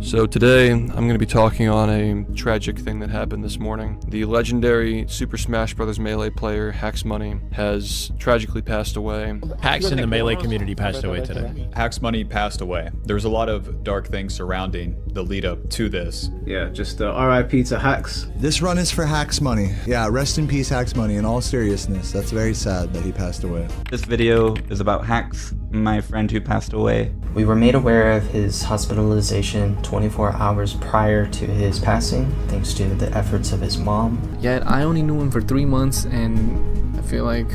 So today, I'm going to be talking on a tragic thing that happened this morning. The legendary Super Smash Bros. Melee player, Hax Money, has tragically passed away. Hax in the Melee community passed away today. Hax Money passed away. There was a lot of dark things surrounding the lead up to this. Yeah, just RIP to Hax. This run is for Hax Money. Yeah, rest in peace, Hax Money. In all seriousness, that's very sad that he passed away. This video is about Hax, my friend who passed away. We were made aware of his hospitalization 24 hours prior to his passing, thanks to the efforts of his mom. Yet I only knew him for 3 months, and I feel like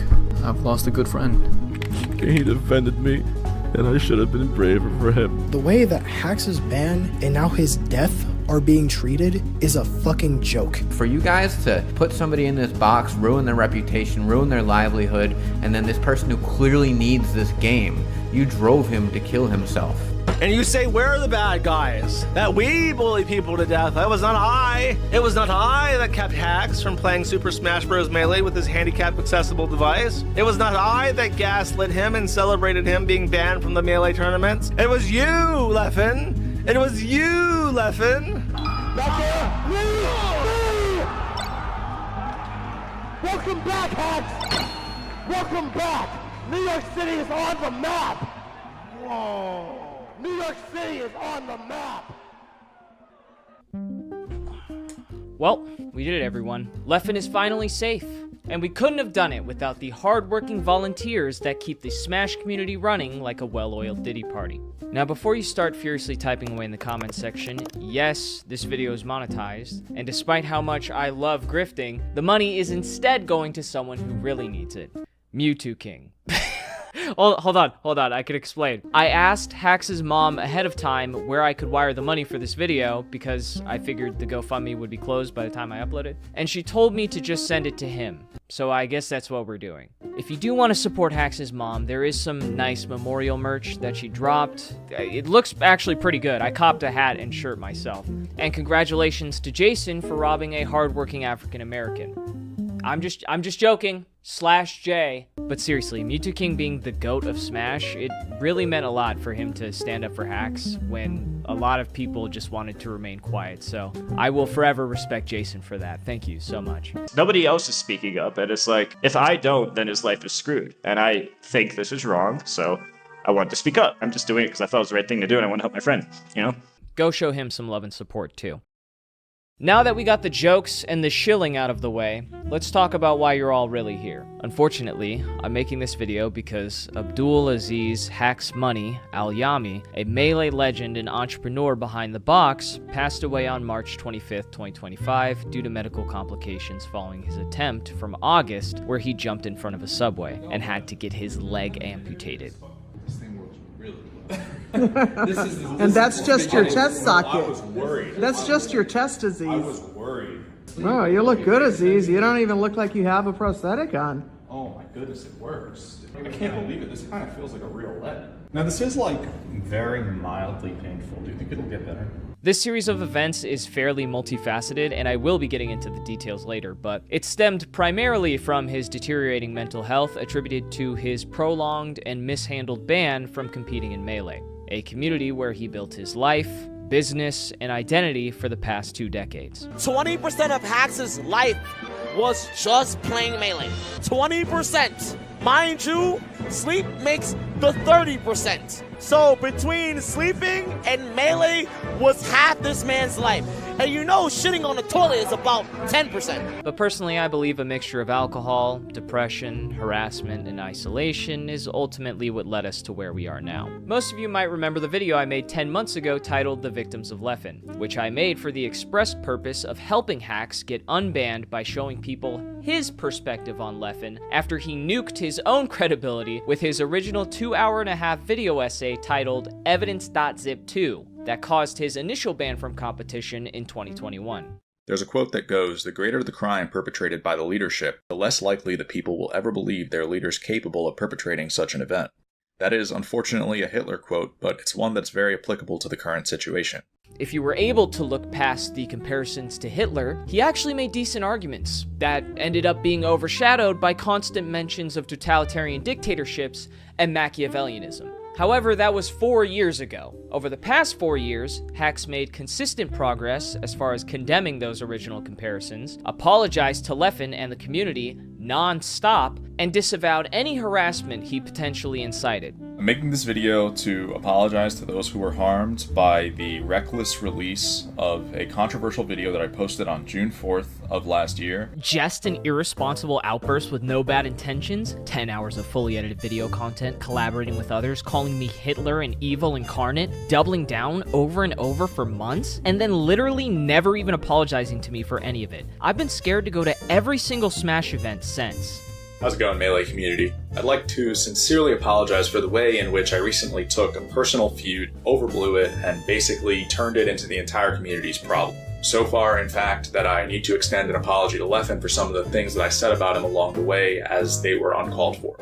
I've lost a good friend. He defended me, and I should have been braver for him. The way that Hax's ban and now his death are being treated is a fucking joke. For you guys to put somebody in this box, ruin their reputation, ruin their livelihood, and then this person who clearly needs this game, you drove him to kill himself. And you say, where are the bad guys? That we bully people to death. That was not I. It was not I that kept Hax from playing Super Smash Bros. Melee with his handicapped accessible device. It was not I that gaslit him and celebrated him being banned from the Melee tournaments. It was you, Leffen. It was you, Leffen. Welcome back, Hax. Welcome back. New York City is on the map. Whoa. New York City is on the map! Well, we did it, everyone. Leffen is finally safe. And we couldn't have done it without the hard-working volunteers that keep the Smash community running like a well-oiled Diddy party. Now, before you start furiously typing away in the comments section, yes, this video is monetized, and despite how much I love grifting, the money is instead going to someone who really needs it. Mewtwo King. Hold on, I could explain. I asked Hax's mom ahead of time where I could wire the money for this video because I figured the GoFundMe would be closed by the time I upload it, and she told me to just send it to him. So I guess that's what we're doing. If you do want to support Hax's mom, there is some nice memorial merch that she dropped. It looks actually pretty good. I copped a hat and shirt myself. And congratulations to Jason for robbing a hardworking African American. I'm just joking. /J. But seriously, Mewtwo King being the GOAT of Smash, it really meant a lot for him to stand up for Hax when a lot of people just wanted to remain quiet. So I will forever respect Jason for that. Thank you so much. Nobody else is speaking up, and it's like, if I don't, then his life is screwed. And I think this is wrong, so I want to speak up. I'm just doing it because I thought it was the right thing to do, and I want to help my friend, you know? Go show him some love and support, too. Now that we got the jokes and the shilling out of the way, let's talk about why you're all really here. Unfortunately, I'm making this video because Abdul Aziz Hax Money Al-Yami, a Melee legend and entrepreneur behind the box, passed away on March 25th, 2025 due to medical complications following his attempt from August where he jumped in front of a subway and had to get his leg amputated. And that's just your chest socket. I was worried. That's just your chest, Aziz. I was worried. Oh, you look good, Aziz. You don't even look like you have a prosthetic on. Oh my goodness, it works. I can't believe it. This kind of feels like a real leg. Now this is like very mildly painful. Do you think it'll get better? This series of events is fairly multifaceted, and I will be getting into the details later, but it stemmed primarily from his deteriorating mental health attributed to his prolonged and mishandled ban from competing in Melee, a community where he built his life, business, and identity for the past 2 decades. 20% of Hax's life was just playing Melee. 20%. Mind you, sleep makes the 30%. So between sleeping and Melee was half this man's life. And you know shitting on the toilet is about 10%. But personally, I believe a mixture of alcohol, depression, harassment, and isolation is ultimately what led us to where we are now. Most of you might remember the video I made 10 months ago titled The Victims of Leffen, which I made for the express purpose of helping Hax get unbanned by showing people his perspective on Leffen after he nuked his own credibility with his original 2.5-hour video essay titled Evidence.zip 2 that caused his initial ban from competition in 2021. There's a quote that goes, "The greater the crime perpetrated by the leadership, the less likely the people will ever believe their leader's capable of perpetrating such an event." That is unfortunately a Hitler quote, but it's one that's very applicable to the current situation. If you were able to look past the comparisons to Hitler, he actually made decent arguments that ended up being overshadowed by constant mentions of totalitarian dictatorships and Machiavellianism. However, that was 4 years ago. Over the past 4 years, Hax made consistent progress as far as condemning those original comparisons, apologized to Leffen and the community non-stop, and disavowed any harassment he potentially incited. I'm making this video to apologize to those who were harmed by the reckless release of a controversial video that I posted on June 4th of last year. Just an irresponsible outburst with no bad intentions, 10 hours of fully edited video content, collaborating with others, calling me Hitler and evil incarnate, doubling down over and over for months, and then literally never even apologizing to me for any of it. I've been scared to go to every single Smash event since. How's it going, Melee community? I'd like to sincerely apologize for the way in which I recently took a personal feud, overblew it, and basically turned it into the entire community's problem. So far, in fact, that I need to extend an apology to Leffen for some of the things that I said about him along the way, as they were uncalled for.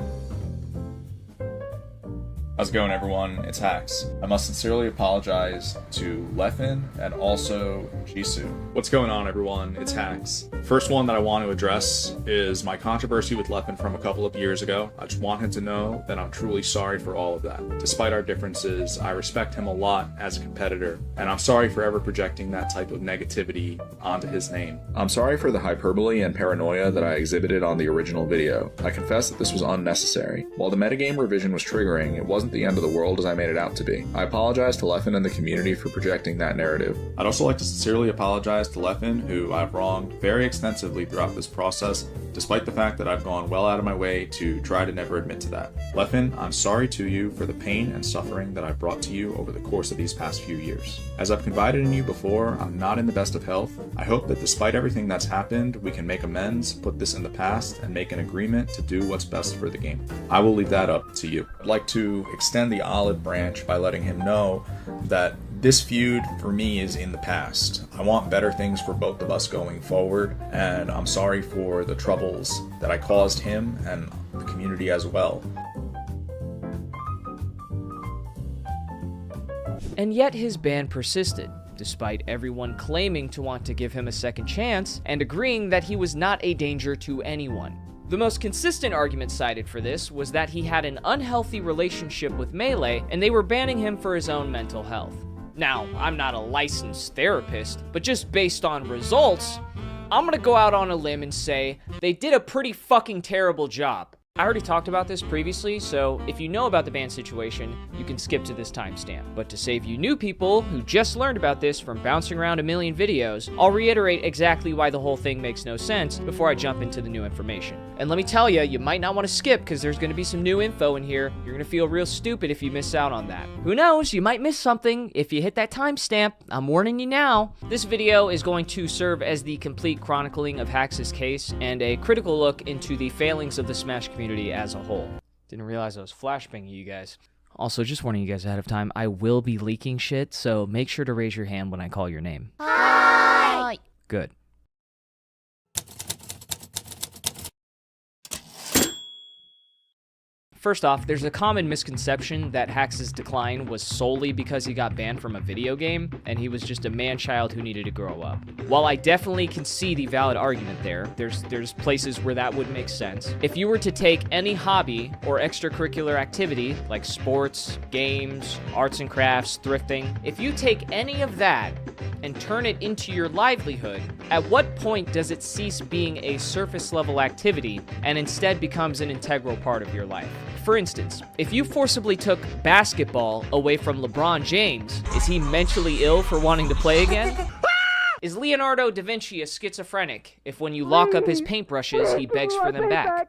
How's it going, everyone? It's Hax. I must sincerely apologize to Leffen and also Jisoo. What's going on, everyone? It's Hax. First one that I want to address is my controversy with Leffen from a couple of years ago. I just want him to know that I'm truly sorry for all of that. Despite our differences, I respect him a lot as a competitor, and I'm sorry for ever projecting that type of negativity onto his name. I'm sorry for the hyperbole and paranoia that I exhibited on the original video. I confess that this was unnecessary. While the metagame revision was triggering, it wasn't the end of the world as I made it out to be. I apologize to Leffen and the community for projecting that narrative. I'd also like to sincerely apologize to Leffen, who I've wronged very extensively throughout this process, despite the fact that I've gone well out of my way to try to never admit to that. Leffen, I'm sorry to you for the pain and suffering that I've brought to you over the course of these past few years. As I've confided in you before, I'm not in the best of health. I hope that despite everything that's happened, we can make amends, put this in the past, and make an agreement to do what's best for the game. I will leave that up to you. I'd like to extend the olive branch by letting him know that this feud for me is in the past. I want better things for both of us going forward, and I'm sorry for the troubles that I caused him and the community as well. And yet his ban persisted, despite everyone claiming to want to give him a second chance and agreeing that he was not a danger to anyone. The most consistent argument cited for this was that he had an unhealthy relationship with Melee and they were banning him for his own mental health. Now, I'm not a licensed therapist, but just based on results, I'm gonna go out on a limb and say they did a pretty fucking terrible job. I already talked about this previously, so if you know about the ban situation, you can skip to this timestamp. But to save you new people who just learned about this from bouncing around a million videos, I'll reiterate exactly why the whole thing makes no sense before I jump into the new information. And let me tell you, you might not want to skip because there's going to be some new info in here. You're going to feel real stupid if you miss out on that. Who knows, you might miss something if you hit that timestamp. I'm warning you now. This video is going to serve as the complete chronicling of Hax's case and a critical look into the failings of the Smash community as a whole. Didn't realize I was flashbanging you guys. Also, just warning you guys ahead of time, I will be leaking shit, so make sure to raise your hand when I call your name. Hi! Good. First off, there's a common misconception that Hax's decline was solely because he got banned from a video game, and he was just a man-child who needed to grow up. While I definitely can see the valid argument there, there's places where that would make sense. If you were to take any hobby or extracurricular activity, like sports, games, arts and crafts, thrifting, if you take any of that and turn it into your livelihood, at what point does it cease being a surface-level activity and instead becomes an integral part of your life? For instance, if you forcibly took basketball away from LeBron James, is he mentally ill for wanting to play again? Is Leonardo da Vinci a schizophrenic if when you lock up his paintbrushes, he begs for them back?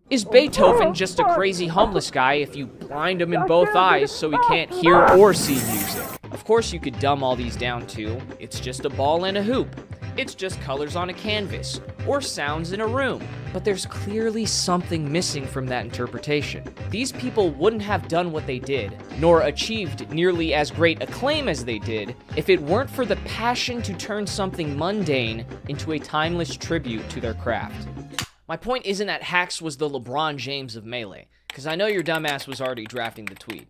Is Beethoven just a crazy homeless guy if you blind him in both eyes so he can't hear or see music? Of course you could dumb all these down to, it's just a ball and a hoop. It's just colors on a canvas, or sounds in a room. But there's clearly something missing from that interpretation. These people wouldn't have done what they did, nor achieved nearly as great acclaim as they did, if it weren't for the passion to turn something mundane into a timeless tribute to their craft. My point isn't that Hax was the LeBron James of Melee, because I know your dumbass was already drafting the tweet.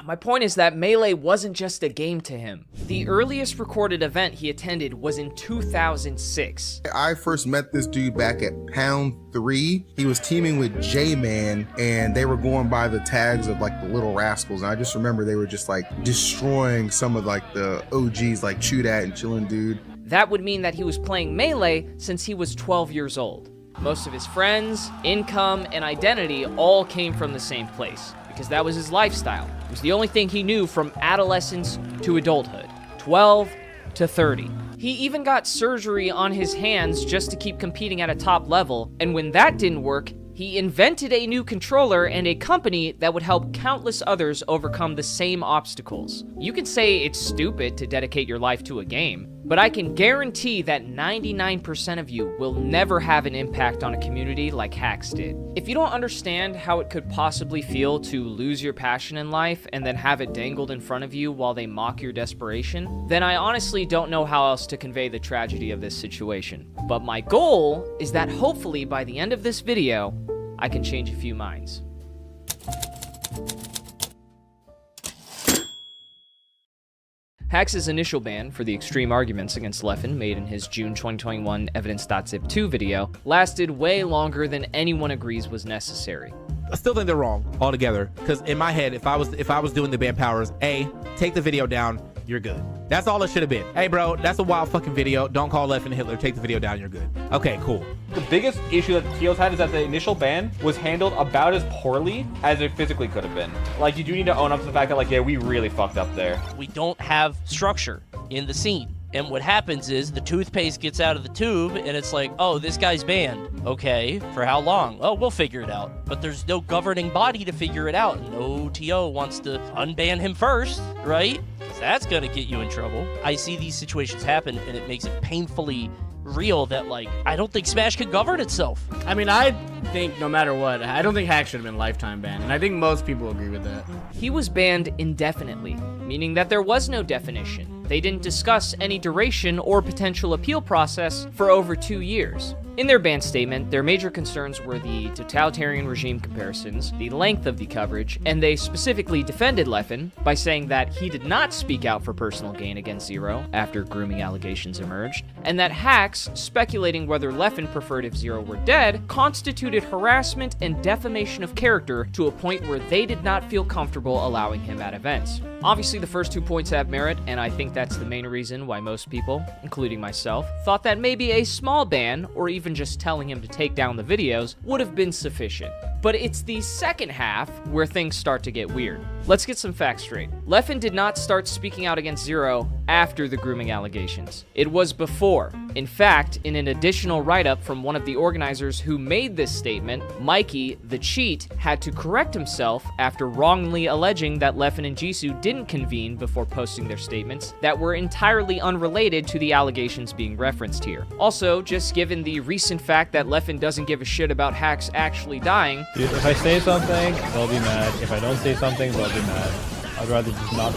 My point is that Melee wasn't just a game to him. The earliest recorded event he attended was in 2006. I first met this dude back at Pound 3. He was teaming with J-Man, and they were going by the tags of like the Little Rascals. And I just remember they were just like destroying some of like the OGs like Chew Dat and Chillin' Dude. That would mean that he was playing Melee since he was 12 years old. Most of his friends, income, and identity all came from the same place, because that was his lifestyle. It was the only thing he knew from adolescence to adulthood, 12 to 30. He even got surgery on his hands just to keep competing at a top level, and when that didn't work, he invented a new controller and a company that would help countless others overcome the same obstacles. You can say it's stupid to dedicate your life to a game, but I can guarantee that 99% of you will never have an impact on a community like Hax did. If you don't understand how it could possibly feel to lose your passion in life and then have it dangled in front of you while they mock your desperation, then I honestly don't know how else to convey the tragedy of this situation. But my goal is that hopefully by the end of this video, I can change a few minds. Hax's initial ban for the extreme arguments against Leffen made in his June 2021 Evidence.zip 2 video lasted way longer than anyone agrees was necessary. I still think they're wrong altogether, because in my head, if I was doing the ban powers, A, take the video down, you're good. That's all it should have been. Hey bro, that's a wild fucking video. Don't call Leffen Hitler. Take the video down, you're good. Okay, cool. The biggest issue that TOs had is that the initial ban was handled about as poorly as it physically could have been. Like, you do need to own up to the fact that, like, yeah, we really fucked up there. We don't have structure in the scene. And what happens is the toothpaste gets out of the tube and it's like, oh, this guy's banned. Okay, for how long? Oh, we'll figure it out. But there's no governing body to figure it out. No TO wants to unban him first, right? Because that's gonna get you in trouble. I see these situations happen and it makes it painfully real that, like, I don't think Smash can govern itself. I mean, I think no matter what, I don't think Hax should have been lifetime banned, and I think most people agree with that. He was banned indefinitely, meaning that there was no definition. They didn't discuss any duration or potential appeal process for over 2 years. In their ban statement, their major concerns were the totalitarian regime comparisons, the length of the coverage, and they specifically defended Leffen by saying that he did not speak out for personal gain against Zero after grooming allegations emerged, and that Hax, speculating whether Leffen preferred if Zero were dead, constituted harassment and defamation of character to a point where they did not feel comfortable allowing him at events. Obviously, the first 2 points have merit, and I think that's the main reason why most people, including myself, thought that maybe a small ban, or even just telling him to take down the videos, would have been sufficient. But it's the second half where things start to get weird. Let's get some facts straight. Leffen did not start speaking out against Zero after the grooming allegations. It was before. In fact, in an additional write-up from one of the organizers who made this statement, Mikey, the cheat, had to correct himself after wrongly alleging that Leffen and Jisoo didn't convene before posting their statements that were entirely unrelated to the allegations being referenced here. Also, just given the recent fact that Leffen doesn't give a shit about Hax actually dying, If I say something, they'll be mad. If I don't say something, they'll be mad. I'd rather just not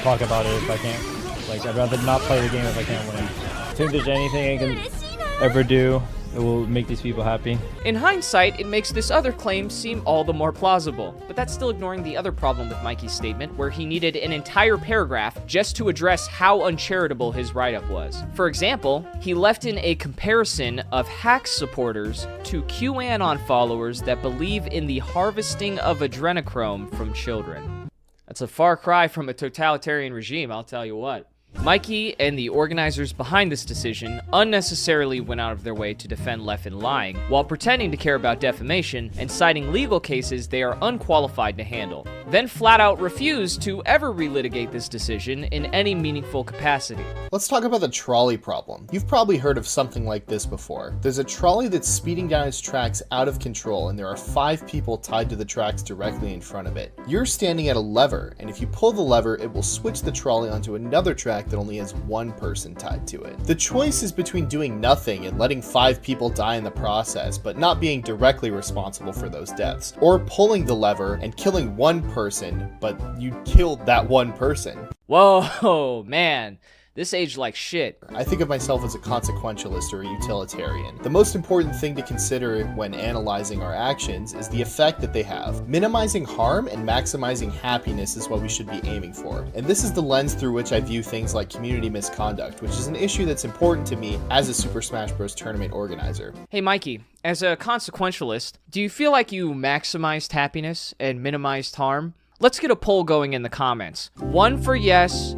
talk about it if I can't. Like, I'd rather not play the game if I can't win. I think there's anything I can ever do that will make these people happy. In hindsight, it makes this other claim seem all the more plausible, but that's still ignoring the other problem with Mikey's statement, where he needed an entire paragraph just to address how uncharitable his write-up was. For example, he left in a comparison of Hax supporters to QAnon followers that believe in the harvesting of adrenochrome from children. That's a far cry from a totalitarian regime, I'll tell you what. Mikey and the organizers behind this decision unnecessarily went out of their way to defend Leffen lying, while pretending to care about defamation and citing legal cases they are unqualified to handle, then flat out refused to ever relitigate this decision in any meaningful capacity. Let's talk about the trolley problem. You've probably heard of something like this before. There's a trolley that's speeding down its tracks out of control, and there are 5 people tied to the tracks directly in front of it. You're standing at a lever, and if you pull the lever, it will switch the trolley onto another track that only has 1 person tied to it. The choice is between doing nothing and letting 5 people die in the process, but not being directly responsible for those deaths, or pulling the lever and killing 1 person, but you killed that 1 person. Whoa, man. This aged like shit. I think of myself as a consequentialist or a utilitarian. The most important thing to consider when analyzing our actions is the effect that they have. Minimizing harm and maximizing happiness is what we should be aiming for. And this is the lens through which I view things like community misconduct, which is an issue that's important to me as a Super Smash Bros. Tournament organizer. Hey Mikey, as a consequentialist, do you feel like you maximized happiness and minimized harm? Let's get a poll going in the comments. 1 for yes,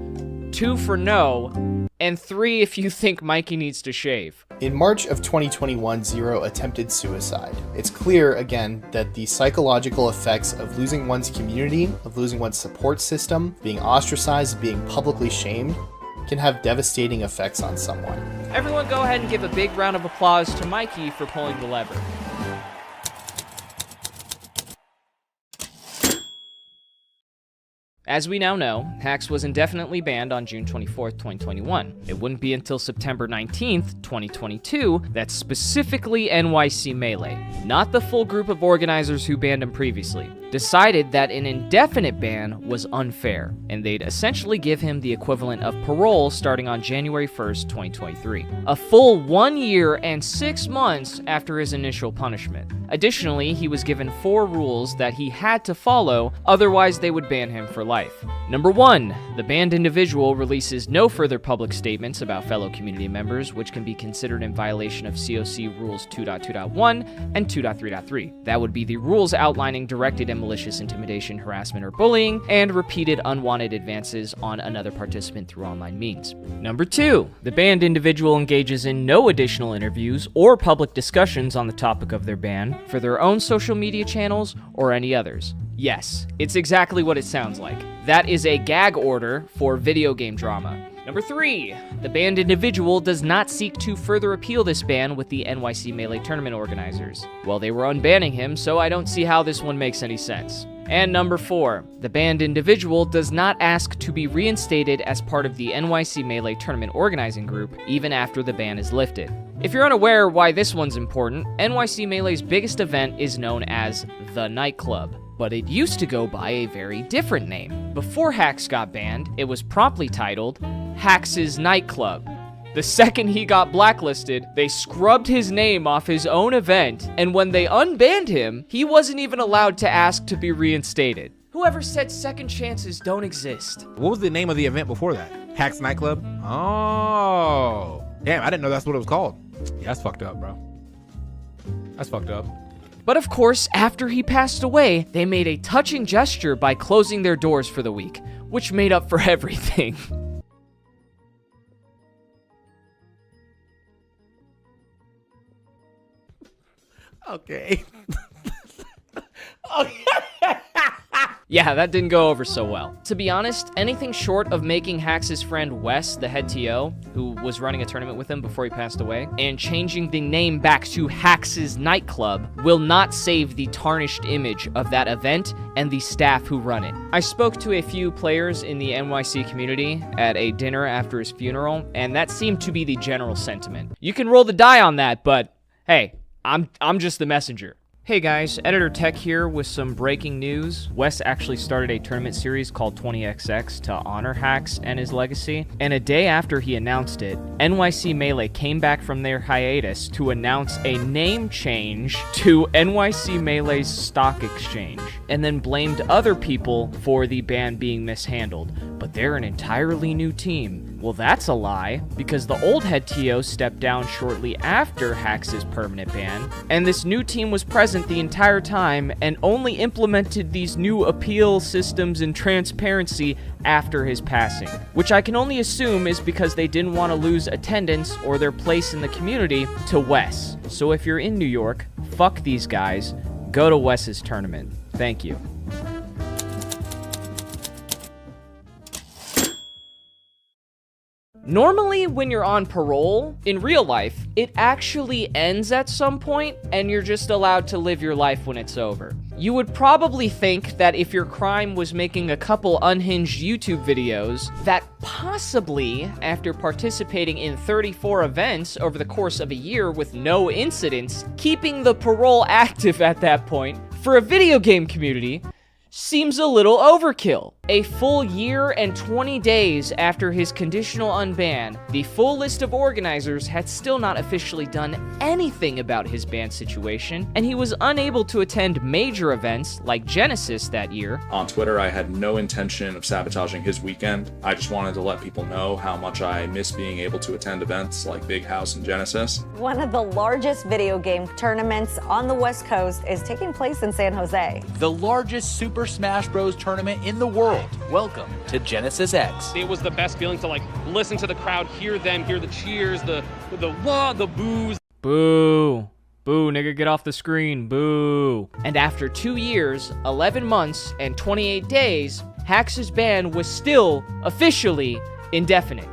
2 for no, and 3 if you think Mikey needs to shave. In March of 2021, Zero attempted suicide. It's clear, again, that the psychological effects of losing one's community, of losing one's support system, being ostracized, being publicly shamed, can have devastating effects on someone. Everyone go ahead and give a big round of applause to Mikey for pulling the lever. As we now know, Hax was indefinitely banned on June 24th, 2021. It wouldn't be until September 19th, 2022 that specifically NYC Melee, not the full group of organizers who banned him previously, decided that an indefinite ban was unfair, and they'd essentially give him the equivalent of parole starting on January 1st, 2023. A full 1 year and 6 months after his initial punishment. Additionally, he was given 4 rules that he had to follow, otherwise they would ban him for life. Number 1, the banned individual releases no further public statements about fellow community members, which can be considered in violation of COC Rules 2.2.1 and 2.3.3. That would be the rules outlining directed and malicious intimidation, harassment, or bullying, and repeated unwanted advances on another participant through online means. Number 2, the banned individual engages in no additional interviews or public discussions on the topic of their ban for their own social media channels or any others. Yes, it's exactly what it sounds like. That is a gag order for video game drama. Number 3, the banned individual does not seek to further appeal this ban with the NYC Melee tournament organizers. Well, they were unbanning him, so I don't see how this one makes any sense. And number 4, the banned individual does not ask to be reinstated as part of the NYC Melee tournament organizing group, even after the ban is lifted. If you're unaware why this one's important, NYC Melee's biggest event is known as The Nightclub, but it used to go by a very different name. Before Hax got banned, it was promptly titled Hax's Nightclub. The second he got blacklisted, they scrubbed his name off his own event, and when they unbanned him, he wasn't even allowed to ask to be reinstated. Whoever said second chances don't exist? What was the name of the event before that? Hax Nightclub? Oh. Damn, I didn't know that's what it was called. Yeah, that's fucked up, bro. That's fucked up. But of course, after he passed away, they made a touching gesture by closing their doors for the week, which made up for everything. Okay. Yeah, that didn't go over so well. To be honest, anything short of making Hax's friend Wes the head TO, who was running a tournament with him before he passed away, and changing the name back to Hax's Nightclub will not save the tarnished image of that event and the staff who run it. I spoke to a few players in the NYC community at a dinner after his funeral, and that seemed to be the general sentiment. You can roll the die on that, but hey, I'm just the messenger. Hey guys, Editor Tech here with some breaking news. Wes actually started a tournament series called 20XX to honor Hax and his legacy, and a day after he announced it, NYC Melee came back from their hiatus to announce a name change to NYC Melee's Stock Exchange, and then blamed other people for the ban being mishandled, but they're an entirely new team. Well, that's a lie, because the old head TO stepped down shortly after Hax's permanent ban, and this new team was present the entire time and only implemented these new appeal systems and transparency after his passing, which I can only assume is because they didn't want to lose attendance or their place in the community to Wes. So if you're in New York, fuck these guys, go to Wes's tournament. Thank you. Normally, when you're on parole, in real life, it actually ends at some point, and you're just allowed to live your life when it's over. You would probably think that if your crime was making a couple unhinged YouTube videos, that possibly, after participating in 34 events over the course of a year with no incidents, keeping the parole active at that point, for a video game community, seems a little overkill. A full year and 20 days after his conditional unban, the full list of organizers had still not officially done anything about his ban situation, and he was unable to attend major events like Genesis that year. On Twitter, I had no intention of sabotaging his weekend. I just wanted to let people know how much I miss being able to attend events like Big House and Genesis. One of the largest video game tournaments on the West Coast is taking place in San Jose. The largest Super Smash Bros. Tournament in the world. Welcome to Genesis X. It was the best feeling to like listen to the crowd, hear them, hear the cheers, the wah, the boos. Boo. Boo, nigga, get off the screen. Boo. And after 2 years, 11 months, and 28 days, Hax's ban was still officially indefinite.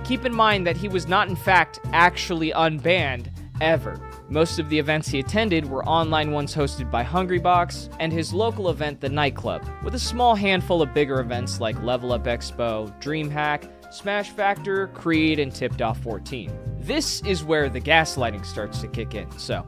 Keep in mind that he was not in fact actually unbanned ever. Most of the events he attended were online ones hosted by Hungrybox and his local event, The Nightclub, with a small handful of bigger events like Level Up Expo, DreamHack, Smash Factor, Creed, and Tipped Off 14. This is where the gaslighting starts to kick in, so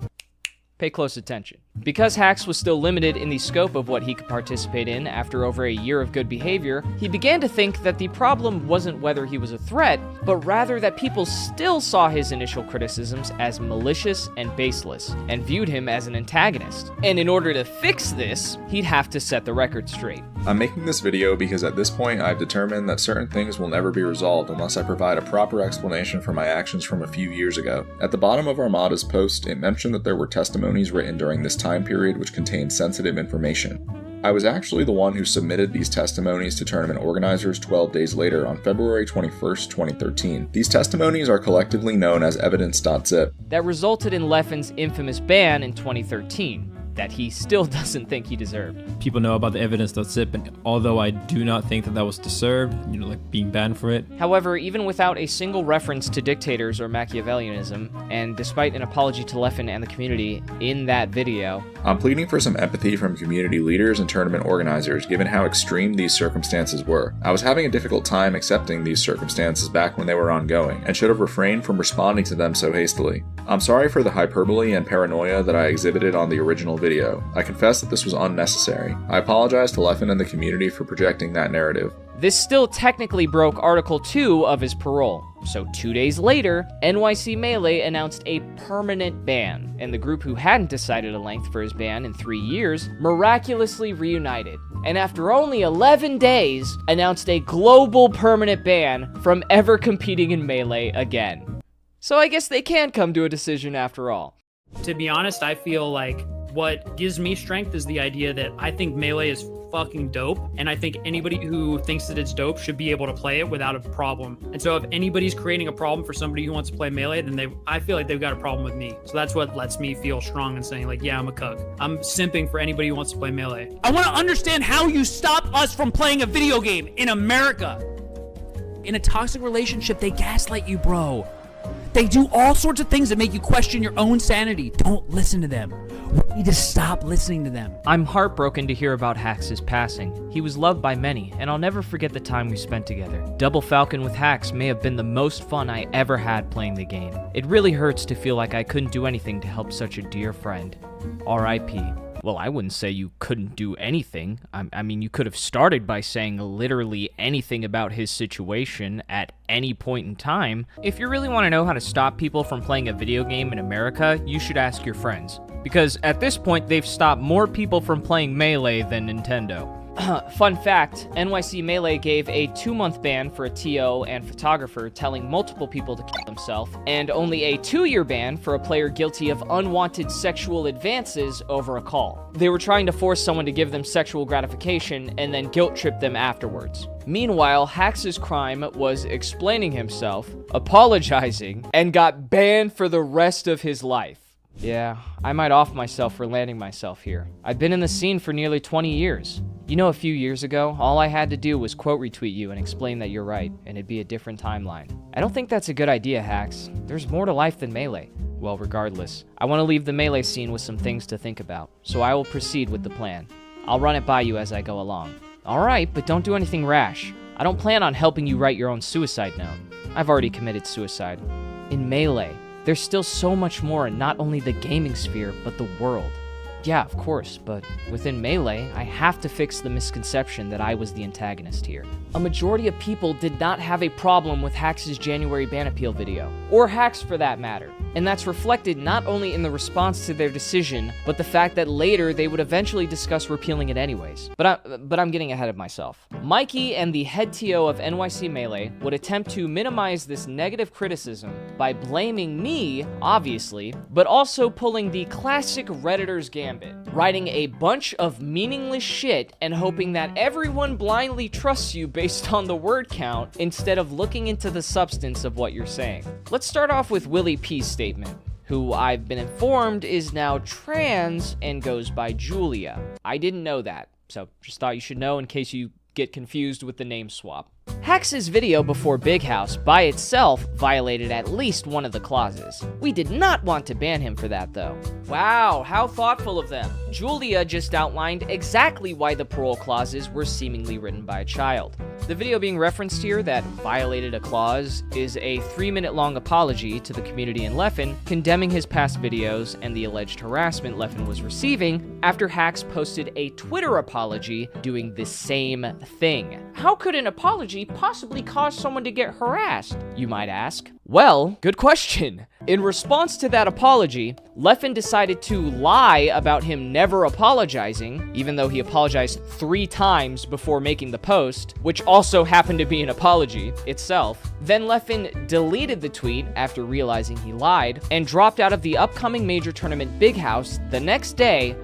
pay close attention. Because Hax was still limited in the scope of what he could participate in after over a year of good behavior, he began to think that the problem wasn't whether he was a threat, but rather that people still saw his initial criticisms as malicious and baseless, and viewed him as an antagonist. And in order to fix this, he'd have to set the record straight. I'm making this video because at this point I've determined that certain things will never be resolved unless I provide a proper explanation for my actions from a few years ago. At the bottom of Armada's post, it mentioned that there were testimonies written during this time period which contained sensitive information. I was actually the one who submitted these testimonies to tournament organizers 12 days later on February 21st, 2013. These testimonies are collectively known as evidence.zip. That resulted in Leffen's infamous ban in 2013. That he still doesn't think he deserved. People know about the evidence.zip, and although I do not think that was deserved, like being banned for it. However, even without a single reference to dictators or Machiavellianism, and despite an apology to Leffen and the community in that video, I'm pleading for some empathy from community leaders and tournament organizers given how extreme these circumstances were. I was having a difficult time accepting these circumstances back when they were ongoing, and should have refrained from responding to them so hastily. I'm sorry for the hyperbole and paranoia that I exhibited on the original video. I confess that this was unnecessary. I apologize to Leffen and the community for projecting that narrative. This still technically broke Article 2 of his parole. So 2 days later, NYC Melee announced a permanent ban, and the group who hadn't decided a length for his ban in 3 years miraculously reunited. And after only 11 days, announced a global permanent ban from ever competing in Melee again. So I guess they can come to a decision after all. To be honest, I feel like what gives me strength is the idea that I think Melee is fucking dope, and I think anybody who thinks that it's dope should be able to play it without a problem. And so if anybody's creating a problem for somebody who wants to play Melee, then I feel like they've got a problem with me. So that's what lets me feel strong and saying like, yeah, I'm a cuck. I'm simping for anybody who wants to play Melee. I want to understand how you stop us from playing a video game in America. In a toxic relationship, they gaslight you, bro. They do all sorts of things that make you question your own sanity. Don't listen to them. We need to stop listening to them. I'm heartbroken to hear about Hax's passing. He was loved by many, and I'll never forget the time we spent together. Double Falcon with Hax may have been the most fun I ever had playing the game. It really hurts to feel like I couldn't do anything to help such a dear friend. R.I.P. Well, I wouldn't say you couldn't do anything. I mean, you could have started by saying literally anything about his situation at any point in time. If you really want to know how to stop people from playing a video game in America, you should ask your friends. Because at this point, they've stopped more people from playing Melee than Nintendo. Fun fact, NYC Melee gave a 2-month ban for a TO and photographer telling multiple people to kill themselves, and only a 2-year ban for a player guilty of unwanted sexual advances over a call. They were trying to force someone to give them sexual gratification and then guilt trip them afterwards. Meanwhile, Hax's crime was explaining himself, apologizing, and got banned for the rest of his life. Yeah, I might off myself for landing myself here. I've been in the scene for nearly 20 years. You know, a few years ago, all I had to do was quote retweet you and explain that you're right, and it'd be a different timeline. I don't think that's a good idea, Hax. There's more to life than Melee. Well, regardless, I want to leave the Melee scene with some things to think about, so I will proceed with the plan. I'll run it by you as I go along. Alright, but don't do anything rash. I don't plan on helping you write your own suicide note. I've already committed suicide. In Melee, there's still so much more in not only the gaming sphere, but the world. Yeah, of course, but within Melee, I have to fix the misconception that I was the antagonist here. A majority of people did not have a problem with Hax's January ban appeal video, or Hax for that matter, and that's reflected not only in the response to their decision, but the fact that later they would eventually discuss repealing it anyways. But I'm getting ahead of myself. Mikey and the head TO of NYC Melee would attempt to minimize this negative criticism by blaming me, obviously, but also pulling the classic Redditor's gambit, writing a bunch of meaningless shit and hoping that everyone blindly trusts you based on the word count instead of looking into the substance of what you're saying. Let's start off with Willie P's statement, who I've been informed is now trans and goes by Julia. I didn't know that, so just thought you should know in case you get confused with the name swap. Hax's video before Big House by itself violated at least one of the clauses. We did not want to ban him for that though. Wow, how thoughtful of them. Julia just outlined exactly why the parole clauses were seemingly written by a child. The video being referenced here that violated a clause is a 3-minute long apology to the community in Leffen, condemning his past videos and the alleged harassment Leffen was receiving after Hax posted a Twitter apology doing the same thing. How could an apology possibly cause someone to get harassed, you might ask? Well, good question. In response to that apology, Leffen decided to lie about him never apologizing, even though he apologized 3 times before making the post, which also happened to be an apology itself. Then Leffen deleted the tweet after realizing he lied, and dropped out of the upcoming major tournament Big House the next day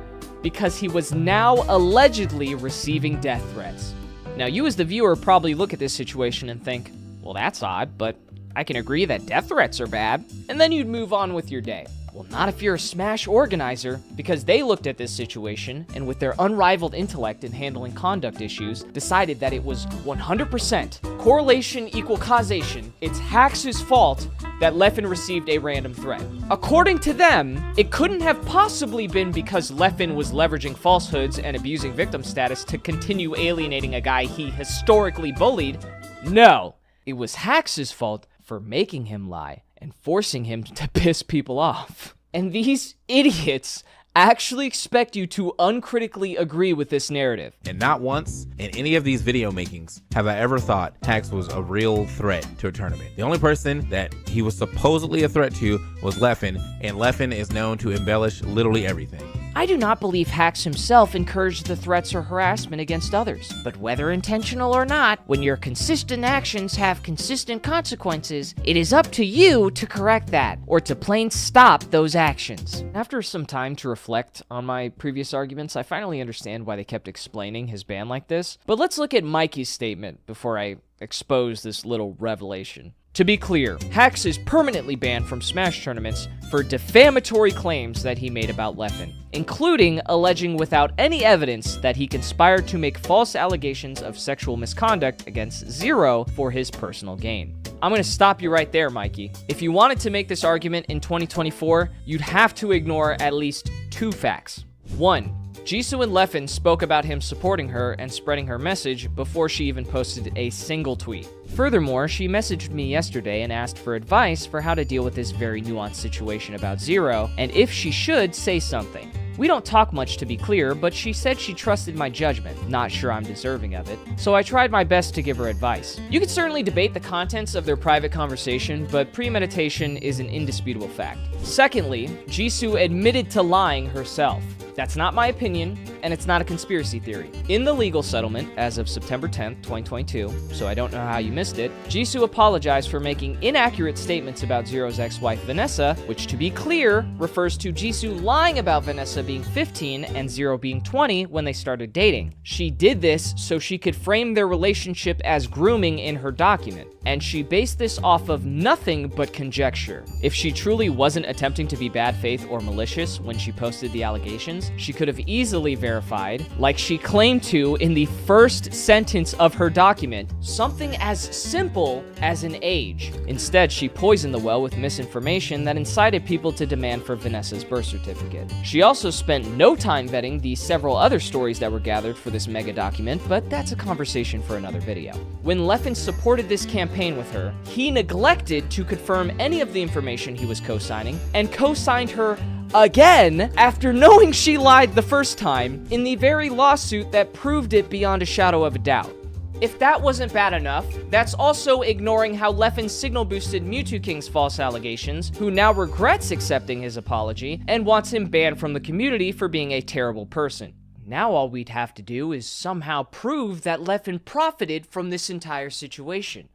because he was now allegedly receiving death threats. Now, you as the viewer probably look at this situation and think, well, that's odd, but I can agree that death threats are bad, and then you'd move on with your day. Well, not if you're a Smash organizer, because they looked at this situation and with their unrivaled intellect in handling conduct issues, decided that it was 100% correlation equal causation. It's Hax's fault that Leffen received a random threat. According to them, it couldn't have possibly been because Leffen was leveraging falsehoods and abusing victim status to continue alienating a guy he historically bullied. No, it was Hax's fault for making him lie and forcing him to piss people off. And these idiots actually expect you to uncritically agree with this narrative. And not once in any of these video makings have I ever thought Hax was a real threat to a tournament. The only person that he was supposedly a threat to was Leffen, and Leffen is known to embellish literally everything. I do not believe Hax himself encouraged the threats or harassment against others, but whether intentional or not, when your consistent actions have consistent consequences, it is up to you to correct that, or to plain stop those actions. After some time to reflect on my previous arguments, I finally understand why they kept explaining his ban like this, but let's look at Mikey's statement before I expose this little revelation. To be clear, Hax is permanently banned from Smash tournaments for defamatory claims that he made about Leffen, including alleging without any evidence that he conspired to make false allegations of sexual misconduct against Zero for his personal gain. I'm gonna stop you right there, Mikey. If you wanted to make this argument in 2024, you'd have to ignore at least 2 facts. 1. Jisoo and Leffen spoke about him supporting her and spreading her message before she even posted a single tweet. Furthermore, she messaged me yesterday and asked for advice for how to deal with this very nuanced situation about Zero, and if she should say something. We don't talk much, to be clear, but she said she trusted my judgment. Not sure I'm deserving of it, so I tried my best to give her advice. You could certainly debate the contents of their private conversation, but premeditation is an indisputable fact. Secondly, Jisoo admitted to lying herself. That's not my opinion, and it's not a conspiracy theory. In the legal settlement, as of September 10th, 2022, so I don't know how you missed it, Jisoo apologized for making inaccurate statements about Zero's ex-wife Vanessa, which, to be clear, refers to Jisoo lying about Vanessa being 15 and Zero being 20 when they started dating. She did this so she could frame their relationship as grooming in her document, and she based this off of nothing but conjecture. If she truly wasn't attempting to be bad faith or malicious when she posted the allegations, she could have easily verified, like she claimed to in the first sentence of her document, something as simple as an age. Instead, she poisoned the well with misinformation that incited people to demand for Vanessa's birth certificate. She also spent no time vetting the several other stories that were gathered for this mega document, but that's a conversation for another video. When Leffen supported this campaign with her, he neglected to confirm any of the information he was co-signing, and co-signed her again after knowing she lied the first time in the very lawsuit that proved it beyond a shadow of a doubt. If that wasn't bad enough, that's also ignoring how Leffen signal boosted Mewtwo King's false allegations, who now regrets accepting his apology and wants him banned from the community for being a terrible person. Now all we'd have to do is somehow prove that Leffen profited from this entire situation.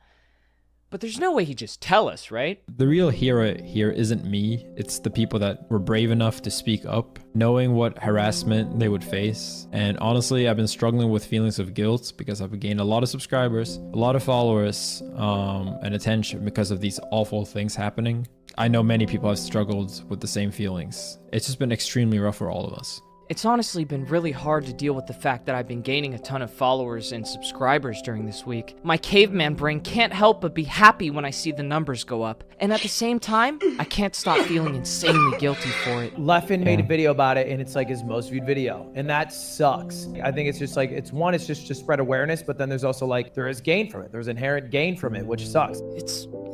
But there's no way he'd just tell us, right? The real hero here isn't me, it's the people that were brave enough to speak up, knowing what harassment they would face. And honestly, I've been struggling with feelings of guilt because I've gained a lot of subscribers, a lot of followers, and attention because of these awful things happening. I know many people have struggled with the same feelings. It's just been extremely rough for all of us. It's honestly been really hard to deal with the fact that I've been gaining a ton of followers and subscribers during this week. My caveman brain can't help but be happy when I see the numbers go up. And at the same time, I can't stop feeling insanely guilty for it. Leffen made a video about it, and it's like his most viewed video, and that sucks. I think it's just like, it's just to spread awareness, but then there's also like, there is gain from it. There's inherent gain from it, which sucks.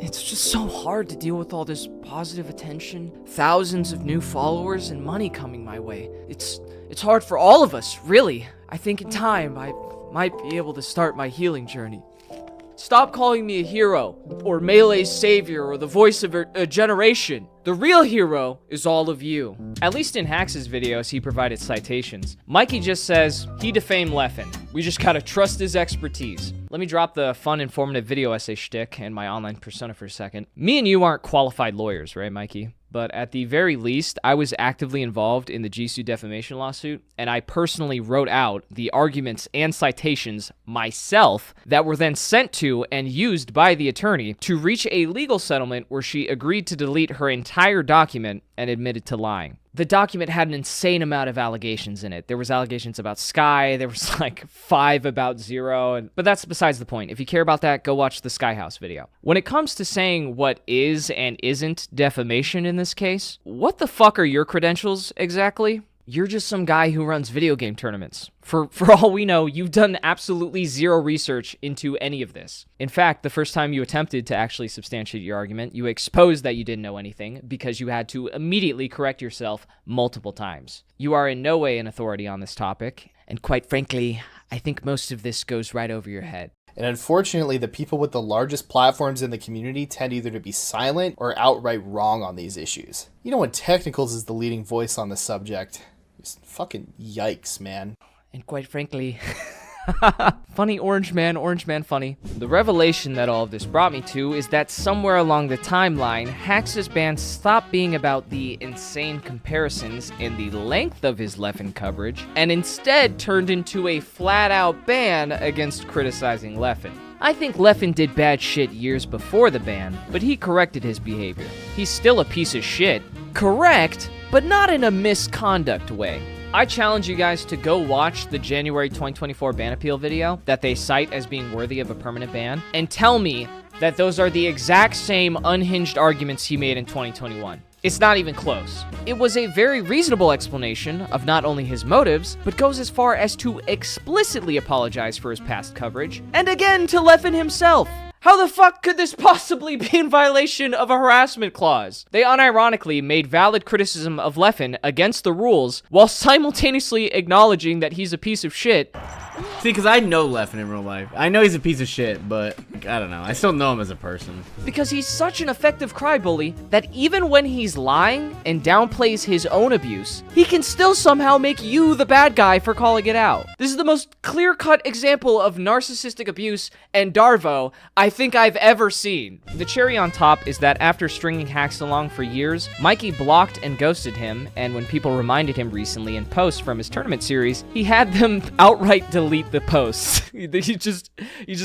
It's just so hard to deal with all this positive attention, thousands of new followers, and money coming my way. It's hard for all of us, really. I think in time, I might be able to start my healing journey. Stop calling me a hero, or Melee's savior, or the voice of a generation. The real hero is all of you. At least in Hax's videos, he provided citations. Mikey just says, he defamed Leffen. We just gotta trust his expertise. Let me drop the fun, informative video essay shtick and my online persona for a second. Me and you aren't qualified lawyers, right, Mikey? But at the very least, I was actively involved in the Jisoo defamation lawsuit, and I personally wrote out the arguments and citations myself that were then sent to and used by the attorney to reach a legal settlement where she agreed to delete her entire document and admitted to lying. The document had an insane amount of allegations in it. There was allegations about Sky, there was like 5 about Zero, but that's besides the point. If you care about that, go watch the Sky House video. When it comes to saying what is and isn't defamation in this case, what the fuck are your credentials exactly? You're just some guy who runs video game tournaments. For all we know, you've done absolutely zero research into any of this. In fact, the first time you attempted to actually substantiate your argument, you exposed that you didn't know anything because you had to immediately correct yourself multiple times. You are in no way an authority on this topic, and quite frankly, I think most of this goes right over your head. And unfortunately, the people with the largest platforms in the community tend either to be silent or outright wrong on these issues. You know, when Technicals is the leading voice on the subject, just fucking yikes, man. And quite frankly, funny orange man funny. The revelation that all of this brought me to is that somewhere along the timeline, Hax's ban stopped being about the insane comparisons and the length of his Leffen coverage, and instead turned into a flat-out ban against criticizing Leffen. I think Leffen did bad shit years before the ban, but he corrected his behavior. He's still a piece of shit. Correct, but not in a misconduct way. I challenge you guys to go watch the January 2024 ban appeal video that they cite as being worthy of a permanent ban, and tell me that those are the exact same unhinged arguments he made in 2021. It's not even close. It was a very reasonable explanation of not only his motives, but goes as far as to explicitly apologize for his past coverage, and again to Leffen himself. How the fuck could this possibly be in violation of a harassment clause? They unironically made valid criticism of Leffen against the rules while simultaneously acknowledging that he's a piece of shit. See, because I know Leffen in real life. I know he's a piece of shit, but I don't know. I still know him as a person. Because he's such an effective crybully that even when he's lying and downplays his own abuse, he can still somehow make you the bad guy for calling it out. This is the most clear-cut example of narcissistic abuse and Darvo I think I've ever seen. The cherry on top is that after stringing Hax along for years, Mikey blocked and ghosted him, and when people reminded him recently in posts from his tournament series, he had them outright delete the posts. he just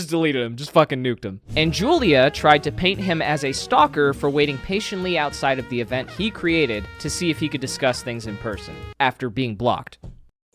deleted him, just fucking nuked him. And Julia tried to paint him as a stalker for waiting patiently outside of the event he created to see if he could discuss things in person after being blocked.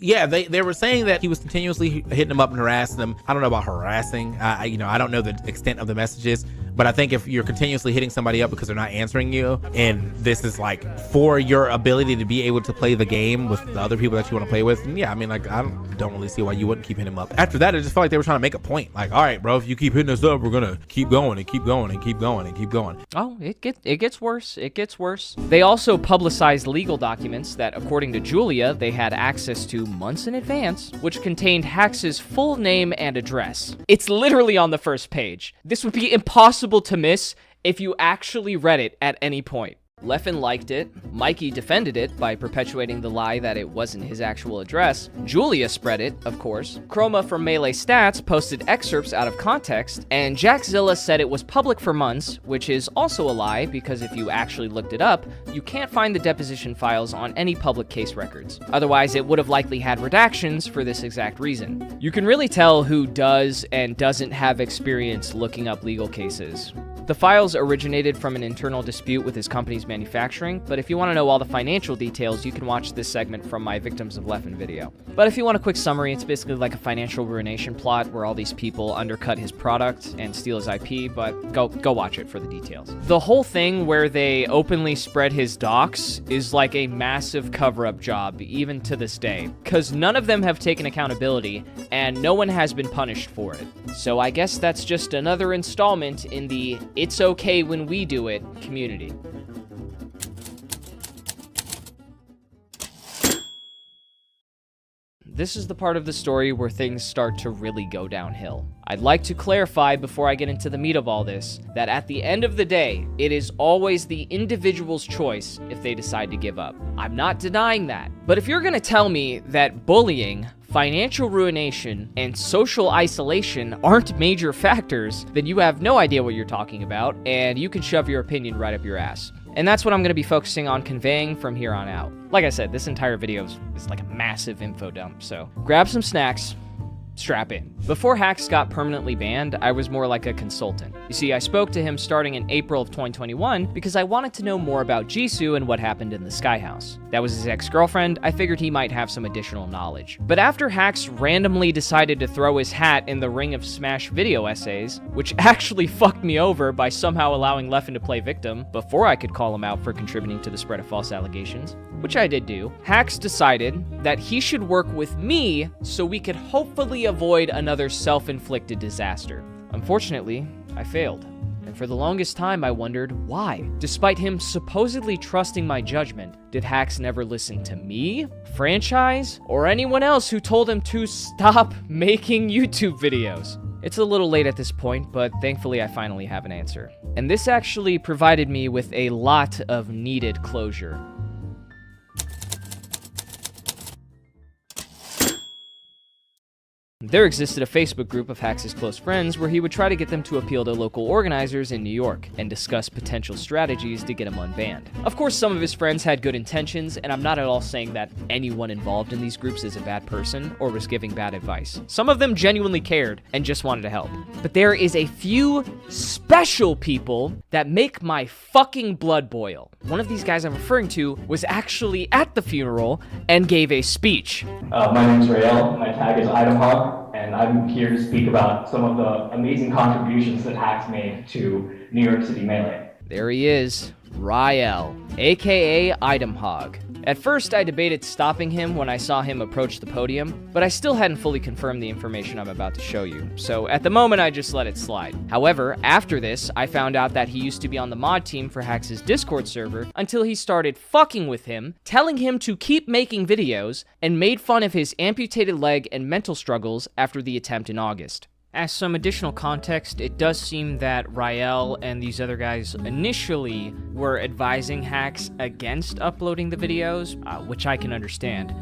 Yeah, they were saying that he was continuously hitting them up and harassing them. I don't know about harassing. I don't know the extent of the messages, But I think if you're continuously hitting somebody up because they're not answering you, and this is like for your ability to be able to play the game with the other people that you want to play with, and yeah, I mean, like, I don't really see why you wouldn't keep hitting them up. After that, it just felt like they were trying to make a point. Like, all right, bro, if you keep hitting us up, we're gonna keep going and keep going and keep going and keep going. Oh, it gets worse. It gets worse. They also publicized legal documents that, according to Julia, they had access to months in advance, which contained Hax's full name and address. It's literally on the first page. This would be impossible to miss if you actually read it at any point. Leffen liked it, Mikey defended it by perpetuating the lie that it wasn't his actual address, Julia spread it, of course, Chroma from Melee Stats posted excerpts out of context, and Jackzilla said it was public for months, which is also a lie because if you actually looked it up, you can't find the deposition files on any public case records. Otherwise, it would have likely had redactions for this exact reason. You can really tell who does and doesn't have experience looking up legal cases. The files originated from an internal dispute with his company's manufacturing, but if you want to know all the financial details, you can watch this segment from my Victims of Leffen video. But if you want a quick summary, it's basically like a financial ruination plot where all these people undercut his product and steal his IP, but go watch it for the details. The whole thing where they openly spread his docs is like a massive cover-up job, even to this day, because none of them have taken accountability, and no one has been punished for it. So I guess that's just another installment in the "it's okay when we do it" community. This is the part of the story where things start to really go downhill. I'd like to clarify before I get into the meat of all this, that at the end of the day, it is always the individual's choice if they decide to give up. I'm not denying that. But if you're gonna tell me that bullying, financial ruination, and social isolation aren't major factors, then you have no idea what you're talking about, and you can shove your opinion right up your ass. And that's what I'm going to be focusing on conveying from here on out. Like I said, this entire video is like a massive info dump, so grab some snacks, strap in. Before Hax got permanently banned, I was more like a consultant. You see, I spoke to him starting in April of 2021 because I wanted to know more about Jisoo and what happened in the Sky House. That was his ex-girlfriend. I figured he might have some additional knowledge. But after Hax randomly decided to throw his hat in the ring of Smash video essays, which actually fucked me over by somehow allowing Leffen to play victim before I could call him out for contributing to the spread of false allegations, which I did do, Hax decided that he should work with me so we could hopefully avoid another self-inflicted disaster. Unfortunately, I failed. And for the longest time, I wondered why. Despite him supposedly trusting my judgment, did Hax never listen to me, franchise, or anyone else who told him to stop making YouTube videos? It's a little late at this point, but thankfully I finally have an answer. And this actually provided me with a lot of needed closure. There existed a Facebook group of Hax's close friends where he would try to get them to appeal to local organizers in New York and discuss potential strategies to get him unbanned. Of course, some of his friends had good intentions, and I'm not at all saying that anyone involved in these groups is a bad person or was giving bad advice. Some of them genuinely cared and just wanted to help. But there is a few special people that make my fucking blood boil. One of these guys I'm referring to was actually at the funeral and gave a speech. My name's Rael, my tag is Itemhog, and I'm here to speak about some of the amazing contributions that Hax made to New York City Melee. There he is, Rael, aka Itemhog. At first, I debated stopping him when I saw him approach the podium, but I still hadn't fully confirmed the information I'm about to show you, so at the moment I just let it slide. However, after this, I found out that he used to be on the mod team for Hax's Discord server until he started fucking with him, telling him to keep making videos, and made fun of his amputated leg and mental struggles after the attempt in August. As some additional context, it does seem that Rael and these other guys initially were advising Hax against uploading the videos, which I can understand.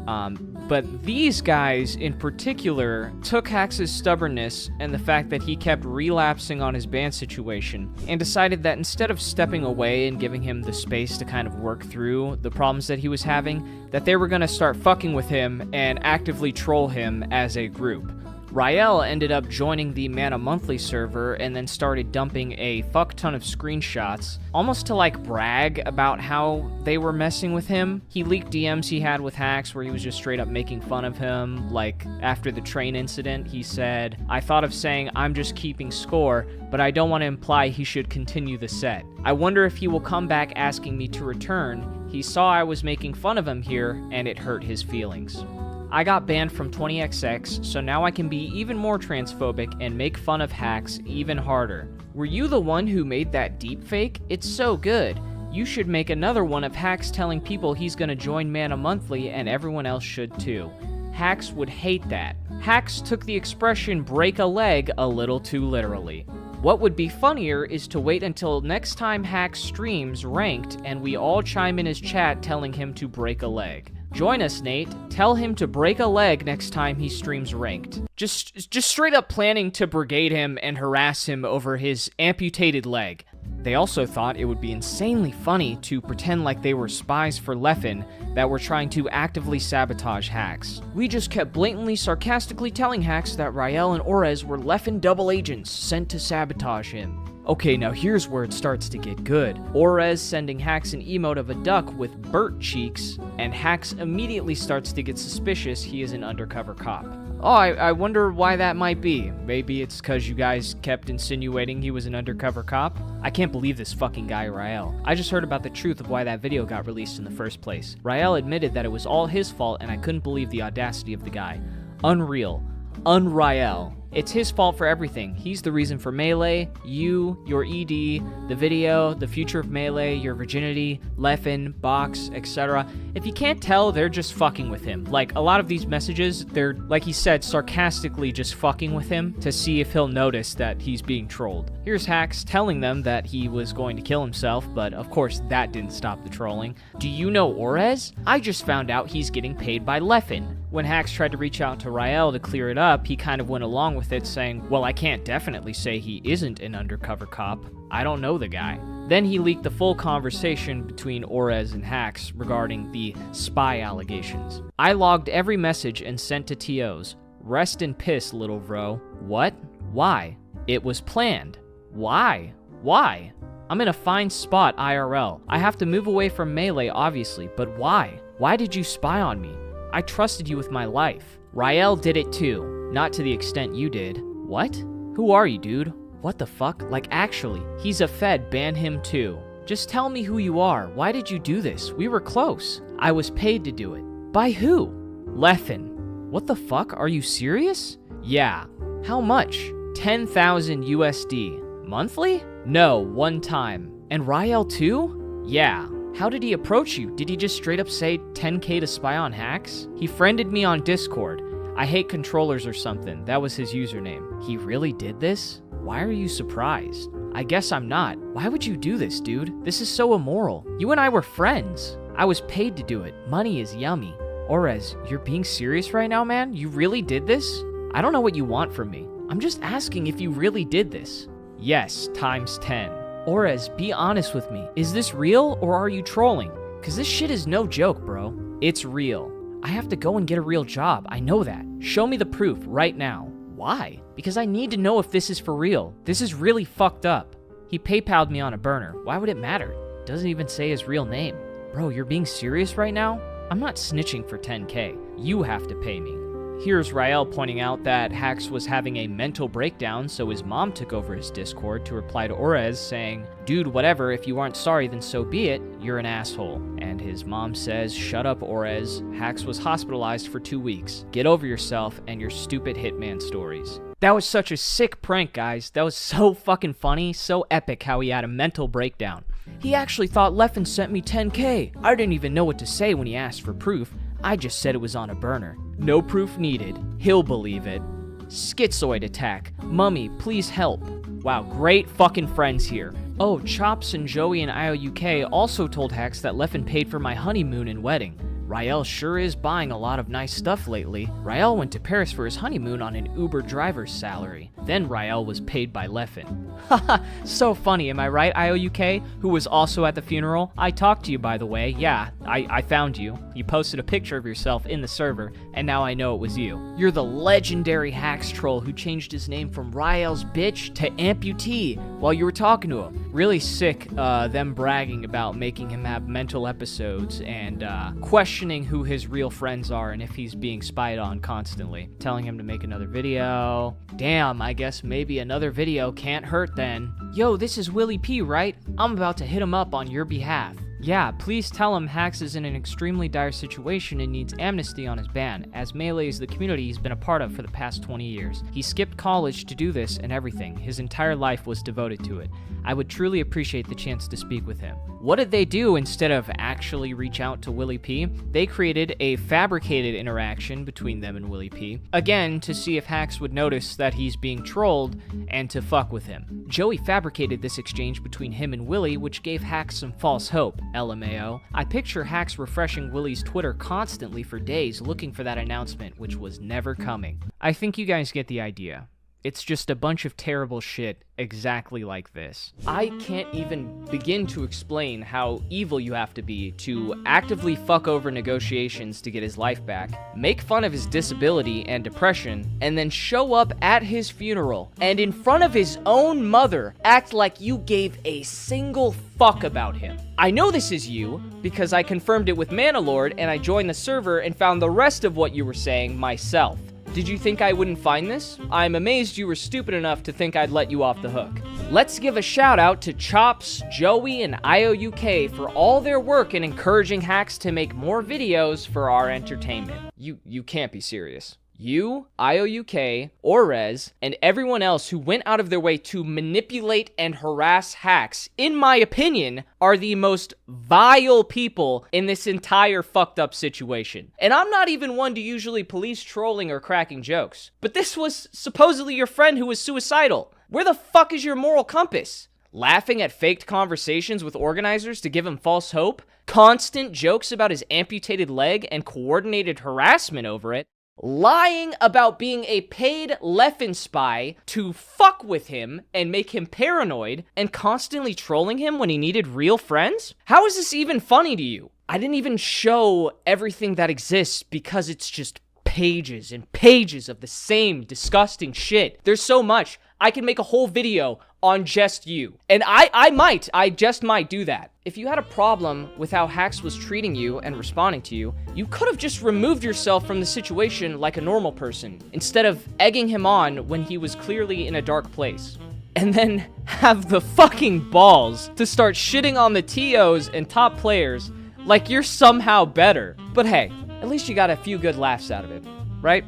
But these guys in particular took Hax's stubbornness and the fact that he kept relapsing on his ban situation and decided that instead of stepping away and giving him the space to kind of work through the problems that he was having, that they were going to start fucking with him and actively troll him as a group. Rael ended up joining the Mana Monthly server and then started dumping a fuck ton of screenshots, almost to like brag about how they were messing with him. He leaked DMs he had with Hax where he was just straight up making fun of him. Like after the train incident, he said, "I thought of saying I'm just keeping score, but I don't want to imply he should continue the set. I wonder if he will come back asking me to return. He saw I was making fun of him here, and it hurt his feelings." I got banned from 20XX, so now I can be even more transphobic and make fun of Hax even harder. Were you the one who made that deepfake? It's so good. You should make another one of Hax telling people he's gonna join Mana Monthly, and everyone else should too. Hax would hate that. Hax took the expression break a leg a little too literally. What would be funnier is to wait until next time Hax streams ranked and we all chime in his chat telling him to break a leg. Join us, Nate. Tell him to break a leg next time he streams ranked. Just straight up planning to brigade him and harass him over his amputated leg. They also thought it would be insanely funny to pretend like they were spies for Leffen that were trying to actively sabotage Hax. We just kept blatantly sarcastically telling Hax that Rael and Orez were Leffen double agents sent to sabotage him. Okay, now here's where it starts to get good. Orez sending Hax an emote of a duck with burnt cheeks, and Hax immediately starts to get suspicious he is an undercover cop. Oh, I wonder why that might be. Maybe it's because you guys kept insinuating he was an undercover cop? I can't believe this fucking guy, Rael. I just heard about the truth of why that video got released in the first place. Rael admitted that it was all his fault, and I couldn't believe the audacity of the guy. Unreal. Unrael. It's his fault for everything. He's the reason for Melee, you, your ED, the video, the future of Melee, your virginity, Leffen, Box, etc. If you can't tell, they're just fucking with him. Like, a lot of these messages, they're, like he said, sarcastically just fucking with him to see if he'll notice that he's being trolled. Here's Hax telling them that he was going to kill himself, but of course that didn't stop the trolling. Do you know Orez? I just found out he's getting paid by Leffen. When Hax tried to reach out to Rael to clear it up, he kind of went along with it, saying, well, I can't definitely say he isn't an undercover cop. I don't know the guy. Then he leaked the full conversation between Orez and Hax regarding the spy allegations. I logged every message and sent to TOs. Rest in piss, little bro. What? Why? It was planned. Why? Why? I'm in a fine spot IRL. I have to move away from Melee, obviously, but why? Why did you spy on me? I trusted you with my life. Rael did it too. Not to the extent you did. What? Who are you, dude? What the fuck? Like, actually, he's a Fed, ban him too. Just tell me who you are. Why did you do this? We were close. I was paid to do it. By who? Leffen. What the fuck? Are you serious? Yeah. How much? 10,000 USD. Monthly? No, one time. And Rael too? Yeah. How did he approach you? Did he just straight up say 10k to spy on Hax? He friended me on Discord. I hate controllers or something. That was his username. He really did this? Why are you surprised? I guess I'm not. Why would you do this, dude? This is so immoral. You and I were friends. I was paid to do it. Money is yummy. Orez, you're being serious right now, man? You really did this? I don't know what you want from me. I'm just asking if you really did this. Yes, times 10. Orez, be honest with me. Is this real or are you trolling? Cause this shit is no joke, bro. It's real. I have to go and get a real job. I know that. Show me the proof right now. Why? Because I need to know if this is for real. This is really fucked up. He PayPal'd me on a burner. Why would it matter? Doesn't even say his real name. Bro, you're being serious right now? I'm not snitching for 10k. You have to pay me. Here's Rael pointing out that Hax was having a mental breakdown, so his mom took over his Discord to reply to Orez saying, dude, whatever, if you aren't sorry, then so be it, you're an asshole. And his mom says, shut up, Orez. Hax was hospitalized for 2 weeks. Get over yourself and your stupid hitman stories. That was such a sick prank, guys. That was so fucking funny, so epic how he had a mental breakdown. He actually thought Leffen sent me 10k. I didn't even know what to say when he asked for proof. I just said it was on a burner. No proof needed. He'll believe it. Schizoid attack. Mummy, please help. Wow, great fucking friends here. Oh, Chops and Joey and IOUK also told Hax that Leffen paid for my honeymoon and wedding. Rael sure is buying a lot of nice stuff lately. Rael went to Paris for his honeymoon on an Uber driver's salary. Then Rael was paid by Leffen. Haha, so funny, am I right, IOUK, who was also at the funeral? I talked to you, by the way. Yeah, I found you. You posted a picture of yourself in the server, and now I know it was you. You're the legendary Hax troll who changed his name from Rael's bitch to Amputee while you were talking to him. Really sick, them bragging about making him have mental episodes and questioning who his real friends are and if he's being spied on constantly. Telling him to make another video. Damn, I guess maybe another video can't hurt then. Yo, this is Willie P, right? I'm about to hit him up on your behalf. Yeah, please tell him Hax is in an extremely dire situation and needs amnesty on his ban, as Melee is the community he's been a part of for the past 20 years. He skipped college to do this and everything. His entire life was devoted to it. I would truly appreciate the chance to speak with him. What did they do instead of actually reach out to Willie P? They created a fabricated interaction between them and Willie P, again to see if Hax would notice that he's being trolled and to fuck with him. Joey fabricated this exchange between him and Willie, which gave Hax some false hope. LMAO. I picture Hax refreshing Willie's Twitter constantly for days looking for that announcement, which was never coming. I think you guys get the idea. It's just a bunch of terrible shit exactly like this. I can't even begin to explain how evil you have to be to actively fuck over negotiations to get his life back, make fun of his disability and depression, and then show up at his funeral and in front of his own mother act like you gave a single fuck about him. I know this is you because I confirmed it with Manalord and I joined the server and found the rest of what you were saying myself. Did you think I wouldn't find this? I'm amazed you were stupid enough to think I'd let you off the hook. Let's give a shout out to Chops, Joey, and IOUK for all their work in encouraging Hax to make more videos for our entertainment. You can't be serious. You, IOUK, Orez, and everyone else who went out of their way to manipulate and harass Hax, in my opinion, are the most vile people in this entire fucked up situation. And I'm not even one to usually police trolling or cracking jokes, but this was supposedly your friend who was suicidal. Where the fuck is your moral compass? Laughing at faked conversations with organizers to give him false hope? Constant jokes about his amputated leg and coordinated harassment over it? Lying about being a paid Leffen spy to fuck with him and make him paranoid, and constantly trolling him when he needed real friends? How is this even funny to you? I didn't even show everything that exists because it's just pages and pages of the same disgusting shit. There's so much. I can make a whole video on just you. And I just might do that. If you had a problem with how Hax was treating you and responding to you, you could have just removed yourself from the situation like a normal person, instead of egging him on when he was clearly in a dark place. And then have the fucking balls to start shitting on the TOs and top players like you're somehow better. But hey, at least you got a few good laughs out of it, right?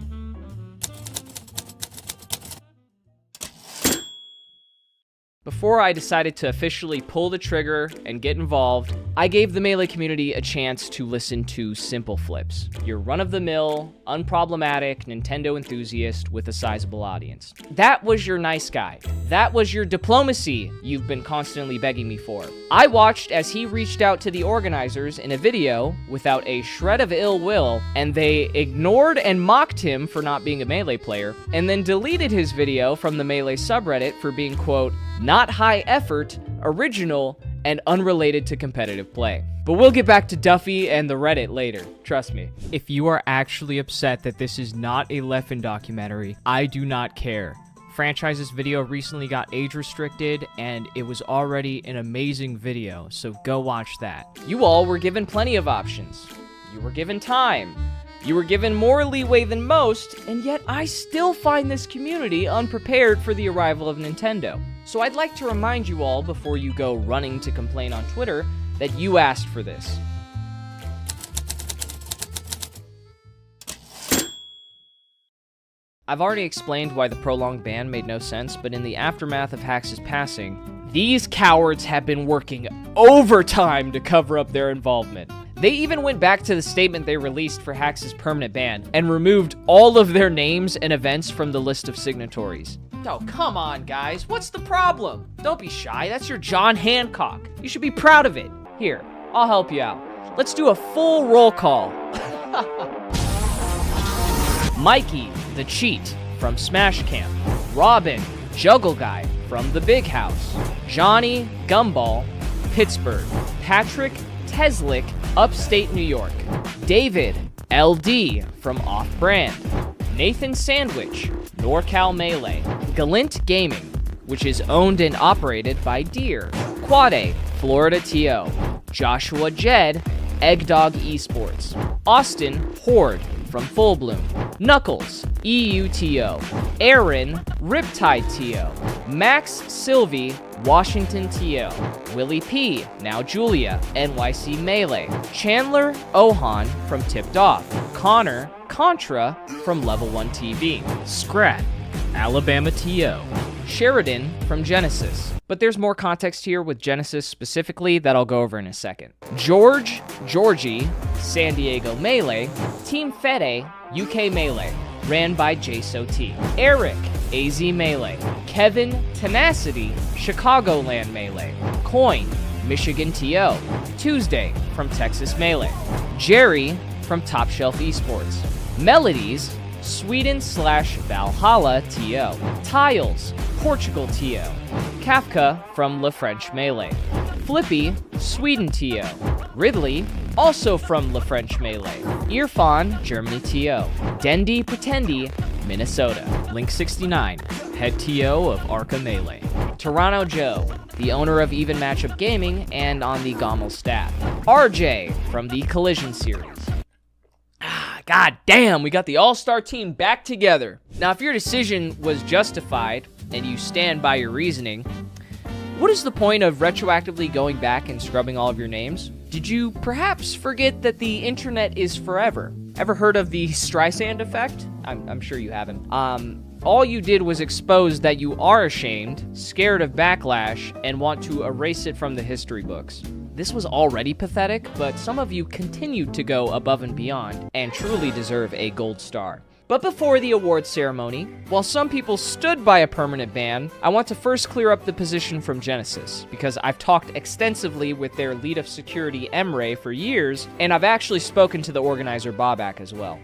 Before I decided to officially pull the trigger and get involved, I gave the Melee community a chance to listen to Simple Flips, your run-of-the-mill, unproblematic Nintendo enthusiast with a sizable audience. That was your nice guy. That was your diplomacy you've been constantly begging me for. I watched as he reached out to the organizers in a video without a shred of ill will, and they ignored and mocked him for not being a Melee player, and then deleted his video from the Melee subreddit for being, quote, not high effort, original, and unrelated to competitive play. But we'll get back to Duffy and the Reddit later, trust me. If you are actually upset that this is not a Leffen documentary, I do not care. Franchise's video recently got age restricted, and it was already an amazing video, so go watch that. You all were given plenty of options. You were given time. You were given more leeway than most, and yet I still find this community unprepared for the arrival of Nintendo. So I'd like to remind you all, before you go running to complain on Twitter, that you asked for this. I've already explained why the prolonged ban made no sense, but in the aftermath of Hax's passing, these cowards have been working overtime to cover up their involvement. They even went back to the statement they released for Hax's permanent ban and removed all of their names and events from the list of signatories. Oh, come on, guys. What's the problem? Don't be shy. That's your John Hancock. You should be proud of it. Here, I'll help you out. Let's do a full roll call. Mikey, the Cheat from Smash Camp. Robin, Juggle Guy from The Big House. Johnny, Gumball, Pittsburgh. Patrick, Teslick, Upstate New York. David, LD from Off Brand. Nathan Sandwich, NorCal Melee. Galint Gaming, which is owned and operated by Deer. Quade, Florida TO. Joshua Jed, Eggdog Esports. Austin, Horde from Full Bloom. Knuckles, EUTO. Aaron, Riptide TO. Max Sylvie, Washington TO. Willie P, now Julia, NYC Melee. Chandler Ohan from Tipped Off. Connor, Contra from Level 1 TV. Scrat, Alabama TO. Sheridan from Genesis. But there's more context here with Genesis specifically that I'll go over in a second. George, Georgie, San Diego Melee. Team Fede, UK Melee, ran by JSOT. Eric, AZ Melee. Kevin, Tenacity, Chicagoland Melee. Coin, Michigan TO. Tuesday from Texas Melee. Jerry from Top Shelf Esports. Melodies, Sweden/Valhalla TO. Tiles, Portugal TO. Kafka from La French Melee. Flippy, Sweden TO. Ridley, also from La French Melee. Irfan, Germany TO. Dendy Pretendy, Minnesota. Link69, head TO of Arca Melee. Toronto Joe, the owner of Even Matchup Gaming and on the Gommel staff. RJ from the Collision series. God damn, we got the all-star team back together. Now, if your decision was justified and you stand by your reasoning, what is the point of retroactively going back and scrubbing all of your names? Did you perhaps forget that the internet is forever? Ever heard of the Streisand effect? I'm sure you haven't. All you did was expose that you are ashamed, scared of backlash, and want to erase it from the history books. This was already pathetic, but some of you continued to go above and beyond and truly deserve a gold star. But before the awards ceremony, while some people stood by a permanent ban, I want to first clear up the position from Genesis, because I've talked extensively with their lead of security, Emre, for years, and I've actually spoken to the organizer, Bobak, as well.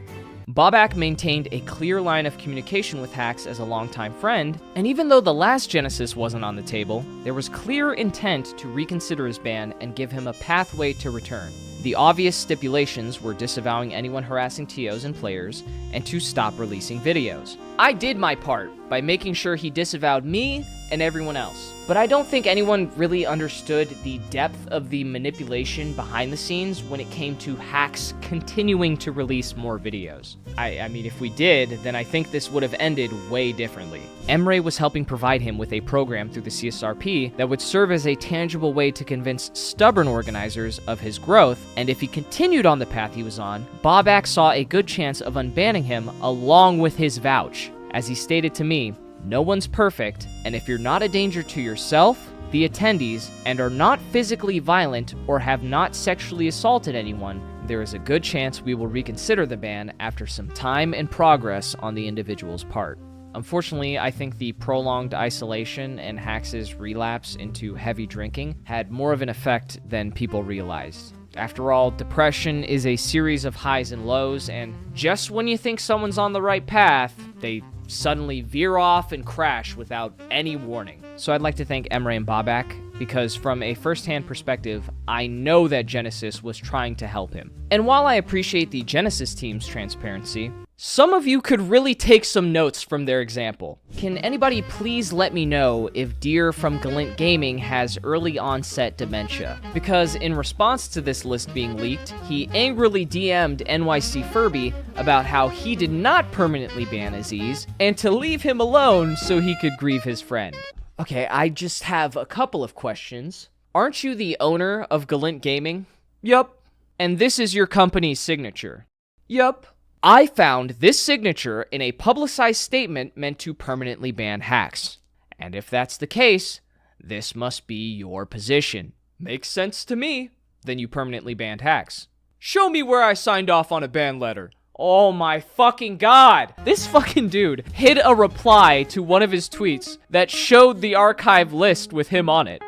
Bobak maintained a clear line of communication with Hax as a longtime friend, and even though the last Genesis wasn't on the table, there was clear intent to reconsider his ban and give him a pathway to return. The obvious stipulations were disavowing anyone harassing TOs and players, and to stop releasing videos. I did my part by making sure he disavowed me and everyone else. But I don't think anyone really understood the depth of the manipulation behind the scenes when it came to Hax continuing to release more videos. I mean, if we did, then I think this would have ended way differently. Emre was helping provide him with a program through the CSRP that would serve as a tangible way to convince stubborn organizers of his growth, and if he continued on the path he was on, Bobak saw a good chance of unbanning him along with his vouch. As he stated to me, "No one's perfect, and if you're not a danger to yourself, the attendees, and are not physically violent or have not sexually assaulted anyone, there is a good chance we will reconsider the ban after some time and progress on the individual's part." Unfortunately, I think the prolonged isolation and Hax's relapse into heavy drinking had more of an effect than people realized. After all, depression is a series of highs and lows, and just when you think someone's on the right path, they suddenly veer off and crash without any warning. So I'd like to thank Emre and Bobak, because from a first-hand perspective, I know that Genesis was trying to help him. And while I appreciate the Genesis team's transparency, some of you could really take some notes from their example. Can anybody please let me know if Deer from Galint Gaming has early onset dementia? Because in response to this list being leaked, he angrily DM'd NYC Furby about how he did not permanently ban Aziz, and to leave him alone so he could grieve his friend. Okay, I just have a couple of questions. Aren't you the owner of Galint Gaming? Yup. And this is your company's signature? Yup. I found this signature in a publicized statement meant to permanently ban Hax. And if that's the case, this must be your position. Makes sense to me. Then you permanently banned Hax. Show me where I signed off on a ban letter. Oh my fucking god! This fucking dude hid a reply to one of his tweets that showed the archive list with him on it.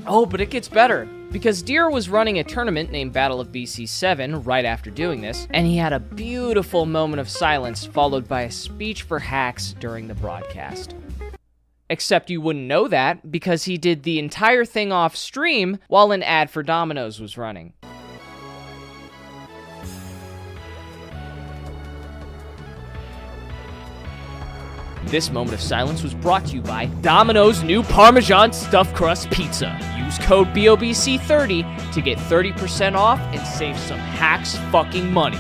Oh, but it gets better. because Deer was running a tournament named Battle of BC7 right after doing this, and he had a beautiful moment of silence followed by a speech for Hax during the broadcast. Except you wouldn't know that because he did the entire thing off stream while an ad for Domino's was running. This moment of silence was brought to you by Domino's new Parmesan Stuffed Crust Pizza. Use code BOBC30 to get 30% off and save some Hax fucking money.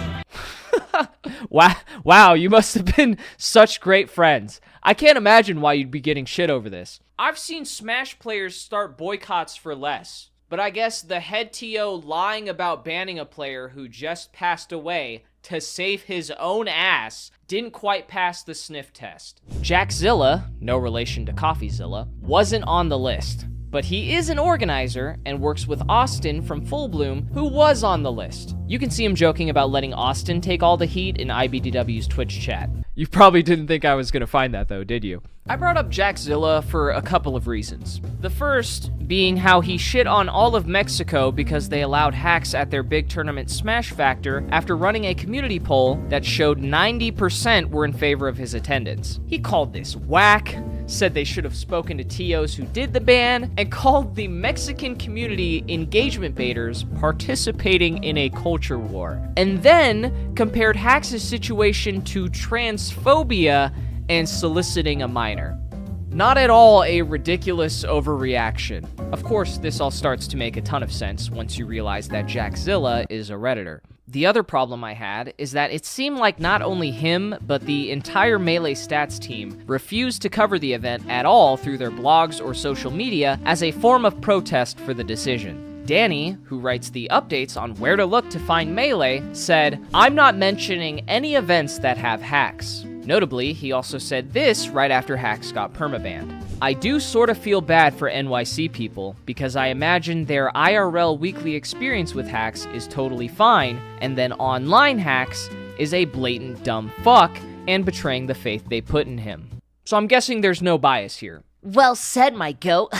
Wow, you must have been such great friends. I can't imagine why you'd be getting shit over this. I've seen Smash players start boycotts for less, but I guess the head TO lying about banning a player who just passed away to save his own ass didn't quite pass the sniff test. Jackzilla, no relation to CoffeeZilla, wasn't on the list, but he is an organizer and works with Austin from Full Bloom, who was on the list. You can see him joking about letting Austin take all the heat in IBDW's Twitch chat. You probably didn't think I was gonna find that though, did you? I brought up Jackzilla for a couple of reasons. The first being how he shit on all of Mexico because they allowed Hax at their big tournament Smash Factor after running a community poll that showed 90% were in favor of his attendance. He called this whack, said they should have spoken to TOs who did the ban, and called the Mexican community engagement baiters participating in a culture war. And then compared Hax's situation to transphobia and soliciting a minor. Not at all a ridiculous overreaction. Of course, this all starts to make a ton of sense once you realize that Jackzilla is a Redditor. The other problem I had is that it seemed like not only him, but the entire Melee Stats team refused to cover the event at all through their blogs or social media as a form of protest for the decision. Danny, who writes the updates on where to look to find Melee, said, "I'm not mentioning any events that have Hax." Notably, he also said this right after Hax got permabanned. "I do sort of feel bad for NYC people, because I imagine their IRL weekly experience with Hax is totally fine, and then online Hax is a blatant dumb fuck and betraying the faith they put in him." So I'm guessing there's no bias here. Well said, my goat.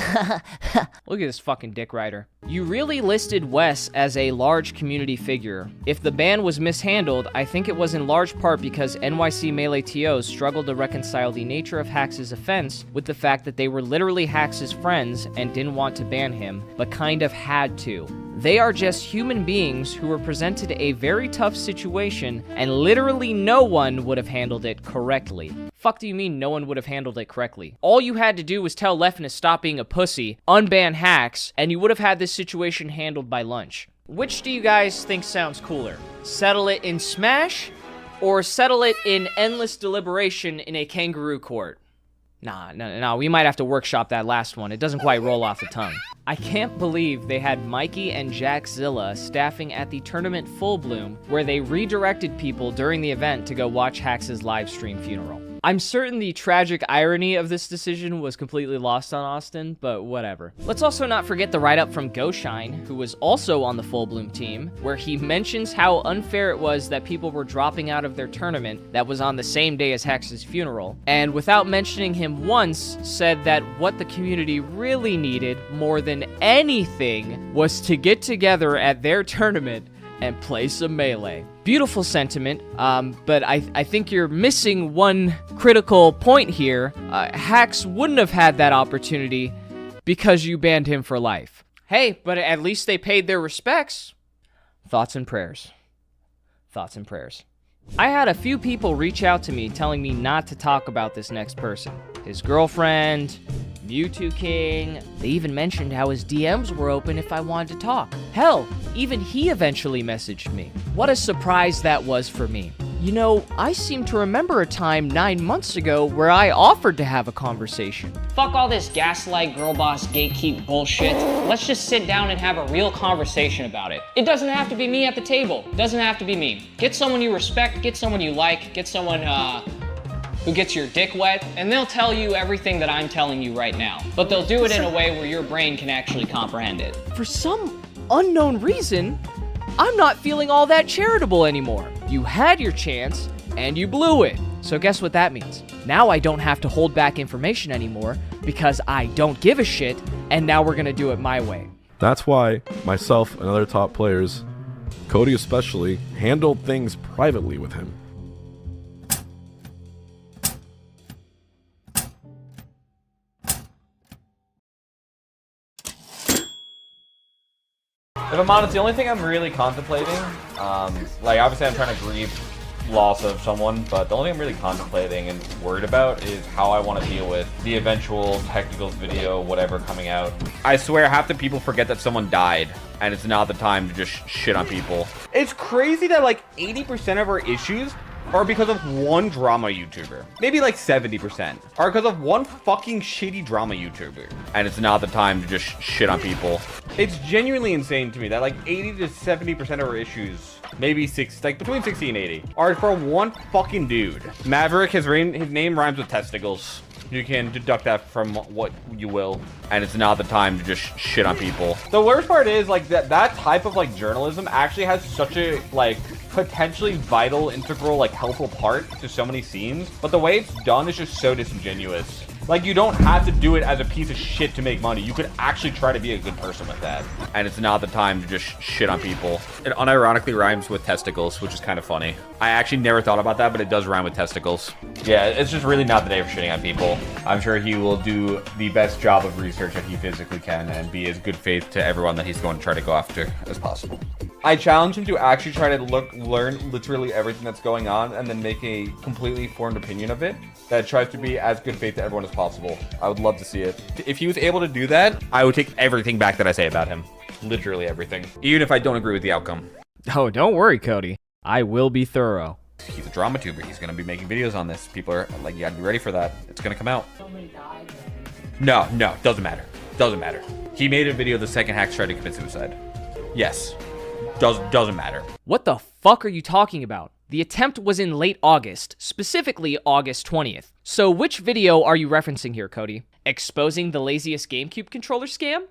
Look at this fucking dick rider. You really listed Wes as a large community figure. If the ban was mishandled, I think it was in large part because NYC Melee TOs struggled to reconcile the nature of Hax's offense with the fact that they were literally Hax's friends and didn't want to ban him, but kind of had to. They are just human beings who were presented a very tough situation, and literally no one would have handled it correctly. Fuck do you mean no one would have handled it correctly? All you had to do was tell Leffen to stop being a pussy, unban Hax, and you would have had this situation handled by lunch. Which do you guys think sounds cooler? Settle it in Smash, or settle it in endless deliberation in a kangaroo court? Nah, we might have to workshop that last one. It doesn't quite roll off the tongue. I can't believe they had Mikey and Jackzilla staffing at the tournament Full Bloom, where they redirected people during the event to go watch Hax's live stream funeral. I'm certain the tragic irony of this decision was completely lost on Austin, but whatever. Let's also not forget the write-up from GoShine, who was also on the Full Bloom team, where he mentions how unfair it was that people were dropping out of their tournament that was on the same day as Hex's funeral, and without mentioning him once, said that what the community really needed more than anything was to get together at their tournament and play some Melee. Beautiful sentiment, but I think you're missing one critical point here. Hax wouldn't have had that opportunity because you banned him for life. Hey, but at least they paid their respects. Thoughts and prayers. Thoughts and prayers. I had a few people reach out to me telling me not to talk about this next person. His girlfriend, Mewtwo King. They even mentioned how his DMs were open if I wanted to talk. Hell, even he eventually messaged me. What a surprise that was for me. You know, I seem to remember a time 9 months ago where I offered to have a conversation. Fuck all this gaslight, girl boss, gatekeep bullshit. Let's just sit down and have a real conversation about it. It doesn't have to be me at the table. It doesn't have to be me. Get someone you respect, get someone you like, get someone who gets your dick wet, and they'll tell you everything that I'm telling you right now. But they'll do it in a way where your brain can actually comprehend it. For some unknown reason, I'm not feeling all that charitable anymore. You had your chance, and you blew it. So guess what that means? Now I don't have to hold back information anymore because I don't give a shit, and now we're gonna do it my way. That's why myself and other top players, Cody especially, handled things privately with him. If I'm honest, the only thing I'm really contemplating, like obviously I'm trying to grieve loss of someone, but the only thing I'm really contemplating and worried about is how I want to deal with the eventual technicals video, whatever coming out. I swear half the people forget that someone died, and it's not the time to just shit on people. It's crazy that like 80% of our issues are because of one drama YouTuber. Maybe like 70% are because of one fucking shitty drama YouTuber. And it's not the time to just shit on people. It's genuinely insane to me that like 80 to 70% of our issues, maybe between 60 and 80, are for one fucking dude. Maverick, his name rhymes with testicles. You can deduct that from what you will, and it's not the time to just shit on people. The worst part is like that type of like journalism actually has such a like potentially vital, integral, like helpful part to so many scenes, but the way it's done is just so disingenuous. Like, you don't have to do it as a piece of shit to make money. You could actually try to be a good person with that. And it's not the time to just shit on people. It unironically rhymes with testicles, which is kind of funny. I actually never thought about that, but it does rhyme with testicles. Yeah, it's just really not the day for shitting on people. I'm sure he will do the best job of research that he physically can and be as good faith to everyone that he's going to try to go after as possible. I challenge him to actually try to learn literally everything that's going on and then make a completely formed opinion of it that tries to be as good faith to everyone as possible. I would love to see it. If he was able to do that, I would take everything back that I say about him. Literally everything. Even if I don't agree with the outcome. Oh, don't worry, Cody. I will be thorough. He's a drama tuber. He's going to be making videos on this. People are like, you gotta be ready for that. It's going to come out. No, doesn't matter. Doesn't matter. He made a video the second Hax tried to commit suicide. Yes. Doesn't matter. What the fuck are you talking about? The attempt was in late August, specifically August 20th. So which video are you referencing here, Cody? Exposing the laziest GameCube controller scam?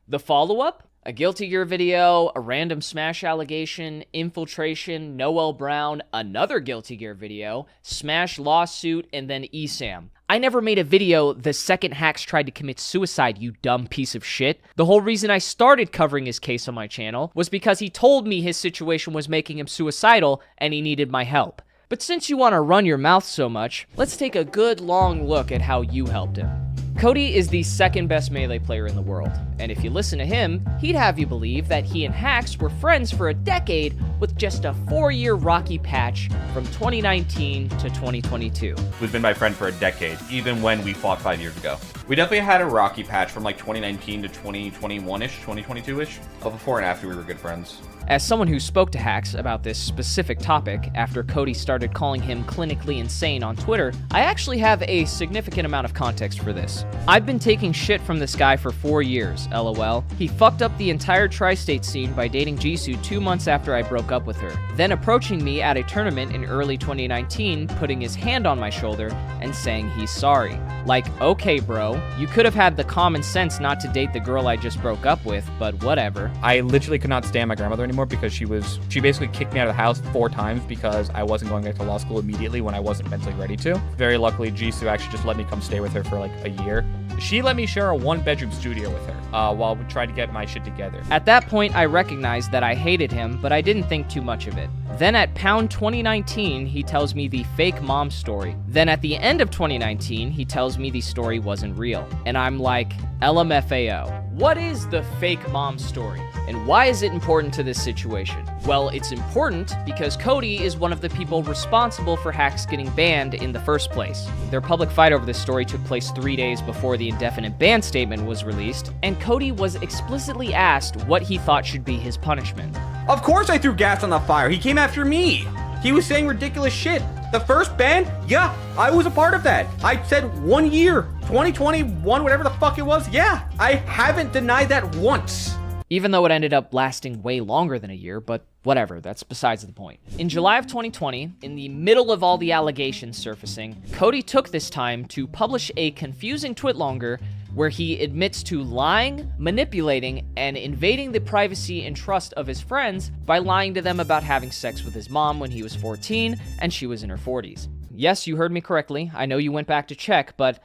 The follow-up? A Guilty Gear video, a random Smash allegation, infiltration, Noel Brown, another Guilty Gear video, Smash lawsuit, and then ESAM. I never made a video the second Hax tried to commit suicide, you dumb piece of shit. The whole reason I started covering his case on my channel was because he told me his situation was making him suicidal and he needed my help. But since you want to run your mouth so much, let's take a good long look at how you helped him. Cody is the second best Melee player in the world, and if you listen to him, he'd have you believe that he and Hax were friends for a decade with just a 4-year rocky patch from 2019 to 2022. We've been my friend for a decade, even when we fought 5 years ago. We definitely had a rocky patch from like 2019 to 2021-ish, 2022-ish, but before and after we were good friends. As someone who spoke to Hax about this specific topic after Cody started calling him clinically insane on Twitter, I actually have a significant amount of context for this. I've been taking shit from this guy for 4 years, lol. He fucked up the entire tri-state scene by dating Jisoo 2 months after I broke up with her, then approaching me at a tournament in early 2019, putting his hand on my shoulder and saying he's sorry. Like, okay bro, you could have had the common sense not to date the girl I just broke up with, but whatever. I literally could not stand my grandmother anymore because she basically kicked me out of the house 4 times because I wasn't going back to law school immediately when I wasn't mentally ready to. Very luckily, Jisoo actually just let me come stay with her for like a year. She let me share a 1-bedroom studio with her while we tried to get my shit together. At that point, I recognized that I hated him, but I didn't think too much of it. Then at Pound 2019, he tells me the fake mom story. Then at the end of 2019, he tells me the story wasn't real. And I'm like, LMFAO. What is the fake mom story? And why is it important to this situation? Well, it's important because Cody is one of the people responsible for Hax getting banned in the first place. Their public fight over this story took place 3 days before the indefinite ban statement was released, and Cody was explicitly asked what he thought should be his punishment. Of course I threw gas on the fire. He came after me. He was saying ridiculous shit. The first ban, yeah, I was a part of that. I said 1 year, 2021, whatever the fuck it was. Yeah, I haven't denied that once. Even though it ended up lasting way longer than a year, but whatever, that's besides the point. In July of 2020, in the middle of all the allegations surfacing, Cody took this time to publish a confusing twitlonger where he admits to lying, manipulating, and invading the privacy and trust of his friends by lying to them about having sex with his mom when he was 14 and she was in her 40s. Yes, you heard me correctly. I know you went back to check, but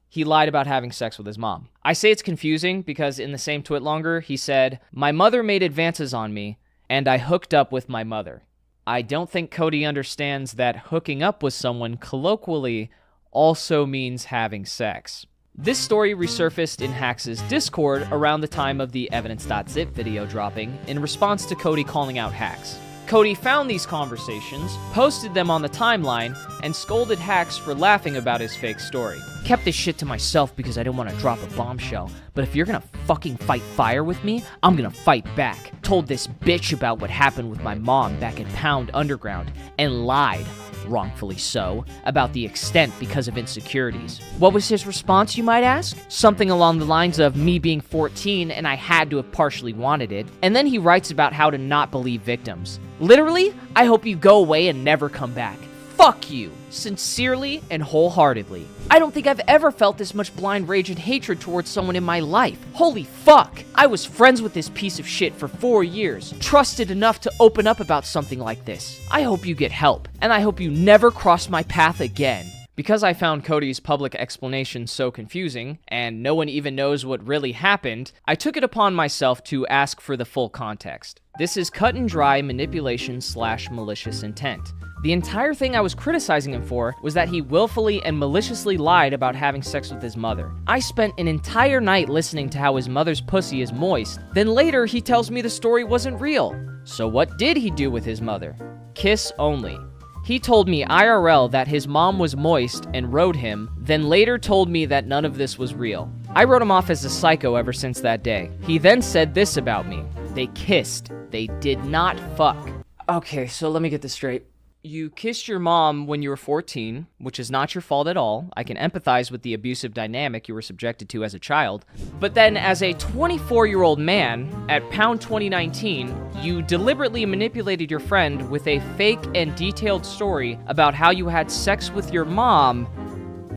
he lied about having sex with his mom. I say it's confusing because in the same twitlonger, he said, "My mother made advances on me, and I hooked up with my mother." I don't think Cody understands that hooking up with someone colloquially also means having sex. This story resurfaced in Hax's Discord around the time of the evidence.zip video dropping in response to Cody calling out Hax. Cody found these conversations, posted them on the timeline, and scolded Hax for laughing about his fake story. Kept this shit to myself because I didn't want to drop a bombshell, but if you're gonna fucking fight fire with me, I'm gonna fight back. Told this bitch about what happened with my mom back at Pound Underground, and lied, wrongfully so, about the extent because of insecurities. What was his response, you might ask? Something along the lines of me being 14 and I had to have partially wanted it. And then he writes about how to not believe victims. Literally, I hope you go away and never come back. Fuck you. Sincerely and wholeheartedly. I don't think I've ever felt this much blind rage and hatred towards someone in my life. Holy fuck. I was friends with this piece of shit for 4 years. Trusted enough to open up about something like this. I hope you get help. And I hope you never cross my path again. Because I found Cody's public explanation so confusing, and no one even knows what really happened, I took it upon myself to ask for the full context. This is cut and dry manipulation / malicious intent. The entire thing I was criticizing him for was that he willfully and maliciously lied about having sex with his mother. I spent an entire night listening to how his mother's pussy is moist, then later he tells me the story wasn't real. So what did he do with his mother? Kiss only. He told me IRL that his mom was moist and wrote him, then later told me that none of this was real. I wrote him off as a psycho ever since that day. He then said this about me. They kissed. They did not fuck. Okay, so let me get this straight. You kissed your mom when you were 14, which is not your fault at all. I can empathize with the abusive dynamic you were subjected to as a child. But then as a 24-year-old man, at Pound 2019, you deliberately manipulated your friend with a fake and detailed story about how you had sex with your mom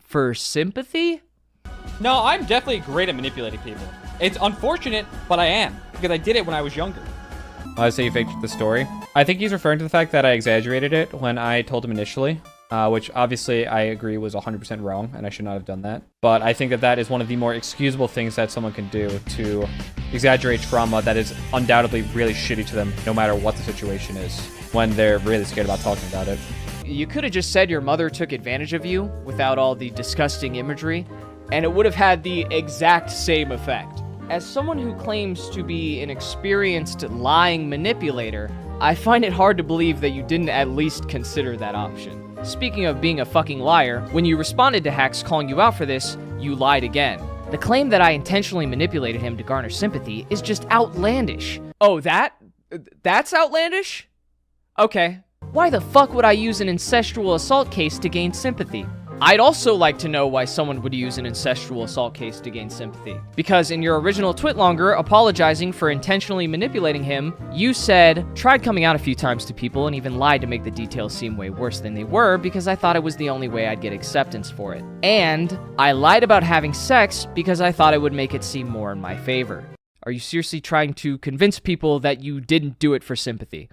for sympathy? No, I'm definitely great at manipulating people. It's unfortunate, but I am, because I did it when I was younger. I say you faked the story. I think he's referring to the fact that I exaggerated it when I told him initially, which obviously I agree was 100% wrong, and I should not have done that. But I think that that is one of the more excusable things that someone can do to exaggerate trauma that is undoubtedly really shitty to them, no matter what the situation is, when they're really scared about talking about it. You could have just said your mother took advantage of you without all the disgusting imagery, and it would have had the exact same effect. As someone who claims to be an experienced lying manipulator, I find it hard to believe that you didn't at least consider that option. Speaking of being a fucking liar, when you responded to Hax calling you out for this, you lied again. The claim that I intentionally manipulated him to garner sympathy is just outlandish. Oh, that's outlandish? Okay. Why the fuck would I use an incestual assault case to gain sympathy? I'd also like to know why someone would use an incestual assault case to gain sympathy. Because in your original twitlonger apologizing for intentionally manipulating him, you said, tried coming out a few times to people and even lied to make the details seem way worse than they were because I thought it was the only way I'd get acceptance for it. And I lied about having sex because I thought it would make it seem more in my favor. Are you seriously trying to convince people that you didn't do it for sympathy?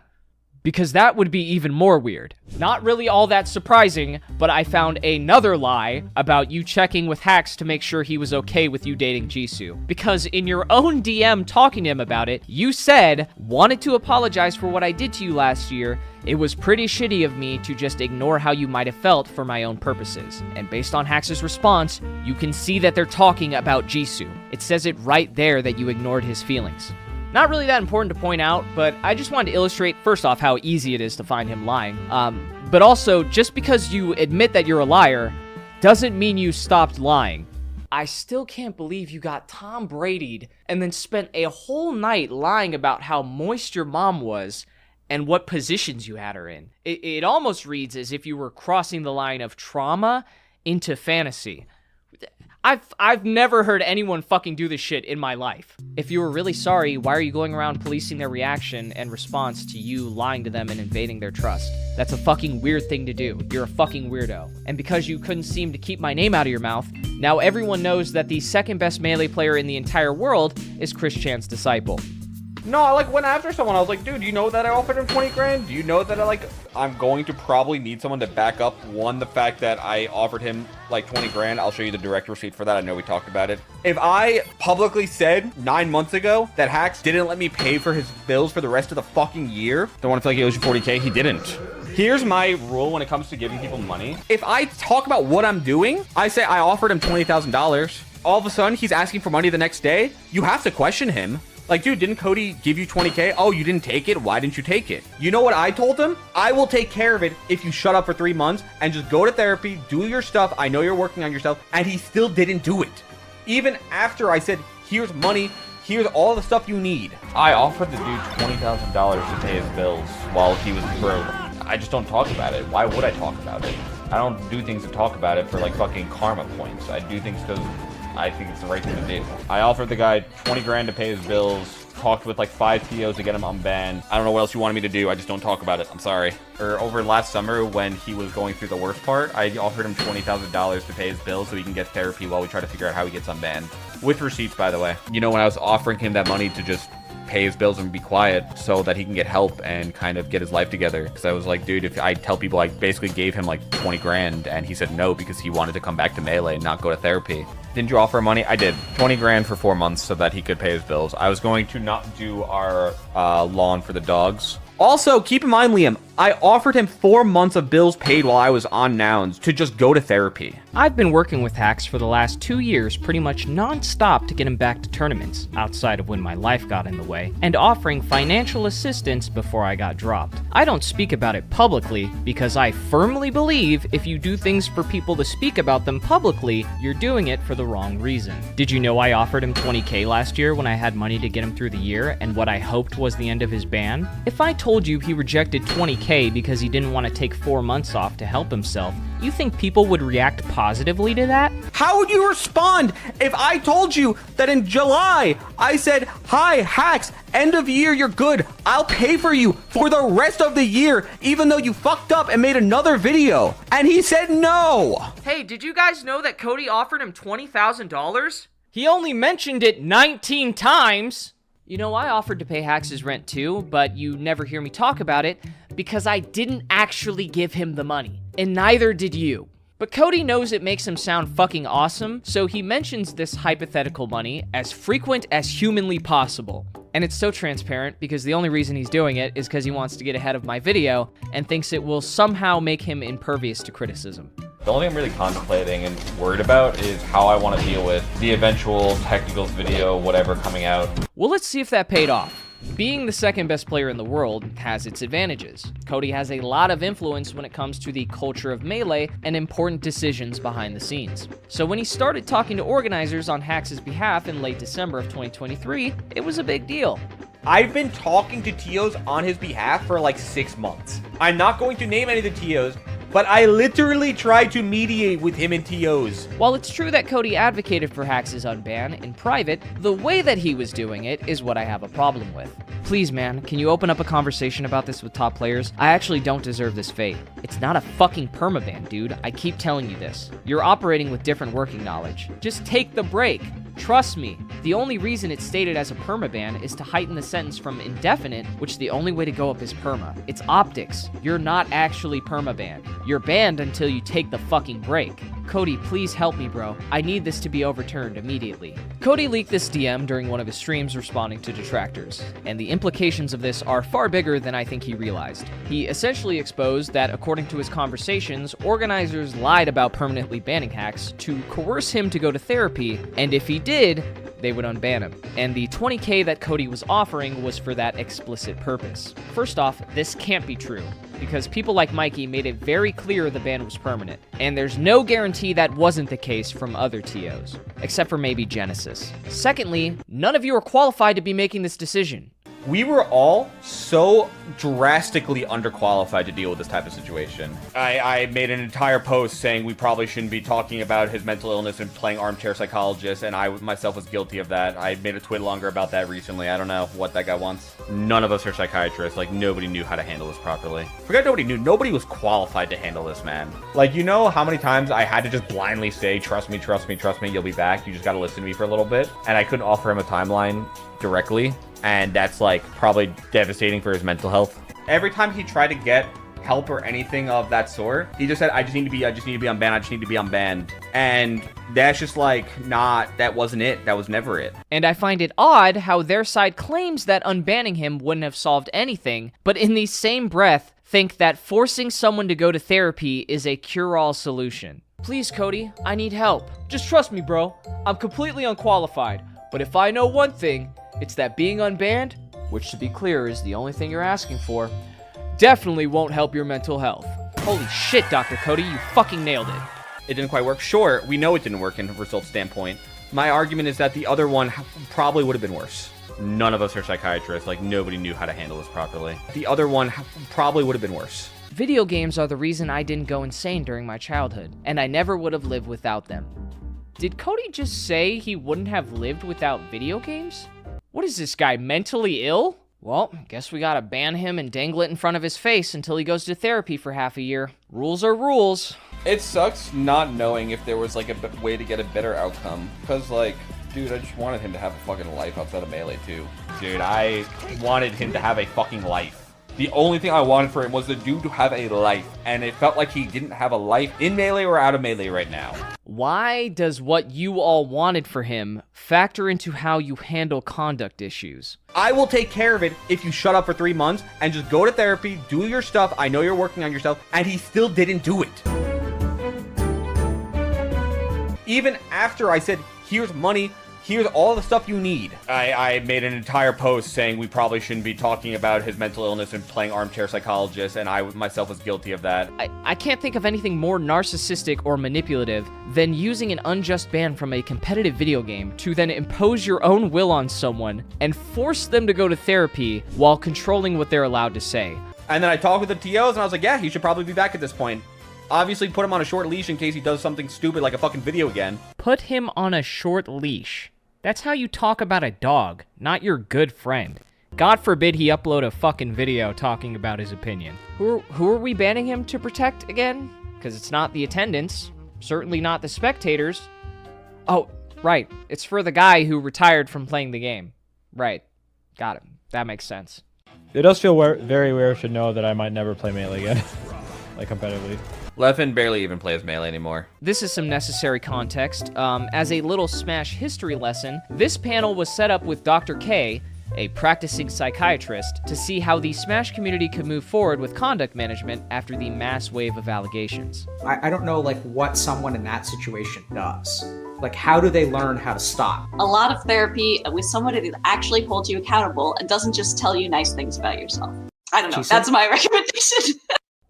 Because that would be even more weird. Not really all that surprising, but I found another lie about you checking with Hax to make sure he was okay with you dating Jisoo. Because in your own DM talking to him about it, you said, wanted to apologize for what I did to you last year. It was pretty shitty of me to just ignore how you might have felt for my own purposes. And based on Hax's response, you can see that they're talking about Jisoo. It says it right there that you ignored his feelings. Not really that important to point out, but I just wanted to illustrate, first off, how easy it is to find him lying. But also, just because you admit that you're a liar doesn't mean you stopped lying. I still can't believe you got Tom Brady'd and then spent a whole night lying about how moist your mom was and what positions you had her in. It almost reads as if you were crossing the line of trauma into fantasy. I've never heard anyone fucking do this shit in my life. If you were really sorry, why are you going around policing their reaction and response to you lying to them and invading their trust? That's a fucking weird thing to do. You're a fucking weirdo. And because you couldn't seem to keep my name out of your mouth, now everyone knows that the second best Melee player in the entire world is Chris Chan's disciple. No, I like went after someone. I was like, dude, you know that I offered him 20 grand? Do you know that I'm going to probably need someone to back up, one, the fact that I offered him like 20 grand. I'll show you the direct receipt for that. I know we talked about it. If I publicly said 9 months ago that Hax didn't let me pay for his bills for the rest of the fucking year, don't want to feel like he owes you 40K. He didn't. Here's my rule when it comes to giving people money. If I talk about what I'm doing, I say I offered him $20,000. All of a sudden, he's asking for money the next day. You have to question him. Like, dude, didn't Cody give you 20K? Oh, you didn't take it? Why didn't you take it? You know what I told him? I will take care of it if you shut up for 3 months and just go to therapy, do your stuff. I know you're working on yourself. And he still didn't do it. Even after I said, here's money, here's all the stuff you need. I offered the dude $20,000 to pay his bills while he was broke. I just don't talk about it. Why would I talk about it? I don't do things to talk about it for like fucking karma points. I do things because I think it's the right thing to do. I offered the guy 20 grand to pay his bills, talked with like 5 TOs to get him unbanned. I don't know what else you wanted me to do. I just don't talk about it. I'm sorry. Or over last summer when he was going through the worst part, I offered him $20,000 to pay his bills so he can get therapy while we try to figure out how he gets unbanned. With receipts, by the way. You know, when I was offering him that money to just pay his bills and be quiet so that he can get help and kind of get his life together. Because I was like, dude, if I tell people I basically gave him like 20 grand and he said no because he wanted to come back to Melee and not go to therapy. Didn't you offer money? I did. 20 grand for 4 months so that he could pay his bills. I was going to not do our lawn for the dogs. Also, keep in mind, Liam, I offered him 4 months of bills paid while I was on Nouns to just go to therapy. I've been working with Hax for the last 2 years pretty much non-stop to get him back to tournaments, outside of when my life got in the way, and offering financial assistance before I got dropped. I don't speak about it publicly because I firmly believe if you do things for people to speak about them publicly, you're doing it for the wrong reason. Did you know I offered him 20K last year when I had money to get him through the year and what I hoped was the end of his ban? If I told you he rejected 20K because he didn't want to take 4 months off to help himself, you think people would react positively to that? How would you respond if I told you that in July I said, hi, Hax, end of year, you're good. I'll pay for you for the rest of the year, even though you fucked up and made another video. And he said no. Hey, did you guys know that Cody offered him $20,000? He only mentioned it 19 times. You know, I offered to pay Hax's rent too, but you never hear me talk about it because I didn't actually give him the money, and neither did you. But Cody knows it makes him sound fucking awesome, so he mentions this hypothetical money as frequent as humanly possible. And it's so transparent because the only reason he's doing it is because he wants to get ahead of my video and thinks it will somehow make him impervious to criticism. The only thing I'm really contemplating and worried about is how I want to deal with the eventual technicals video, whatever, coming out. Well, let's see if that paid off. Being the second best player in the world has its advantages. Cody has a lot of influence when it comes to the culture of Melee and important decisions behind the scenes. So when he started talking to organizers on Hax's behalf in late December of 2023, it was a big deal. I've been talking to TOs on his behalf for like 6 months. I'm not going to name any of the TOs, but I literally tried to mediate with him and TOs. While it's true that Cody advocated for Hax's unban in private, the way that he was doing it is what I have a problem with. Please, man, can you open up a conversation about this with top players? I actually don't deserve this fate. It's not a fucking permaban, dude. I keep telling you this. You're operating with different working knowledge. Just take the break. Trust me, the only reason it's stated as a permaban is to heighten the sentence from indefinite, which the only way to go up is perma. It's optics. You're not actually permabanned. You're banned until you take the fucking break. Cody, please help me, bro. I need this to be overturned immediately. Cody leaked this DM during one of his streams responding to detractors, and the implications of this are far bigger than I think he realized. He essentially exposed that, according to his conversations, organizers lied about permanently banning Hax to coerce him to go to therapy, and if he did, they would unban him. And the 20K that Cody was offering was for that explicit purpose. First off, this can't be true, because people like Mikey made it very clear the ban was permanent, and there's no guarantee that wasn't the case from other TOs, except for maybe Genesis. Secondly, none of you are qualified to be making this decision. We were all so drastically underqualified to deal with this type of situation. I made an entire post saying we probably shouldn't be talking about his mental illness and playing armchair psychologist, and I myself was guilty of that. I made a tweet longer about that recently. I don't know what that guy wants. None of us are psychiatrists. Like, nobody knew how to handle this properly. Forget nobody knew. Nobody was qualified to handle this, man. Like, you know how many times I had to just blindly say, trust me, trust me, trust me, you'll be back. You just gotta listen to me for a little bit. And I couldn't offer him a timeline directly, and that's like probably devastating for his mental health. Every time he tried to get help or anything of that sort, he just said, I just need to be unbanned. And that's just like, that wasn't it. That was never it. And I find it odd how their side claims that unbanning him wouldn't have solved anything, but in the same breath, think that forcing someone to go to therapy is a cure-all solution. Please, Cody, I need help. Just trust me, bro. I'm completely unqualified, but if I know one thing, it's that being unbanned, which to be clear is the only thing you're asking for, definitely won't help your mental health. Holy shit, Dr. Cody, you fucking nailed it. It didn't quite work. Sure, we know it didn't work in a result standpoint. My argument is that the other one probably would have been worse. None of us are psychiatrists. Like, nobody knew how to handle this properly. The other one probably would have been worse. Video games are the reason I didn't go insane during my childhood, and I never would have lived without them. Did Cody just say he wouldn't have lived without video games? What is this guy, mentally ill? Well, guess we gotta ban him and dangle it in front of his face until he goes to therapy for half a year. Rules are rules. It sucks not knowing if there was like a way to get a better outcome. Because like, dude, I just wanted him to have a fucking life outside of Melee too. Dude, I wanted him to have a fucking life. The only thing I wanted for him was the dude to have a life. And it felt like he didn't have a life in Melee or out of Melee right now. Why does what you all wanted for him factor into how you handle conduct issues? I will take care of it if you shut up for 3 months and just go to therapy, do your stuff. I know you're working on yourself, and he still didn't do it. Even after I said, here's money, here's all the stuff you need. I made an entire post saying we probably shouldn't be talking about his mental illness and playing armchair psychologist, and I myself was guilty of that. I can't think of anything more narcissistic or manipulative than using an unjust ban from a competitive video game to then impose your own will on someone and force them to go to therapy while controlling what they're allowed to say. And then I talked with the TOs, and I was like, yeah, he should probably be back at this point. Obviously, put him on a short leash in case he does something stupid like a fucking video again. Put him on a short leash. That's how you talk about a dog, not your good friend. God forbid he upload a fucking video talking about his opinion. Who are we banning him to protect again? Because it's not the attendants, certainly not the spectators. Oh, right, it's for the guy who retired from playing the game. Right, got it. That makes sense. It does feel very weird to know that I might never play Melee again, like competitively. Leffen barely even plays Melee anymore. This is some necessary context. As a little Smash history lesson, this panel was set up with Dr. K, a practicing psychiatrist, to see how the Smash community could move forward with conduct management after the mass wave of allegations. I don't know, like, what someone in that situation does. Like, how do they learn how to stop? A lot of therapy with somebody that actually holds you accountable and doesn't just tell you nice things about yourself. I don't know. That's my recommendation.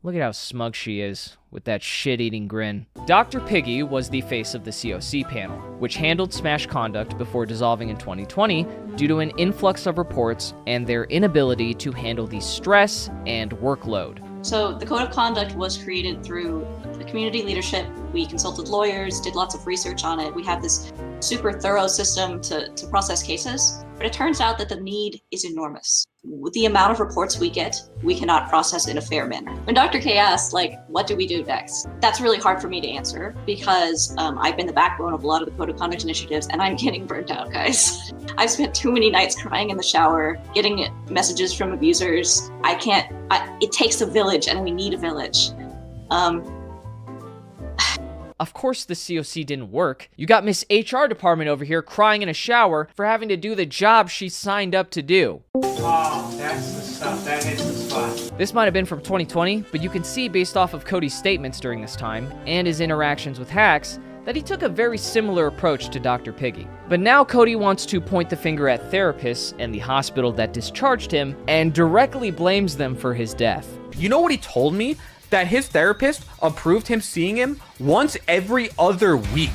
Look at how smug she is, with that shit-eating grin. Dr. Piggy was the face of the COC panel, which handled Smash conduct before dissolving in 2020 due to an influx of reports and their inability to handle the stress and workload. So the code of conduct was created through the community leadership. We consulted lawyers, did lots of research on it. We have this super thorough system to process cases, but it turns out that the need is enormous. With the amount of reports we get, we cannot process in a fair manner. When Dr. K asked, like, what do we do next? That's really hard for me to answer because I've been the backbone of a lot of the code of conduct initiatives and I'm getting burnt out, guys. I've spent too many nights crying in the shower, getting messages from abusers. It takes a village and we need a village. Of course the COC didn't work. You got Miss HR department over here crying in a shower for having to do the job she signed up to do. Oh, that's the stuff. That hits the spot. This might have been from 2020, but you can see based off of Cody's statements during this time and his interactions with Hax that he took a very similar approach to Dr. Piggy. But now Cody wants to point the finger at therapists and the hospital that discharged him and directly blames them for his death. You know what he told me? That his therapist approved him seeing him once every other week.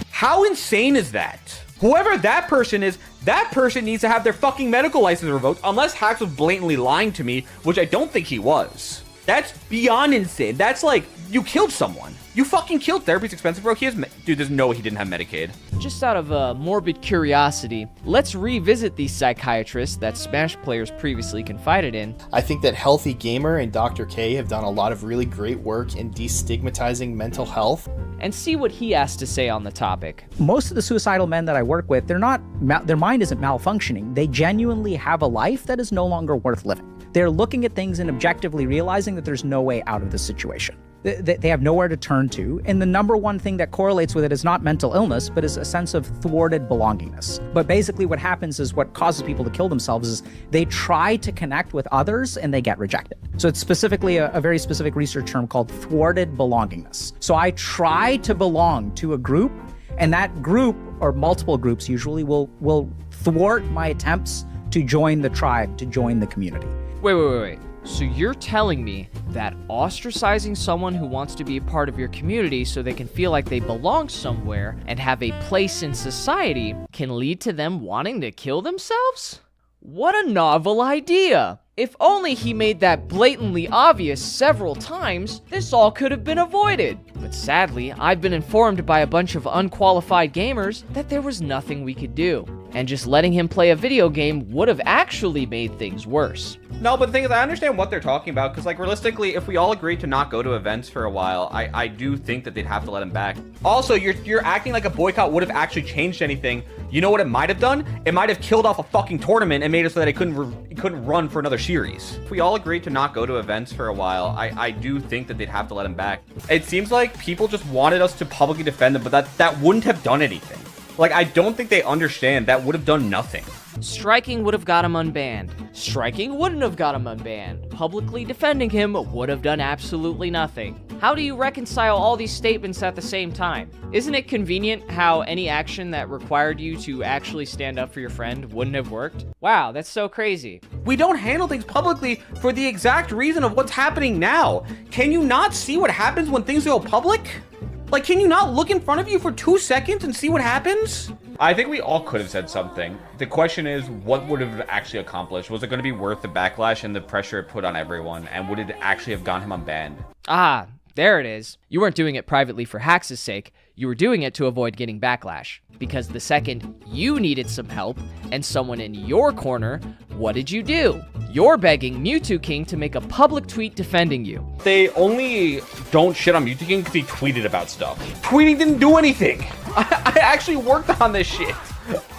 How insane is that? Whoever that person is, that person needs to have their fucking medical license revoked unless Hax was blatantly lying to me, which I don't think he was. That's beyond insane. That's like, You killed someone. You fucking killed. Therapy's expensive, bro. Dude, there's no way he didn't have Medicaid. Just out of morbid curiosity, let's revisit the psychiatrist that Smash players previously confided in. I think that Healthy Gamer and Dr. K have done a lot of really great work in destigmatizing mental health. And see what he has to say on the topic. Most of the suicidal men that I work with, their mind isn't malfunctioning. They genuinely have a life that is no longer worth living. They're looking at things and objectively realizing that there's no way out of the situation. They have nowhere to turn to. And the number one thing that correlates with it is not mental illness, but is a sense of thwarted belongingness. But basically what happens is what causes people to kill themselves is they try to connect with others and they get rejected. So it's specifically a very specific research term called thwarted belongingness. So I try to belong to a group, and that group, or multiple groups usually, will thwart my attempts to join the tribe, to join the community. Wait. So you're telling me that ostracizing someone who wants to be a part of your community so they can feel like they belong somewhere and have a place in society can lead to them wanting to kill themselves? What a novel idea! If only he made that blatantly obvious several times, this all could have been avoided. But sadly, I've been informed by a bunch of unqualified gamers that there was nothing we could do. And just letting him play a video game would have actually made things worse. No, but the thing is, I understand what they're talking about, because, like, realistically, if we all agreed to not go to events for a while, I do think that they'd have to let him back. Also, you're acting like a boycott would have actually changed anything. You know what it might have done? It might have killed off a fucking tournament and made it so that it couldn't run for another series. If we all agreed to not go to events for a while, I do think that they'd have to let him back. It seems like people just wanted us to publicly defend him, but that wouldn't have done anything. Like, I don't think they understand that would have done nothing. Striking would have got him unbanned. Striking wouldn't have got him unbanned. Publicly defending him would have done absolutely nothing. How do you reconcile all these statements at the same time? Isn't it convenient how any action that required you to actually stand up for your friend wouldn't have worked? Wow, that's so crazy. We don't handle things publicly for the exact reason of what's happening now. Can you not see what happens when things go public? Like, can you not look in front of you for 2 seconds and see what happens? I think we all could have said something. The question is, what would have actually accomplished? Was it going to be worth the backlash and the pressure it put on everyone? And would it actually have gotten him unbanned? Ah, there it is. You weren't doing it privately for Hax's sake. You were doing it to avoid getting backlash. Because the second you needed some help and someone in your corner, what did you do? You're begging Mewtwo King to make a public tweet defending you. They only don't shit on Mewtwo King because he tweeted about stuff. Tweeting didn't do anything. I actually worked on this shit.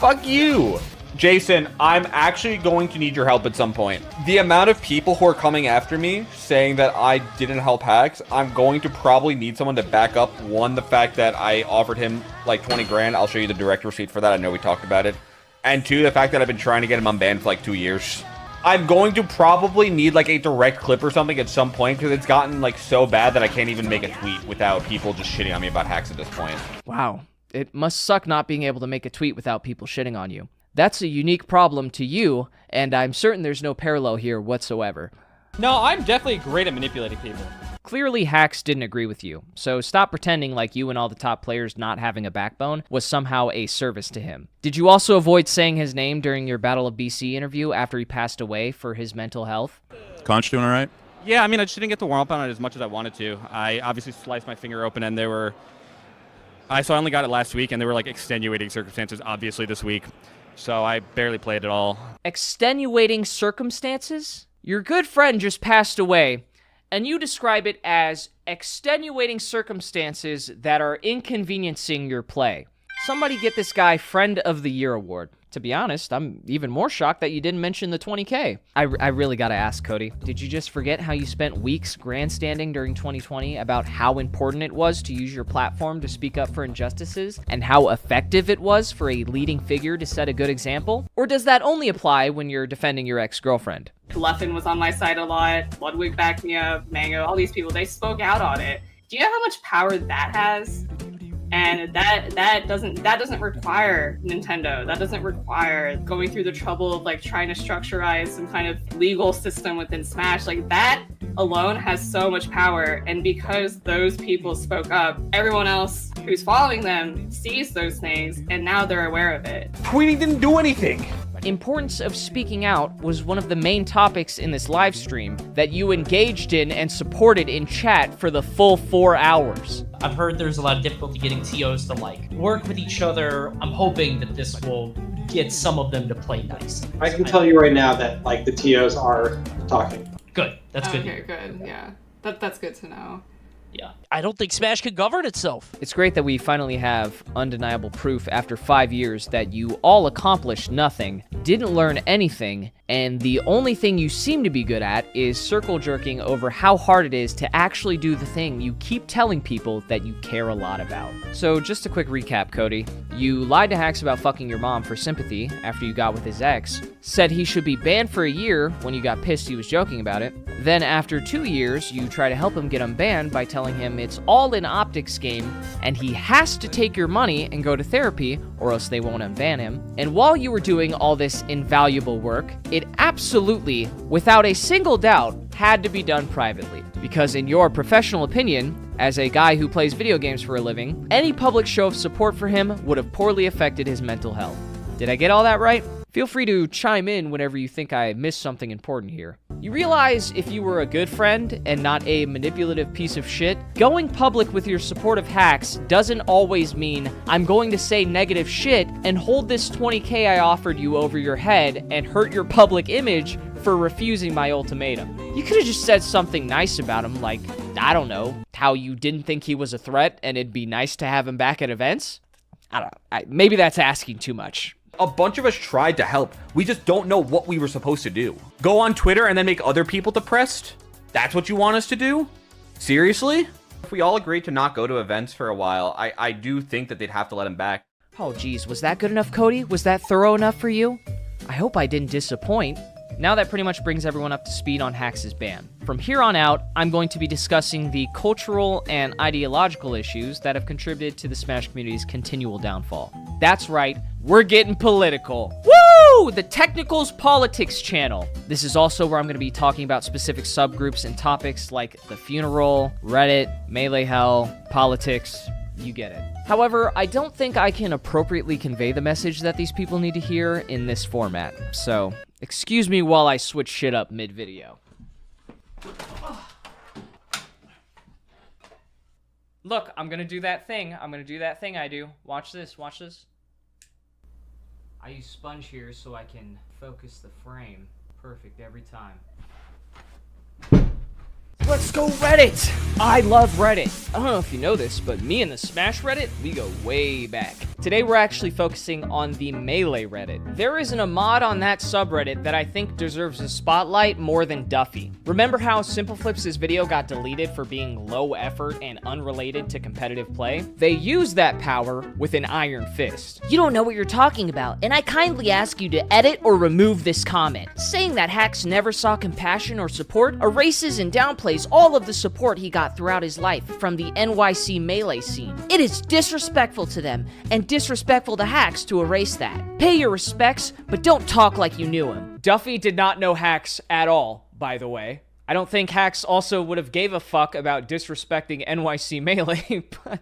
Fuck you. Jason, I'm actually going to need your help at some point. The amount of people who are coming after me saying that I didn't help Hax, I'm going to probably need someone to back up, one, the fact that I offered him like 20 grand. I'll show you the direct receipt for that. I know we talked about it. And two, the fact that I've been trying to get him unbanned for like 2 years. I'm going to probably need like a direct clip or something at some point because it's gotten like so bad that I can't even make a tweet without people just shitting on me about Hax at this point. Wow, it must suck not being able to make a tweet without people shitting on you. That's a unique problem to you, and I'm certain there's no parallel here whatsoever. No, I'm definitely great at manipulating people. Clearly, Hax didn't agree with you, so stop pretending like you and all the top players not having a backbone was somehow a service to him. Did you also avoid saying his name during your Battle of BC interview after he passed away for his mental health? Conch doing all right? Yeah, I mean, I just didn't get to warm up on it as much as I wanted to. I obviously sliced my finger open, and so I only got it last week, and there were like extenuating circumstances, obviously, this week. So I barely played at all. Extenuating circumstances? Your good friend just passed away, and you describe it as extenuating circumstances that are inconveniencing your play. Somebody get this guy Friend of the Year award. To be honest, I'm even more shocked that you didn't mention the 20K. I really gotta ask, Cody, did you just forget how you spent weeks grandstanding during 2020 about how important it was to use your platform to speak up for injustices and how effective it was for a leading figure to set a good example? Or does that only apply when you're defending your ex-girlfriend? Leffen was on my side a lot, Ludwig backed me up, Mango, all these people, they spoke out on it. Do you know how much power that has? And that doesn't require Nintendo. That doesn't require going through the trouble of like trying to structurize some kind of legal system within Smash. Like that alone has so much power. And because those people spoke up, everyone else who's following them sees those things and now they're aware of it. Tweeting didn't do anything. importance of speaking out was one of the main topics in this live stream that you engaged in and supported in chat for the full 4 hours. I've heard there's a lot of difficulty getting TOs to like work with each other. I'm hoping that this will get some of them to play nice. I can tell you right now that like the TOs are talking. Good. That's good. Okay, good. Yeah. That's good to know. Yeah. I don't think Smash can govern itself. It's great that we finally have undeniable proof after 5 years that you all accomplished nothing, didn't learn anything, and the only thing you seem to be good at is circle jerking over how hard it is to actually do the thing you keep telling people that you care a lot about. So just a quick recap, Cody. You lied to Hax about fucking your mom for sympathy after you got with his ex, said he should be banned for a year when you got pissed he was joking about it. Then after 2 years, you try to help him get unbanned by telling him it's all an optics game and he has to take your money and go to therapy or else they won't unban him. And while you were doing all this invaluable work, it absolutely, without a single doubt, had to be done privately. Because in your professional opinion, as a guy who plays video games for a living, any public show of support for him would have poorly affected his mental health. Did I get all that right? Feel free to chime in whenever you think I missed something important here. You realize if you were a good friend and not a manipulative piece of shit, going public with your support of Hax doesn't always mean I'm going to say negative shit and hold this 20K I offered you over your head and hurt your public image for refusing my ultimatum. You could have just said something nice about him, like, I don't know, how you didn't think he was a threat and it'd be nice to have him back at events? I don't know, maybe that's asking too much. A bunch of us tried to help. We just don't know what we were supposed to do. Go on Twitter and then make other people depressed? That's what you want us to do? Seriously? If we all agreed to not go to events for a while, I do think that they'd have to let him back. Oh geez, was that good enough, Cody? Was that thorough enough for you? I hope I didn't disappoint. Now that pretty much brings everyone up to speed on Hax's ban. From here on out, I'm going to be discussing the cultural and ideological issues that have contributed to the Smash community's continual downfall. That's right, we're getting political. Woo! The Technicals Politics channel. This is also where I'm going to be talking about specific subgroups and topics like the funeral, Reddit, Melee Hell, politics, you get it. However, I don't think I can appropriately convey the message that these people need to hear in this format, so excuse me while I switch shit up mid-video. Look, I'm gonna do that thing. I do. Watch this, watch this. I use sponge here so I can focus the frame. Perfect every time. Let's go Reddit! I love Reddit. I don't know if you know this, but me and the Smash Reddit, we go way back. Today we're actually focusing on the Melee Reddit. There isn't a mod on that subreddit that I think deserves a spotlight more than Duffy. Remember how SimpleFlips' video got deleted for being low effort and unrelated to competitive play? They used that power with an iron fist. You don't know what you're talking about, and I kindly ask you to edit or remove this comment. Saying that Hax never saw compassion or support erases and downplays all of the support he got throughout his life from the NYC Melee scene. It is disrespectful to them, and disrespectful to Hax to erase that. Pay your respects, but don't talk like you knew him. Duffy did not know Hax at all, by the way. I don't think Hax also would have gave a fuck about disrespecting NYC Melee, but...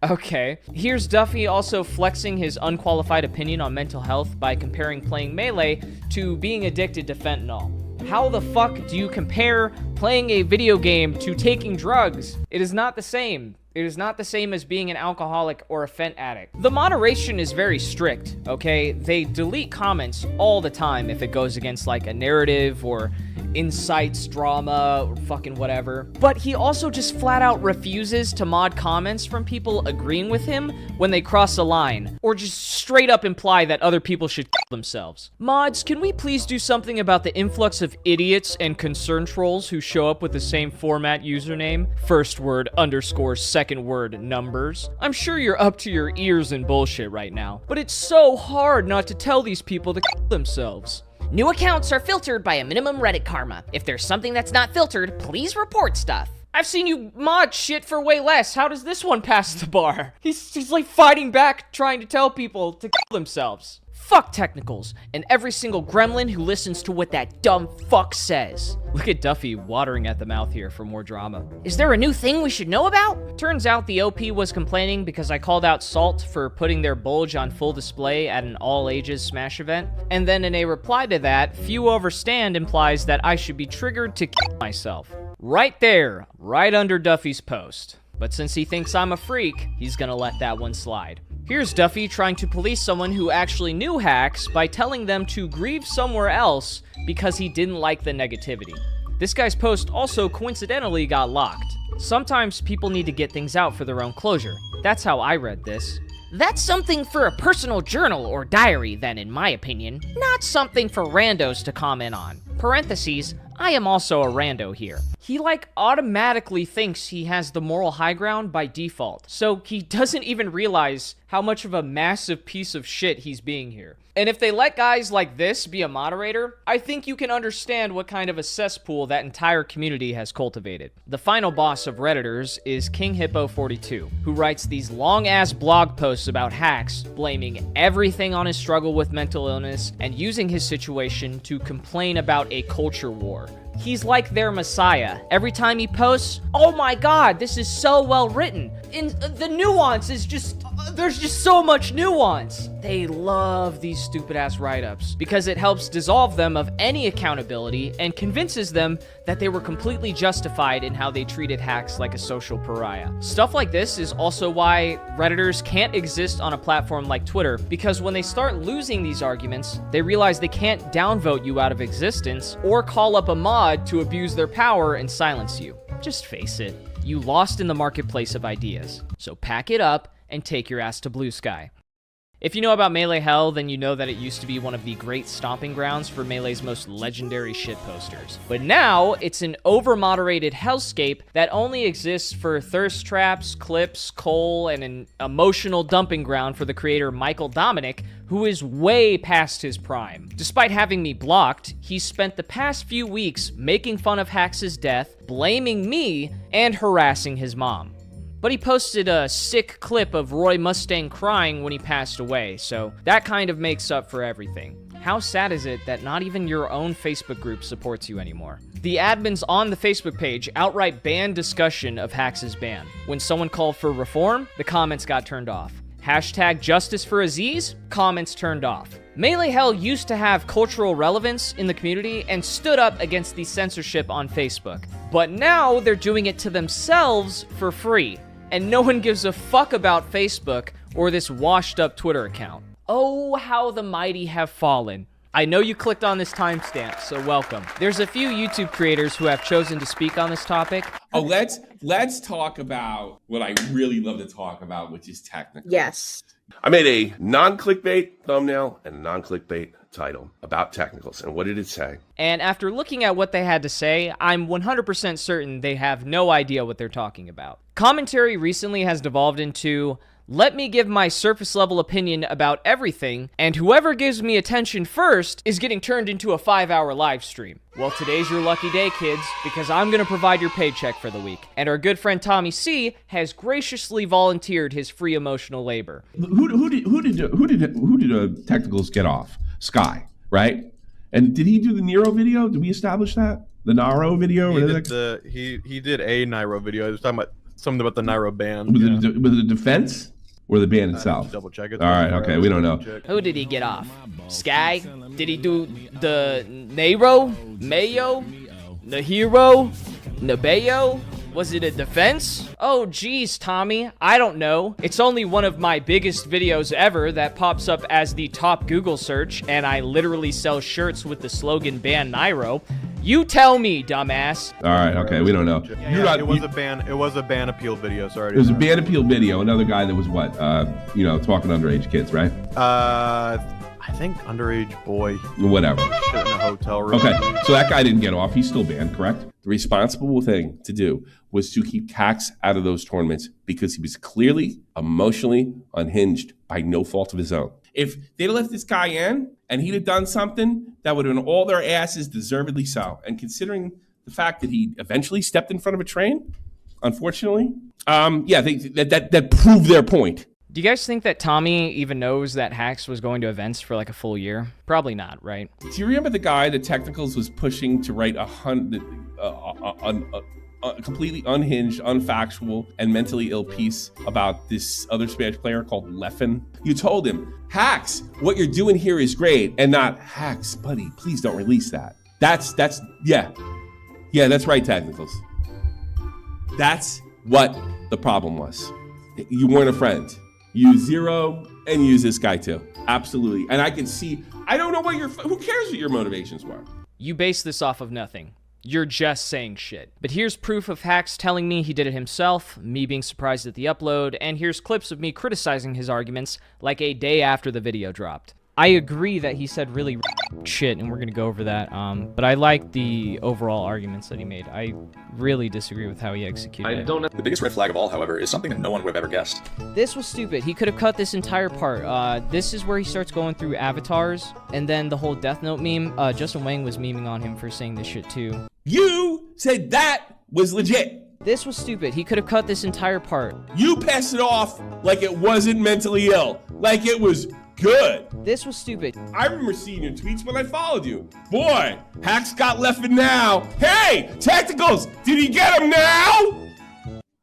okay. Here's Duffy also flexing his unqualified opinion on mental health by comparing playing Melee to being addicted to fentanyl. How the fuck do you compare playing a video game to taking drugs? It is not the same. It is not the same as being an alcoholic or a fent addict. The moderation is very strict, okay? They delete comments all the time if it goes against like a narrative or insights, drama, or fucking whatever. But he also just flat out refuses to mod comments from people agreeing with him when they cross a line, or just straight up imply that other people should kill themselves. Mods, can we please do something about the influx of idiots and concern trolls who show up with the same format username? First word underscore second word numbers. I'm sure you're up to your ears in bullshit right now, but it's so hard not to tell these people to kill themselves. New accounts are filtered by a minimum Reddit karma. If there's something that's not filtered, please report stuff. I've seen you mod shit for way less. How does this one pass the bar? He's like fighting back, trying to tell people to kill themselves. Fuck technicals, and every single gremlin who listens to what that dumb fuck says. Look at Duffy watering at the mouth here for more drama. Is there a new thing we should know about? Turns out the OP was complaining because I called out Salt for putting their bulge on full display at an all-ages Smash event, and then in a reply to that, few overstand implies that I should be triggered to kill myself. Right there, right under Duffy's post. But since he thinks I'm a freak, he's gonna let that one slide. Here's Duffy trying to police someone who actually knew Hax by telling them to grieve somewhere else because he didn't like the negativity. This guy's post also coincidentally got locked. Sometimes people need to get things out for their own closure. That's how I read this. That's something for a personal journal or diary then, in my opinion. Not something for randos to comment on. Parentheses, I am also a rando here. He automatically thinks he has the moral high ground by default. So he doesn't even realize how much of a massive piece of shit he's being here. And if they let guys like this be a moderator, I think you can understand what kind of a cesspool that entire community has cultivated. The final boss of Redditors is King Hippo 42, who writes these long-ass blog posts about Hax, blaming everything on his struggle with mental illness and using his situation to complain about a culture war. He's like their messiah. Every time he posts, oh my god, this is so well written. And the nuance is just, there's just so much nuance. They love these stupid ass write-ups because it helps dissolve them of any accountability and convinces them that they were completely justified in how they treated Hax like a social pariah. Stuff like this is also why Redditors can't exist on a platform like Twitter, because when they start losing these arguments, they realize they can't downvote you out of existence or call up a mod to abuse their power and silence you. Just face it, you lost in the marketplace of ideas. So pack it up and take your ass to Blue Sky. If you know about Melee Hell, then you know that it used to be one of the great stomping grounds for Melee's most legendary shitposters. But now, it's an over-moderated hellscape that only exists for thirst traps, clips, coal, and an emotional dumping ground for the creator Michael Dominic, who is way past his prime. Despite having me blocked, he's spent the past few weeks making fun of Hax's death, blaming me, and harassing his mom. But he posted a sick clip of Roy Mustang crying when he passed away, so that kind of makes up for everything. How sad is it that not even your own Facebook group supports you anymore? The admins on the Facebook page outright banned discussion of Hax's ban. When someone called for reform, the comments got turned off. Hashtag justice for Aziz, comments turned off. Melee Hell used to have cultural relevance in the community and stood up against the censorship on Facebook. But now they're doing it to themselves for free. And no one gives a fuck about Facebook or this washed up Twitter account. Oh, how the mighty have fallen. I know you clicked on this timestamp, so welcome. There's a few YouTube creators who have chosen to speak on this topic. Oh, let's talk about what I really love to talk about, which is technical. Yes. I made a non-clickbait thumbnail and a non-clickbait title about technicals. And what did it say? And after looking at what they had to say, I'm 100% certain they have no idea what they're talking about. Commentary recently has devolved into, let me give my surface level opinion about everything, and whoever gives me attention first is getting turned into a 5-hour live stream. Well, today's your lucky day, kids, because I'm gonna provide your paycheck for the week. And our good friend Tommy C has graciously volunteered his free emotional labor. Who did technicals get off? Sky, right? And did he do the Nero video? Did we establish that? The Naro video? He did a Nairo video. He was talking about something about the Nairo ban. Was it the defense or the ban itself? Double check it. All right, okay, we don't know. Who did he get off? Sky? Did he do the Nairo? Mayo? Nahiro? Nabeyo? Was it a defense? Oh geez, Tommy, I don't know. It's only one of my biggest videos ever that pops up as the top Google search, and I literally sell shirts with the slogan "Ban Nairo." You tell me, dumbass. All right, okay, we don't know. It was a ban appeal video. Sorry. It was a ban appeal video. Another guy that was what? Talking underage kids, right? I think underage boy. Whatever. Shit in a hotel room. Okay, so that guy didn't get off. He's still banned, correct? The responsible thing to do was to keep Hax out of those tournaments because he was clearly emotionally unhinged by no fault of his own. If they'd left this guy in and he'd have done something, that would have been all their asses, deservedly so. And considering the fact that he eventually stepped in front of a train, unfortunately, that proved their point. Do you guys think that Tommy even knows that Hax was going to events for like a full year? Probably not, right? Do you remember the guy that Technicals was pushing to write a completely unhinged, unfactual, and mentally ill piece about this other Spanish player called Leffen? You told him, Hax, what you're doing here is great, and not, Hax, buddy, please don't release that. Yeah, that's right, Technicals. That's what the problem was. You weren't a friend. Use Zero and use this guy too. Absolutely. And I can see, I don't know who cares what your motivations were? You base this off of nothing. You're just saying shit. But here's proof of Hax telling me he did it himself, me being surprised at the upload, and here's clips of me criticizing his arguments like a day after the video dropped. I agree that he said really shit, and we're gonna go over that, but I like the overall arguments that he made. I really disagree with how he executed it. The biggest red flag of all, however, is something that no one would have ever guessed. This was stupid. He could have cut this entire part. This is where he starts going through avatars, and then the whole Death Note meme. Justin Wang was memeing on him for saying this shit too. You said that was legit. This was stupid. He could have cut this entire part. You passed it off like it wasn't mentally ill, like it was good. This was stupid. I remember seeing your tweets when I followed you. Boy, Hax got Leffen now. Hey, Tacticals, did he get him now?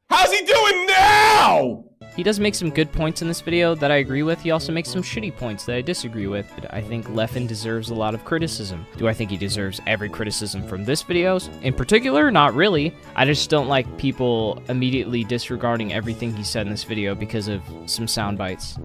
How's he doing now? He does make some good points in this video that I agree with. He also makes some shitty points that I disagree with. But I think Leffen deserves a lot of criticism. Do I think he deserves every criticism from this video in particular? Not really. I just don't like people immediately disregarding everything he said in this video because of some sound bites.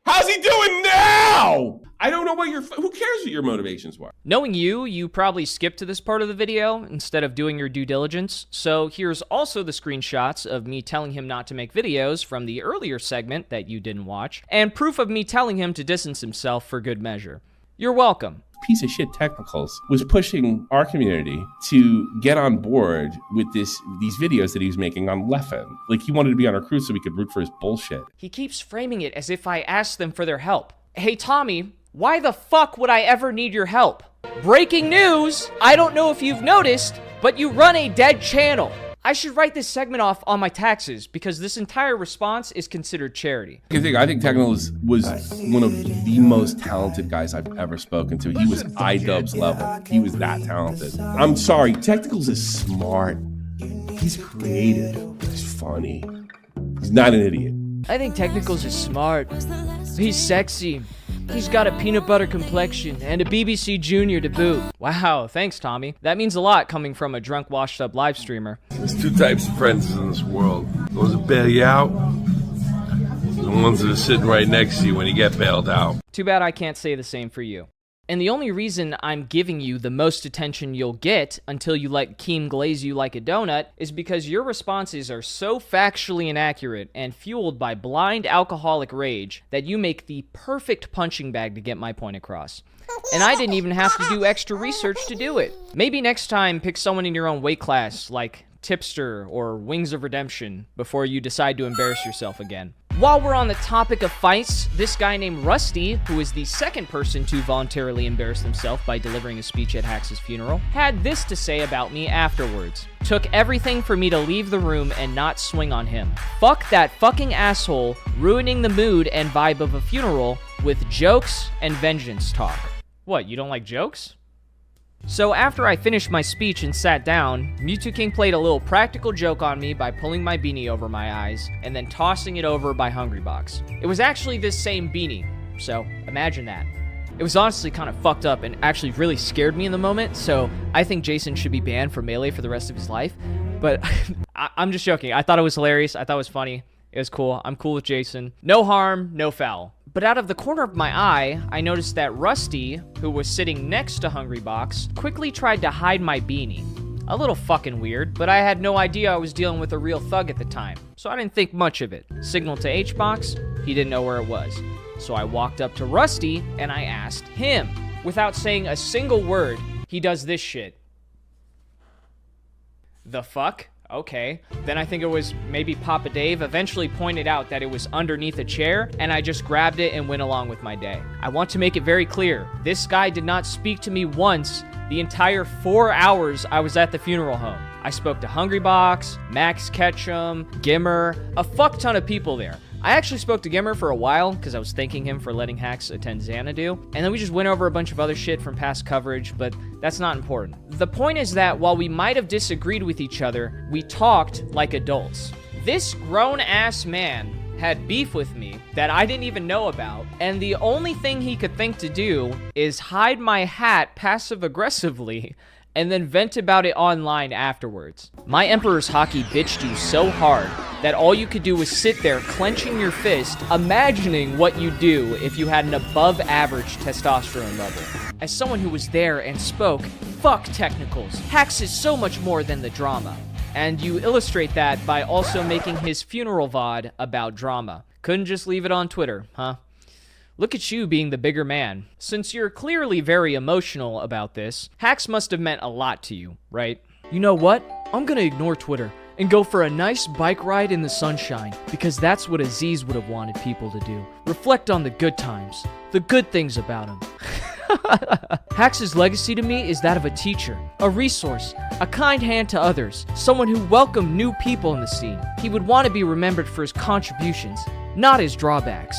How's he doing now? I don't know who cares what your motivations were? Knowing you probably skipped to this part of the video instead of doing your due diligence. So here's also the screenshots of me telling him not to make videos from the earlier segment that you didn't watch, and proof of me telling him to distance himself for good measure. You're welcome. Piece of shit Technicals was pushing our community to get on board with these videos that he was making on Leffen. Like, he wanted to be on our crew so we could root for his bullshit. He keeps framing it as if I asked them for their help. Hey Tommy, why the fuck would I ever need your help? Breaking news! I don't know if you've noticed, but you run a dead channel. I should write this segment off on my taxes because this entire response is considered charity. I think Technicals was one of the most talented guys I've ever spoken to. He was iDubbbz level. He was that talented. I'm sorry, Technicals is smart. He's creative. He's funny. He's not an idiot. I think Technicals is smart. He's sexy. He's got a peanut butter complexion and a BBC Junior to boot. Wow, thanks, Tommy. That means a lot coming from a drunk, washed-up live streamer. There's two types of friends in this world. Those that bail you out, and the ones that are sitting right next to you when you get bailed out. Too bad I can't say the same for you. And the only reason I'm giving you the most attention you'll get until you let Keem glaze you like a donut is because your responses are so factually inaccurate and fueled by blind alcoholic rage that you make the perfect punching bag to get my point across. And I didn't even have to do extra research to do it. Maybe next time pick someone in your own weight class like Tipster or Wings of Redemption before you decide to embarrass yourself again. While we're on the topic of fights, this guy named Rusty, who is the second person to voluntarily embarrass himself by delivering a speech at Hax's funeral, had this to say about me afterwards. Took everything for me to leave the room and not swing on him. Fuck that fucking asshole ruining the mood and vibe of a funeral with jokes and vengeance talk. What, you don't like jokes? So after I finished my speech and sat down, Mewtwo King played a little practical joke on me by pulling my beanie over my eyes and then tossing it over by Hungrybox. It was actually this same beanie, so imagine that. It was honestly kind of fucked up and actually really scared me in the moment, so I think Jason should be banned from Melee for the rest of his life. But I'm just joking. I thought it was hilarious. I thought it was funny. It was cool. I'm cool with Jason. No harm, no foul. But out of the corner of my eye, I noticed that Rusty, who was sitting next to Hungrybox, quickly tried to hide my beanie. A little fucking weird, but I had no idea I was dealing with a real thug at the time, so I didn't think much of it. Signaled to Hbox, he didn't know where it was. So I walked up to Rusty, and I asked him. Without saying a single word, he does this shit. The fuck? Okay. Then I think it was maybe Papa Dave eventually pointed out that it was underneath a chair, and I just grabbed it and went along with my day. I want to make it very clear, this guy did not speak to me once The entire 4 hours I was at the funeral home. I spoke to Hungrybox, Max Ketchum, Gimmer, a fuck ton of people there. I actually spoke to Gimmer for a while because I was thanking him for letting Hax attend Xanadu, and then we just went over a bunch of other shit from past coverage, but that's not important. The point is that while we might have disagreed with each other, we talked like adults. This grown-ass man had beef with me that I didn't even know about, and the only thing he could think to do is hide my hat passive-aggressively and then vent about it online afterwards. My Emperor's Hockey bitched you so hard that all you could do was sit there clenching your fist, imagining what you'd do if you had an above-average testosterone level. As someone who was there and spoke, fuck technicals. Hax is so much more than the drama. And you illustrate that by also making his funeral VOD about drama. Couldn't just leave it on Twitter, huh? Look at you being the bigger man. Since you're clearly very emotional about this, Hax must have meant a lot to you, right? You know what? I'm gonna ignore Twitter and go for a nice bike ride in the sunshine, because that's what Aziz would have wanted people to do. Reflect on the good times, the good things about him. Hax's legacy to me is that of a teacher, a resource, a kind hand to others, someone who welcomed new people in the scene. He would want to be remembered for his contributions, not his drawbacks.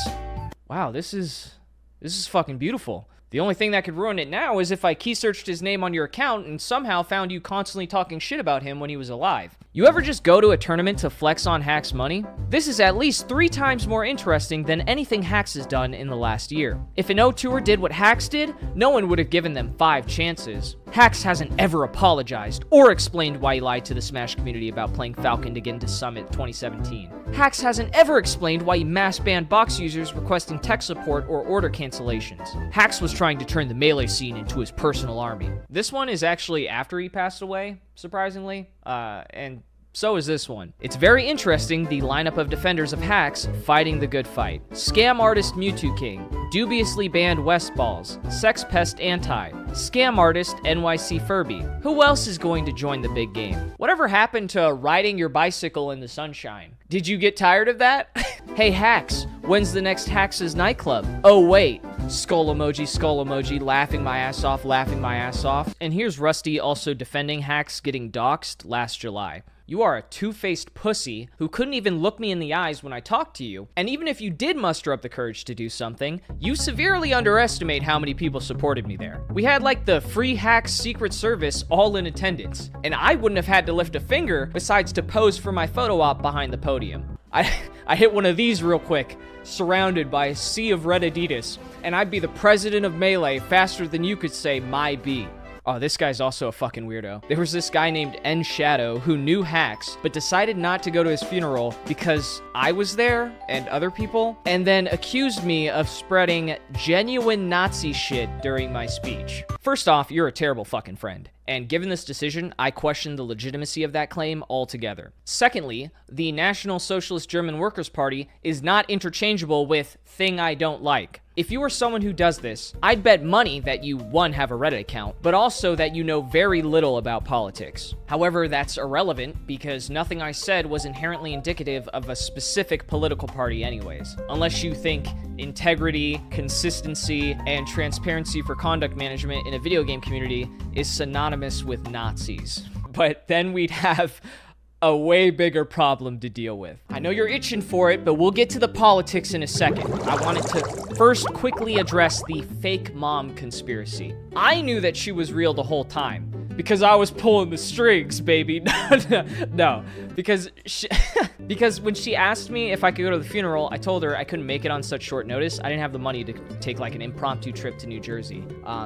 Wow, this is fucking beautiful. The only thing that could ruin it now is if I key searched his name on your account and somehow found you constantly talking shit about him when he was alive. You ever just go to a tournament to flex on Hax money? This is at least 3 times more interesting than anything Hax has done in the last year. If an O-Tour did what Hax did, no one would have given them 5 chances. Hax hasn't ever apologized or explained why he lied to the Smash community about playing Falcon to get into Summit 2017. Hax hasn't ever explained why he mass banned box users requesting tech support or order cancellations. Hax was trying to turn the Melee scene into his personal army. This one is actually after he passed away, surprisingly, and so is this one. It's very interesting, the lineup of defenders of Hax fighting the good fight. Scam artist Mewtwo King, dubiously banned Westballs, Sex Pest Anti, Scam artist NYC Furby. Who else is going to join the big game? Whatever happened to riding your bicycle in the sunshine? Did you get tired of that? Hey Hax, when's the next Hax's nightclub? Oh wait, skull emoji, laughing my ass off. And here's Rusty also defending Hax getting doxxed last July. You are a two-faced pussy who couldn't even look me in the eyes when I talked to you, and even if you did muster up the courage to do something, you severely underestimate how many people supported me there. We had like the free Hax Secret Service all in attendance, and I wouldn't have had to lift a finger besides to pose for my photo op behind the podium. I hit one of these real quick, surrounded by a sea of red Adidas, and I'd be the president of Melee faster than you could say my B. Oh, this guy's also a fucking weirdo. There was this guy named N Shadow who knew Hax, but decided not to go to his funeral because I was there and other people, and then accused me of spreading genuine Nazi shit during my speech. First off, you're a terrible fucking friend. And given this decision, I question the legitimacy of that claim altogether. Secondly, the National Socialist German Workers' Party is not interchangeable with thing I don't like. If you are someone who does this, I'd bet money that you, 1, have a Reddit account, but also that you know very little about politics. However, that's irrelevant because nothing I said was inherently indicative of a specific political party anyways. Unless you think integrity, consistency, and transparency for conduct management in a video game community is synonymous with Nazis. But then we'd have a way bigger problem to deal with. I know you're itching for it, but we'll get to the politics in a second. I wanted to first quickly address the fake mom conspiracy. I knew that she was real the whole time because I was pulling the strings, baby. No, because when she asked me if I could go to the funeral, I told her I couldn't make it on such short notice. I didn't have the money to take like an impromptu trip to New Jersey.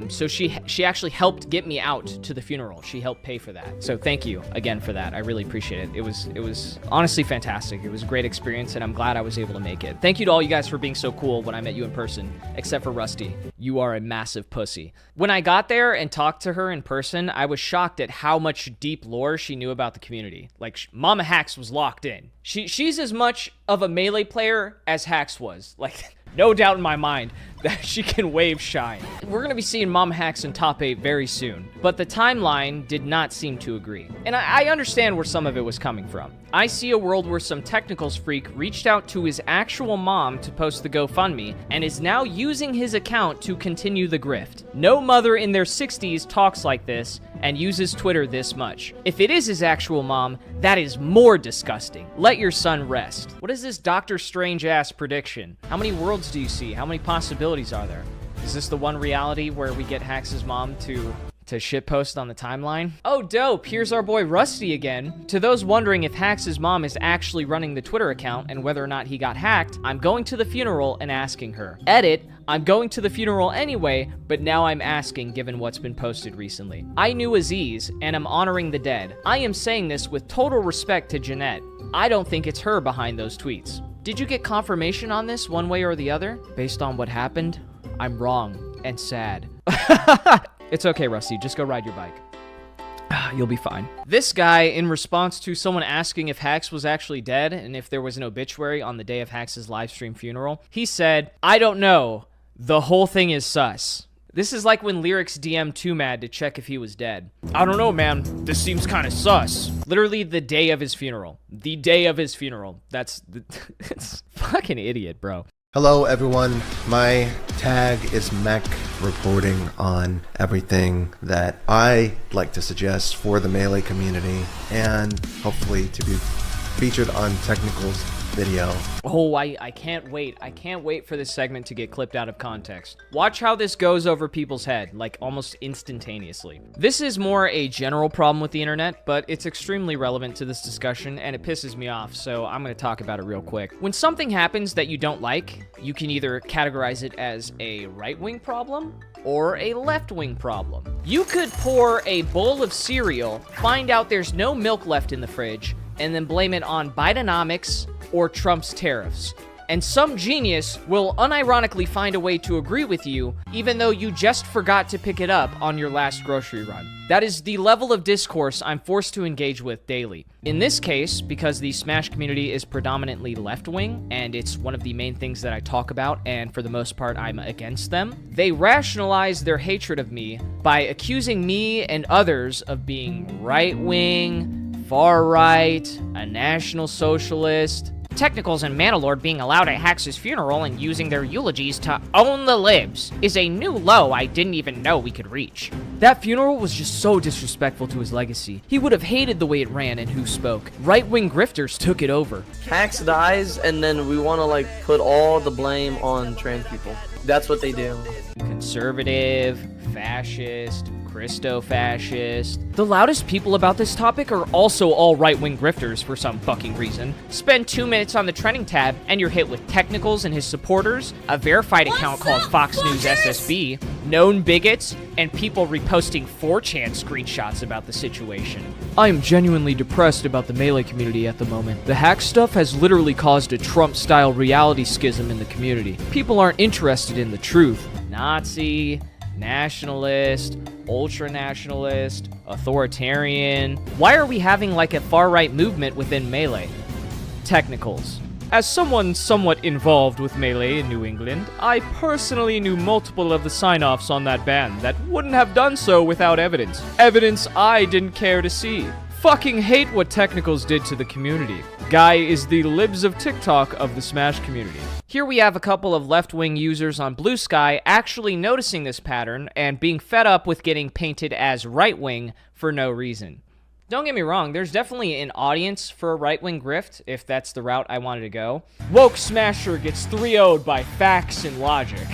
So she actually helped get me out to the funeral. She helped pay for that. So thank you again for that. I really appreciate it. It was honestly fantastic. It was a great experience, and I'm glad I was able to make it. Thank you to all you guys for being so cool when I met you in person, except for Rusty. You are a massive pussy. When I got there and talked to her in person, I was shocked at how much deep lore she knew about the community. Like, Mama Hax was locked in. She's as much of a Melee player as Hax was. Like, No doubt in my mind that she can wave shine. We're gonna be seeing Mom Hax in top 8 very soon, but the timeline did not seem to agree. And I understand where some of it was coming from. I see a world where some technicals freak reached out to his actual mom to post the GoFundMe and is now using his account to continue the grift. No mother in their 60s talks like this and uses Twitter this much. If it is his actual mom, that is more disgusting. Let your son rest. What is this Doctor Strange-ass prediction? How many worlds do you see? How many possibilities are there? Is this the one reality where we get Hax's mom to shitpost on the timeline? Oh, dope. Here's our boy Rusty again. To those wondering if Hax's mom is actually running the Twitter account and whether or not he got hacked, I'm going to the funeral and asking her. Edit, I'm going to the funeral anyway, but now I'm asking given what's been posted recently. I knew Aziz, and I'm honoring the dead. I am saying this with total respect to Jeanette. I don't think it's her behind those tweets. Did you get confirmation on this one way or the other? Based on what happened, I'm wrong and sad. It's okay, Rusty. Just go ride your bike. You'll be fine. This guy, in response to someone asking if Hax was actually dead and if there was an obituary on the day of Hax's livestream funeral, he said, I don't know. The whole thing is sus. This is like when Lyrics DM'd Too Mad to check if he was dead. I don't know, man. This seems kind of sus. Literally the day of his funeral. The day of his funeral. It's fucking idiot, bro. Hello everyone, my tag is Mech, reporting on everything that I like to suggest for the Melee community and hopefully to be featured on Technical's video. Oh, I can't wait. I can't wait for this segment to get clipped out of context. Watch how this goes over people's head, like almost instantaneously. This is more a general problem with the internet, but it's extremely relevant to this discussion and it pisses me off, so I'm gonna talk about it real quick. When something happens that you don't like, you can either categorize it as a right-wing problem or a left-wing problem. You could pour a bowl of cereal, find out there's no milk left in the fridge, and then blame it on Bidenomics or Trump's tariffs. And some genius will unironically find a way to agree with you, even though you just forgot to pick it up on your last grocery run. That is the level of discourse I'm forced to engage with daily. In this case, because the Smash community is predominantly left-wing, and it's one of the main things that I talk about, and for the most part, I'm against them, they rationalize their hatred of me by accusing me and others of being right-wing, far-right, a national socialist. Technicals and Manalord being allowed at Hax's funeral and using their eulogies to own the libs is a new low I didn't even know we could reach. That funeral was just so disrespectful to his legacy. He would have hated the way it ran and who spoke. Right-wing grifters took it over. Hax dies and then we want to like put all the blame on trans people. That's what they do. Conservative, fascist, Christo-fascist. The loudest people about this topic are also all right-wing grifters for some fucking reason. Spend 2 minutes on the trending tab and you're hit with Technicals and his supporters, a verified account called Fox News SSB, known bigots, and people reposting 4chan screenshots about the situation. I am genuinely depressed about the Melee community at the moment. The hack stuff has literally caused a Trump-style reality schism in the community. People aren't interested in the truth. Nazi, nationalist, ultra-nationalist, authoritarian. Why are we having like a far-right movement within Melee? Technicals. As someone somewhat involved with Melee in New England, I personally knew multiple of the sign-offs on that ban that wouldn't have done so without evidence. Evidence I didn't care to see. Fucking hate what Technicals did to the community. Guy is the libs of TikTok of the Smash community. Here we have a couple of left-wing users on Blue Sky actually noticing this pattern and being fed up with getting painted as right-wing for no reason. Don't get me wrong, there's definitely an audience for a right-wing grift, if that's the route I wanted to go. Woke Smasher gets 3-0'd by facts and logic.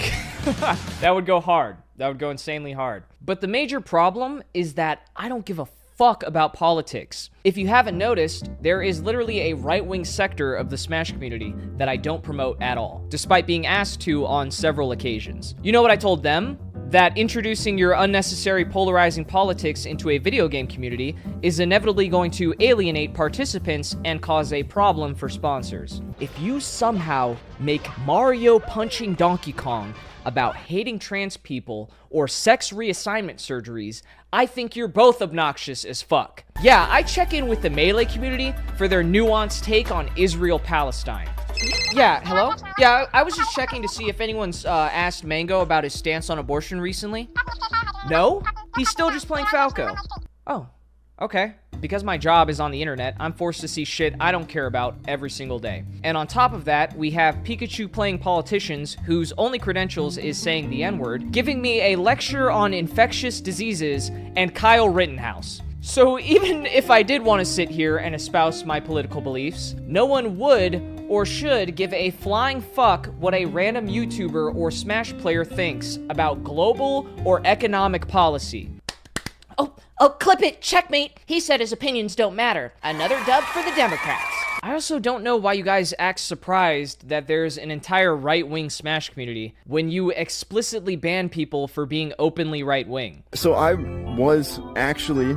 That would go hard. That would go insanely hard. But the major problem is that I don't give a fuck about politics. If you haven't noticed, there is literally a right-wing sector of the Smash community that I don't promote at all, despite being asked to on several occasions. You know what I told them? That introducing your unnecessary polarizing politics into a video game community is inevitably going to alienate participants and cause a problem for sponsors. If you somehow make Mario punching Donkey Kong about hating trans people or sex reassignment surgeries, I think you're both obnoxious as fuck. Yeah, I check in with the Melee community for their nuanced take on Israel-Palestine. Yeah, hello? Yeah, I was just checking to see if anyone's asked Mango about his stance on abortion recently. No? He's still just playing Falco. Oh, okay. Because my job is on the internet, I'm forced to see shit I don't care about every single day. And on top of that, we have Pikachu playing politicians whose only credentials is saying the N-word, giving me a lecture on infectious diseases, and Kyle Rittenhouse. So even if I did want to sit here and espouse my political beliefs, no one would or should give a flying fuck what a random YouTuber or Smash player thinks about global or economic policy. Oh, clip it, checkmate. He said his opinions don't matter. Another dub for the Democrats. I also don't know why you guys act surprised that there's an entire right-wing Smash community when you explicitly ban people for being openly right-wing. So I was actually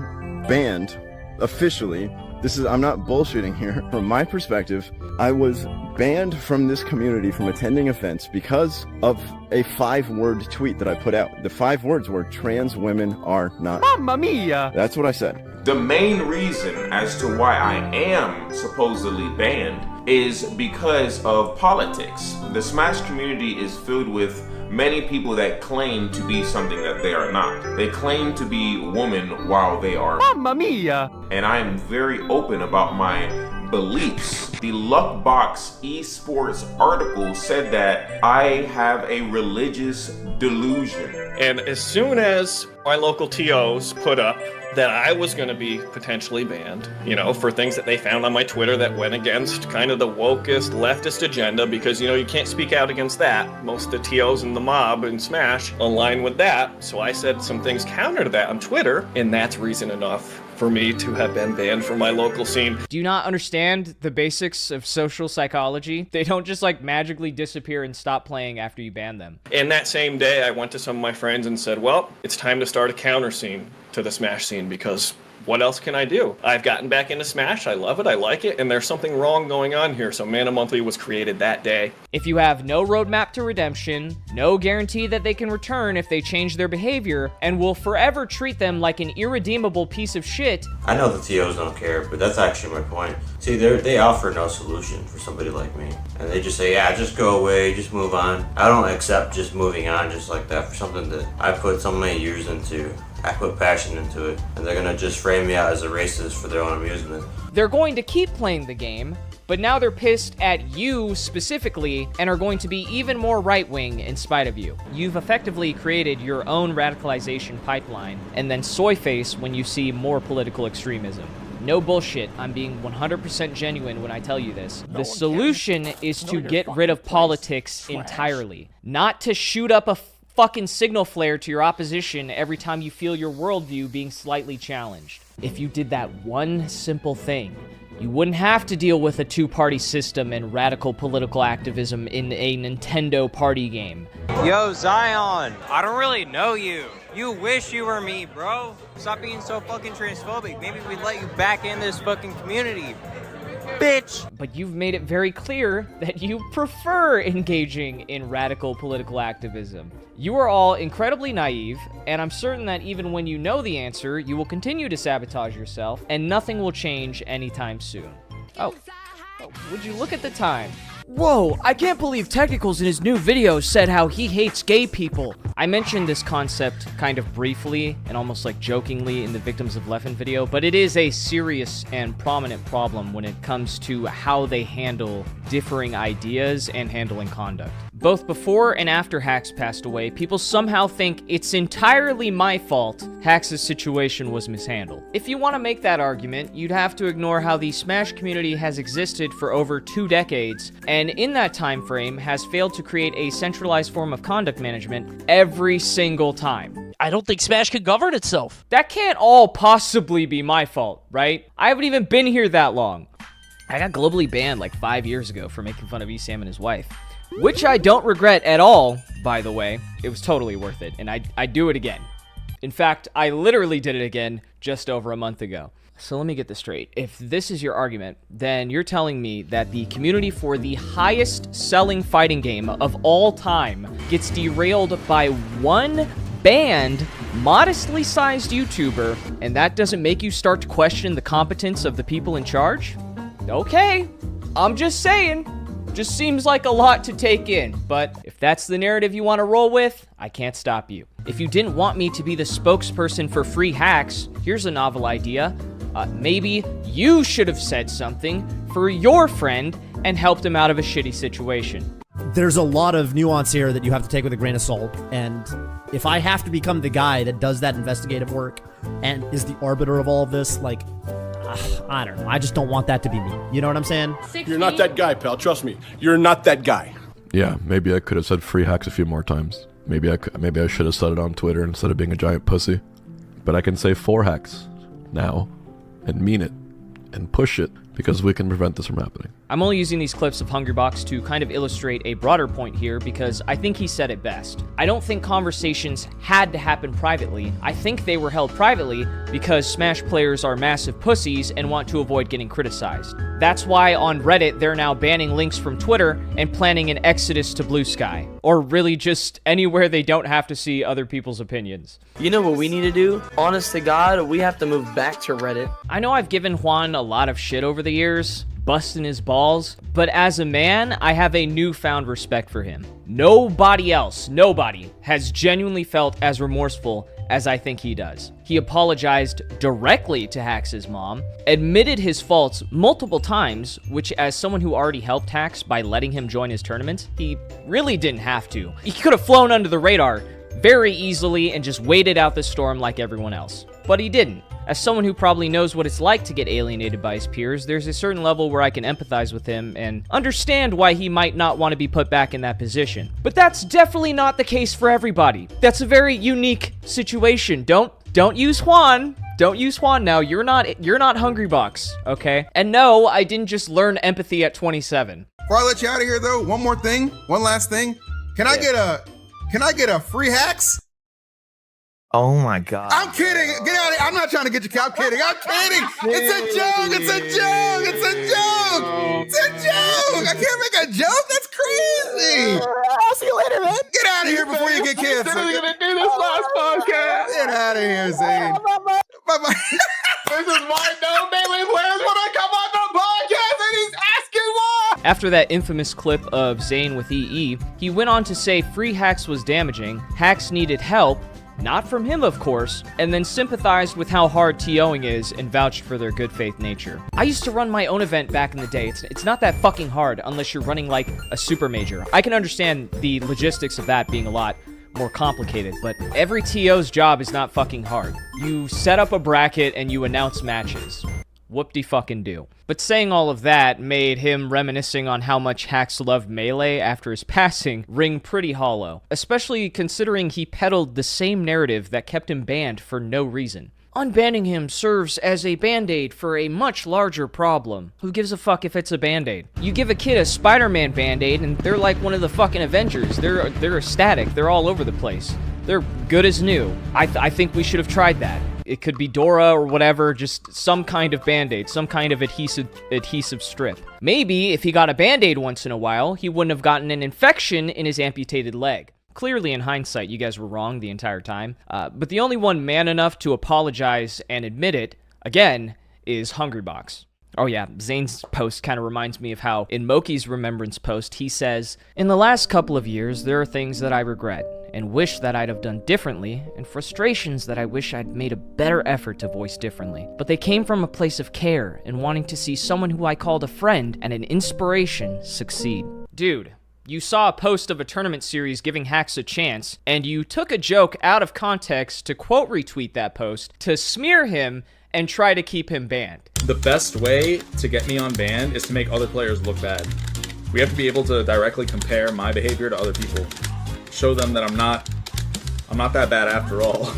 banned officially. I'm not bullshitting here. From my perspective, I was banned from this community from attending events because of a 5-word tweet that I put out. The 5 words were trans women are not. Mamma mia! That's what I said. The main reason as to why I am supposedly banned is because of politics. The Smash community is filled with many people that claim to be something that they are not. They claim to be women while they are Mamma mia! And I am very open about my beliefs. The Luckbox Esports article said that I have a religious delusion. And as soon as my local TOs put up that I was going to be potentially banned, for things that they found on my Twitter that went against kind of the wokest, leftist agenda, because, you can't speak out against that. Most of the TOs in the mob and Smash align with that. So I said some things counter to that on Twitter, and that's reason enough for me to have been banned from my local scene. Do you not understand the basics of social psychology? They don't just magically disappear and stop playing after you ban them. And that same day, I went to some of my friends and said, well, it's time to start a counter scene to the Smash scene, because what else can I do? I've gotten back into Smash, I love it, I like it, and there's something wrong going on here, so Mana Monthly was created that day. If you have no roadmap to redemption, no guarantee that they can return if they change their behavior, and will forever treat them like an irredeemable piece of shit. I know the TOs don't care, but that's actually my point. See, they offer no solution for somebody like me. And they just say, yeah, just go away, just move on. I don't accept just moving on just like that for something that I put so many years into. I put passion into it, and they're gonna just frame me out as a racist for their own amusement. They're going to keep playing the game, but now they're pissed at you specifically and are going to be even more right-wing in spite of you. You've effectively created your own radicalization pipeline, and then soy face when you see more political extremism. No bullshit, I'm being 100% genuine when I tell you this. The solution is to get rid of politics entirely, not to shoot up a fucking signal flare to your opposition every time you feel your worldview being slightly challenged. If you did that one simple thing, you wouldn't have to deal with a 2-party system and radical political activism in a Nintendo party game. Yo, Zion, I don't really know you. You wish you were me, bro. Stop being so fucking transphobic. Maybe we'd let you back in this fucking community. Bitch! But you've made it very clear that you prefer engaging in radical political activism. You are all incredibly naive, and I'm certain that even when you know the answer, you will continue to sabotage yourself, and nothing will change anytime soon. Oh, would you look at the time? Whoa, I can't believe Technicals in his new video said how he hates gay people. I mentioned this concept kind of briefly and almost jokingly in the Victims of Leffen video, but it is a serious and prominent problem when it comes to how they handle differing ideas and handling conduct. Both before and after Hax passed away, people somehow think it's entirely my fault Hax's situation was mishandled. If you want to make that argument, you'd have to ignore how the Smash community has existed for over 2 decades, and in that time frame has failed to create a centralized form of conduct management every single time. I don't think Smash can govern itself. That can't all possibly be my fault, right? I haven't even been here that long. I got globally banned 5 years ago for making fun of Esam and his wife. Which I don't regret at all, by the way. It was totally worth it, and I'd do it again. In fact, I literally did it again just over a month ago. So let me get this straight. If this is your argument, then you're telling me that the community for the highest selling fighting game of all time gets derailed by one banned, modestly sized YouTuber, and that doesn't make you start to question the competence of the people in charge? Okay, I'm just saying. Just seems like a lot to take in, but if that's the narrative you want to roll with, I can't stop you. If you didn't want me to be the spokesperson for free hacks, here's a novel idea. Maybe you should have said something for your friend and helped him out of a shitty situation. There's a lot of nuance here that you have to take with a grain of salt, and if I have to become the guy that does that investigative work and is the arbiter of all of this, like, I don't know. I just don't want that to be me. You know what I'm saying? You're not that guy, pal. Trust me. You're not that guy. Yeah, maybe I could have said free hacks a few more times. Maybe I should have said it on Twitter instead of being a giant pussy. But I can say 4 hacks now and mean it and push it because we can prevent this from happening. I'm only using these clips of Hungrybox to kind of illustrate a broader point here because I think he said it best. I don't think conversations had to happen privately. I think they were held privately because Smash players are massive pussies and want to avoid getting criticized. That's why on Reddit they're now banning links from Twitter and planning an exodus to Blue Sky. Or really just anywhere they don't have to see other people's opinions. You know what we need to do? Honest to God, we have to move back to Reddit. I know I've given Juan a lot of shit over the years, busting his balls, but as a man, I have a newfound respect for him. Nobody has genuinely felt as remorseful as I think he does. He apologized directly to Hax's mom, admitted his faults multiple times, which as someone who already helped Hax by letting him join his tournaments, he really didn't have to. He could have flown under the radar very easily and just waited out the storm like everyone else. But he didn't. As someone who probably knows what it's like to get alienated by his peers, there's a certain level where I can empathize with him and understand why he might not want to be put back in that position. But that's definitely not the case for everybody. That's a very unique situation. Don't use Juan. Don't use Juan now. You're not Hungrybox, okay? And no, I didn't just learn empathy at 27. Before I let you out of here though, one last thing. Can I get a free hacks? Oh my God. I'm kidding. Get out of here. I'm not trying to get you. I'm kidding. It's a joke. It's a joke. I can't make a joke. That's crazy. I'll see you later, man. Get out of here before you get canceled. I was gonna do this last podcast. Get out of here, Zane. Bye-bye. This is why no Bailey players want to come on the podcast, and he's asking why. After that infamous clip of Zane with EE, he went on to say free hacks was damaging, hacks needed help, not from him, of course, and then sympathized with how hard TOing is and vouched for their good faith nature. I used to run my own event back in the day. It's not that fucking hard unless you're running like a super major. I can understand the logistics of that being a lot more complicated, but every TO's job is not fucking hard. You set up a bracket and you announce matches. Whoop-de-fucking-do. But saying all of that made him reminiscing on how much Hax loved Melee after his passing ring pretty hollow, especially considering he peddled the same narrative that kept him banned for no reason. Unbanning him serves as a band-aid for a much larger problem. Who gives a fuck if it's a band-aid? You give a kid a Spider-Man band-aid and they're like one of the fucking Avengers. They're ecstatic. They're all over the place. They're good as new. I think we should have tried that. It could be Dora or whatever, just some kind of band-aid, some kind of adhesive strip. Maybe if he got a band-aid once in a while, he wouldn't have gotten an infection in his amputated leg. Clearly, in hindsight, you guys were wrong the entire time. But the only one man enough to apologize and admit it, again, is Hungrybox. Oh yeah, Zane's post kind of reminds me of how in Moki's remembrance post, he says, "In the last couple of years, there are things that I regret and wish that I'd have done differently, and frustrations that I wish I'd made a better effort to voice differently. But they came from a place of care and wanting to see someone who I called a friend and an inspiration succeed." Dude, you saw a post of a tournament series giving Hax a chance, and you took a joke out of context to quote retweet that post to smear him and try to keep him banned. The best way to get me unbanned is to make other players look bad. We have to be able to directly compare my behavior to other people. Show them that I'm not that bad after all.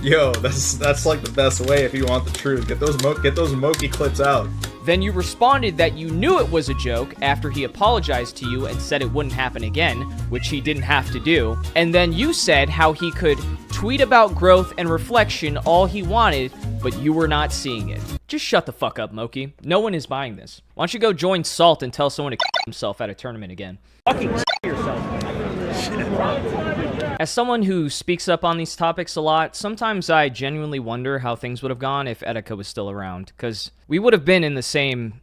Yo, that's like the best way if you want the truth. Get those Moki clips out. Then you responded that you knew it was a joke after he apologized to you and said it wouldn't happen again, which he didn't have to do. And then you said how he could tweet about growth and reflection all he wanted, but you were not seeing it. Just shut the fuck up, Moki. No one is buying this. Why don't you go join Salt and tell someone to himself at a tournament again? Fucking yourself. As someone who speaks up on these topics a lot, sometimes I genuinely wonder how things would have gone if Etika was still around, because we would have been in the same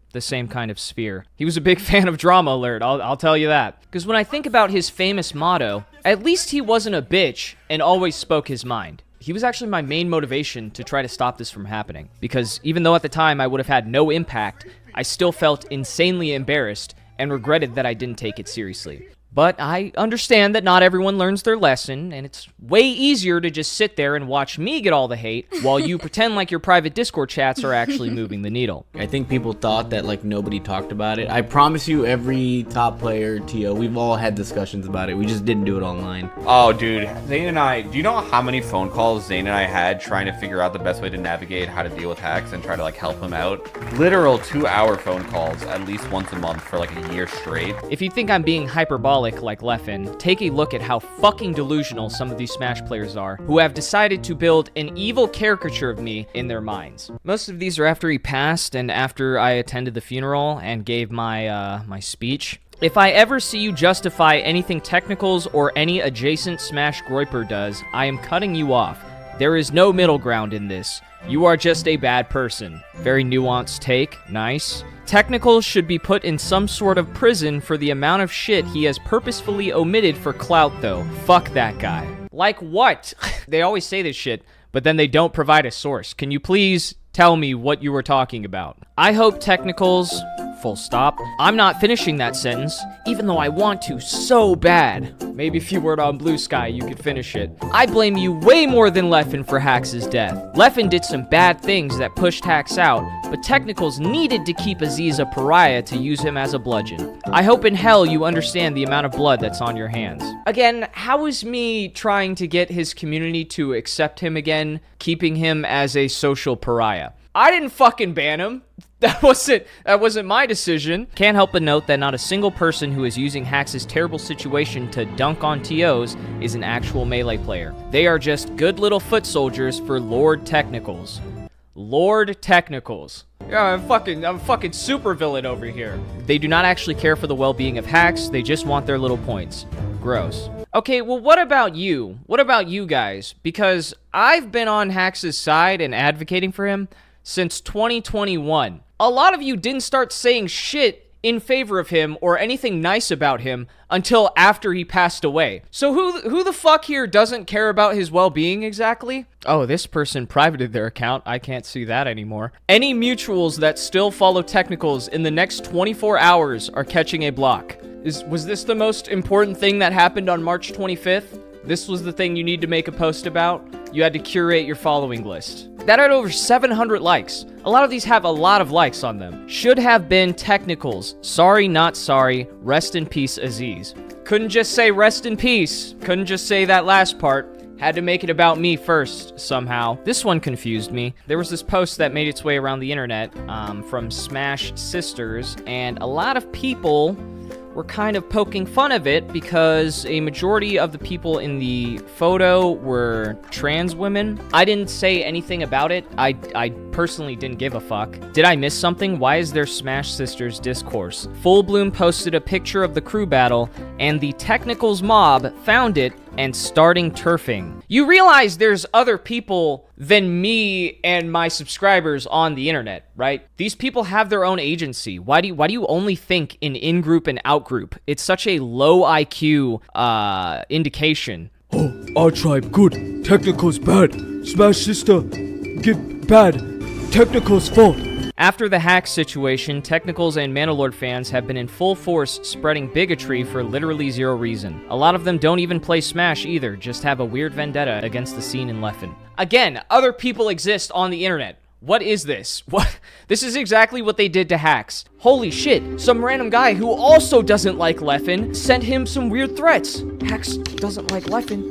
kind of sphere. He was a big fan of Drama Alert, I'll tell you that. Because when I think about his famous motto, at least he wasn't a bitch and always spoke his mind. He was actually my main motivation to try to stop this from happening, because even though at the time I would have had no impact, I still felt insanely embarrassed and regretted that I didn't take it seriously. But I understand that not everyone learns their lesson, and it's way easier to just sit there and watch me get all the hate while you pretend like your private Discord chats are actually moving the needle. I think people thought that like nobody talked about it. I promise you, every top player, TO, we've all had discussions about it. We just didn't do it online. Oh, dude, Zane and I, do you know how many phone calls Zane and I had trying to figure out the best way to navigate how to deal with Hax and try to like help him out? Literal 2-hour phone calls at least once a month for like a year straight. If you think I'm being hyperbolic like Leffen, take a look at how fucking delusional some of these Smash players are, who have decided to build an evil caricature of me in their minds. Most of these are after he passed and after I attended the funeral and gave my my speech. If I ever see you justify anything Technicals or any adjacent Smash Groiper does, I am cutting you off. There is no middle ground in this. You are just a bad person. Very nuanced take. Nice. Technicals should be put in some sort of prison for the amount of shit he has purposefully omitted for clout, though. Fuck that guy. Like what? They always say this shit, but then they don't provide a source. Can you please tell me what you were talking about? I hope Technicals... full stop. I'm not finishing that sentence, even though I want to so bad. Maybe if you were on Blue Sky, you could finish it. I blame you way more than Leffen for Hax's death. Leffen did some bad things that pushed Hax out, but Technicals needed to keep Aziz a pariah to use him as a bludgeon. I hope in hell you understand the amount of blood that's on your hands. Again, how is me trying to get his community to accept him again, keeping him as a social pariah? I didn't fucking ban him. That wasn't my decision. Can't help but note that not a single person who is using Hax's terrible situation to dunk on TOs is an actual Melee player. They are just good little foot soldiers for Lord Technicals. Lord Technicals. Yeah, I'm fucking super villain over here. They do not actually care for the well-being of Hax, they just want their little points. Gross. Okay, well, what about you? What about you guys? Because I've been on Hax's side and advocating for him since 2021. A lot of you didn't start saying shit in favor of him or anything nice about him until after he passed away. So who the fuck here doesn't care about his well-being exactly? Oh, this person privated their account. I can't see that anymore. Any mutuals that still follow Technicals in the next 24 hours are catching a block. Was this the most important thing that happened on March 25th? This was the thing you need to make a post about? You had to curate your following list. That had over 700 likes. A lot of these have a lot of likes on them. Should have been Technicals. Sorry, not sorry. Rest in peace, Aziz. Couldn't just say rest in peace. Couldn't just say that last part. Had to make it about me first, somehow. This one confused me. There was this post that made its way around the internet from Smash Sisters, and a lot of people were kind of poking fun of it because a majority of the people in the photo were trans women. I didn't say anything about it. I personally didn't give a fuck. Did I miss something? Why is there Smash Sisters discourse? Full Bloom posted a picture of the crew battle, and the Technicals mob found it and starting turfing. You realize there's other people than me and my subscribers on the internet, right? These people have their own agency. Why do you only think in in-group and out-group? It's such a low IQ indication. Oh, our tribe good, Technicals bad, Smash Sister get bad, Technicals fault. After the Hax situation, Technicals and Manalord fans have been in full force spreading bigotry for literally zero reason. A lot of them don't even play Smash either, just have a weird vendetta against the scene in Leffen. Again, other people exist on the internet. What is this? What? This is exactly what they did to Hax. Holy shit, some random guy who also doesn't like Leffen sent him some weird threats. Hax doesn't like Leffen.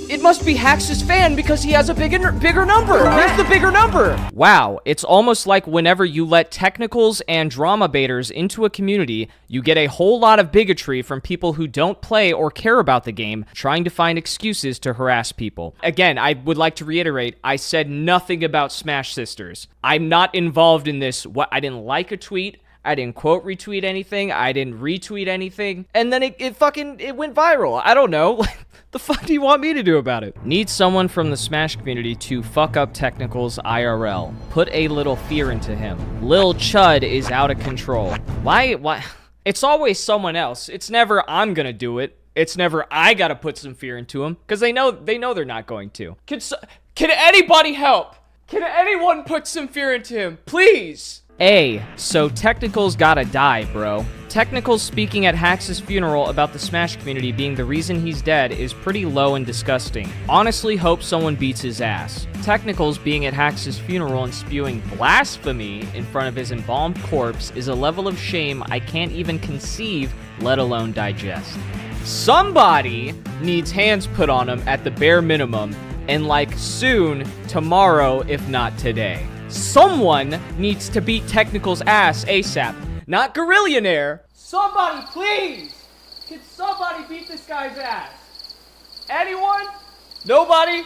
It must be Hax's fan because he has a bigger number. Where's the bigger number? Wow, it's almost like whenever you let Technicals and drama baiters into a community, you get a whole lot of bigotry from people who don't play or care about the game, trying to find excuses to harass people. Again, I would like to reiterate, I said nothing about Smash Sisters. I'm not involved in this. I didn't like a tweet. I didn't quote retweet anything. I didn't retweet anything. And then it went viral. I don't know. The fuck do you want me to do about it? Need someone from the Smash community to fuck up Technicals IRL. Put a little fear into him. Lil Chud is out of control. Why? It's always someone else. It's never I'm gonna do it. It's never I gotta put some fear into him, because they know they're not going to. Can anybody help? Can anyone put some fear into him, please? So Technicals gotta die, bro. Technicals speaking at Hax's funeral about the Smash community being the reason he's dead is pretty low and disgusting. Honestly hope someone beats his ass. Technicals being at Hax's funeral and spewing blasphemy in front of his embalmed corpse is a level of shame I can't even conceive, let alone digest. Somebody needs hands put on him at the bare minimum, and like soon, tomorrow, if not today. Someone needs to beat Technical's ass ASAP. Not Gorillionaire. Somebody, please! Can somebody beat this guy's ass? Anyone? Nobody?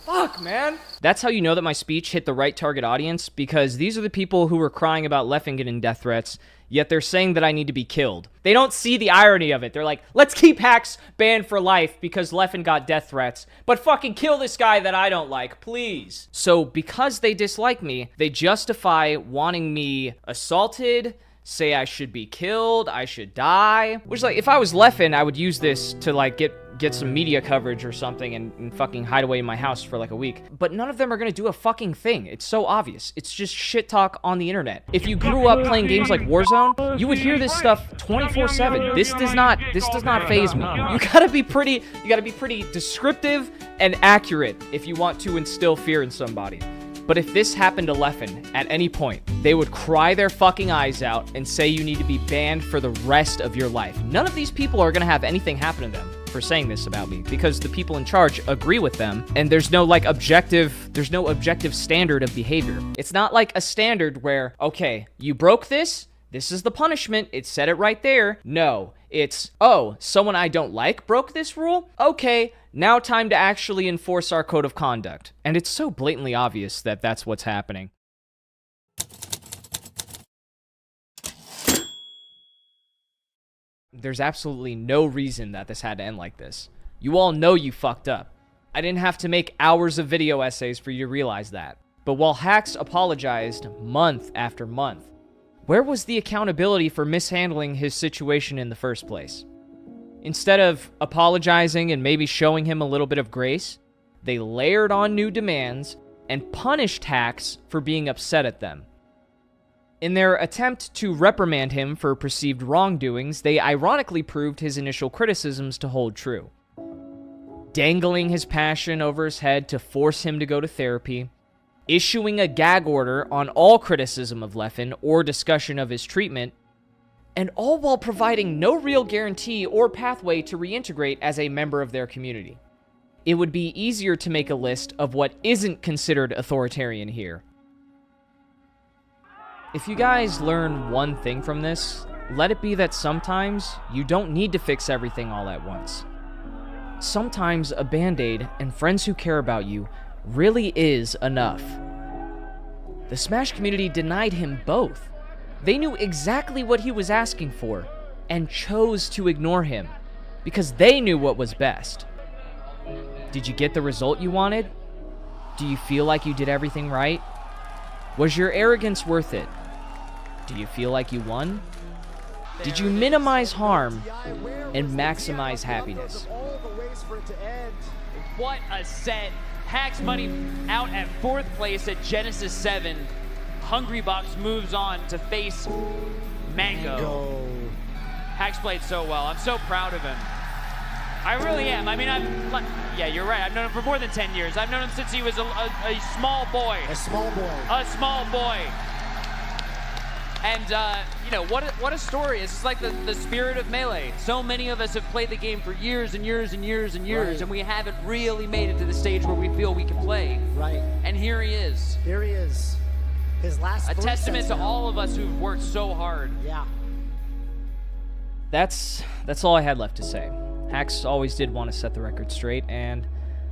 Fuck, man. That's how you know that my speech hit the right target audience, because these are the people who were crying about Leffen getting death threats, yet they're saying that I need to be killed. They don't see the irony of it. They're like, let's keep Hax banned for life because Leffen got death threats, but fucking kill this guy that I don't like, please. So because they dislike me, they justify wanting me assaulted, say I should be killed, I should die. Which, like, if I was Leffen, I would use this to, like, get some media coverage or something and fucking hide away in my house for like a week. But none of them are gonna do a fucking thing. It's so obvious. It's just shit talk on the internet. If you grew up playing games like Warzone, you would hear this stuff 24/7. This does not faze me. You gotta be pretty descriptive and accurate if you want to instill fear in somebody. But if this happened to Leffen at any point, they would cry their fucking eyes out and say you need to be banned for the rest of your life. None of these people are gonna have anything happen to them for saying this about me, because the people in charge agree with them, and there's no objective standard of behavior. It's not like a standard where, okay, you broke this is the punishment, it said it right there. No, it's, oh, someone I don't like broke this rule? Okay, now time to actually enforce our code of conduct. And it's so blatantly obvious that that's what's happening. There's absolutely no reason that this had to end like this. You all know you fucked up. I didn't have to make hours of video essays for you to realize that. But while Hax apologized month after month, where was the accountability for mishandling his situation in the first place? Instead of apologizing and maybe showing him a little bit of grace, they layered on new demands and punished Hax for being upset at them. In their attempt to reprimand him for perceived wrongdoings, they ironically proved his initial criticisms to hold true. Dangling his passion over his head to force him to go to therapy, issuing a gag order on all criticism of Leffen or discussion of his treatment, and all while providing no real guarantee or pathway to reintegrate as a member of their community. It would be easier to make a list of what isn't considered authoritarian here. If you guys learn one thing from this, let it be that sometimes you don't need to fix everything all at once. Sometimes a band-aid and friends who care about you really is enough. The Smash community denied him both. They knew exactly what he was asking for and chose to ignore him because they knew what was best. Did you get the result you wanted? Do you feel like you did everything right? Was your arrogance worth it? Do you feel like you won? Did you minimize harm and maximize happiness? What a set. Hax Money out at 4th place at Genesis 7. Hungrybox moves on to face Mango. Hax played so well. I'm so proud of him. I really am. I mean, yeah, you're right. I've known him for more than 10 years. I've known him since he was a small boy. A small boy. And, you know, what a story. It's like the spirit of Melee. So many of us have played the game for years and years and years and years, and we haven't really made it to the stage where we feel we can play. Right. And here he is. Here he is. His last a testament to all of us who've worked so hard. Yeah. That's all I had left to say. Hax always did want to set the record straight, and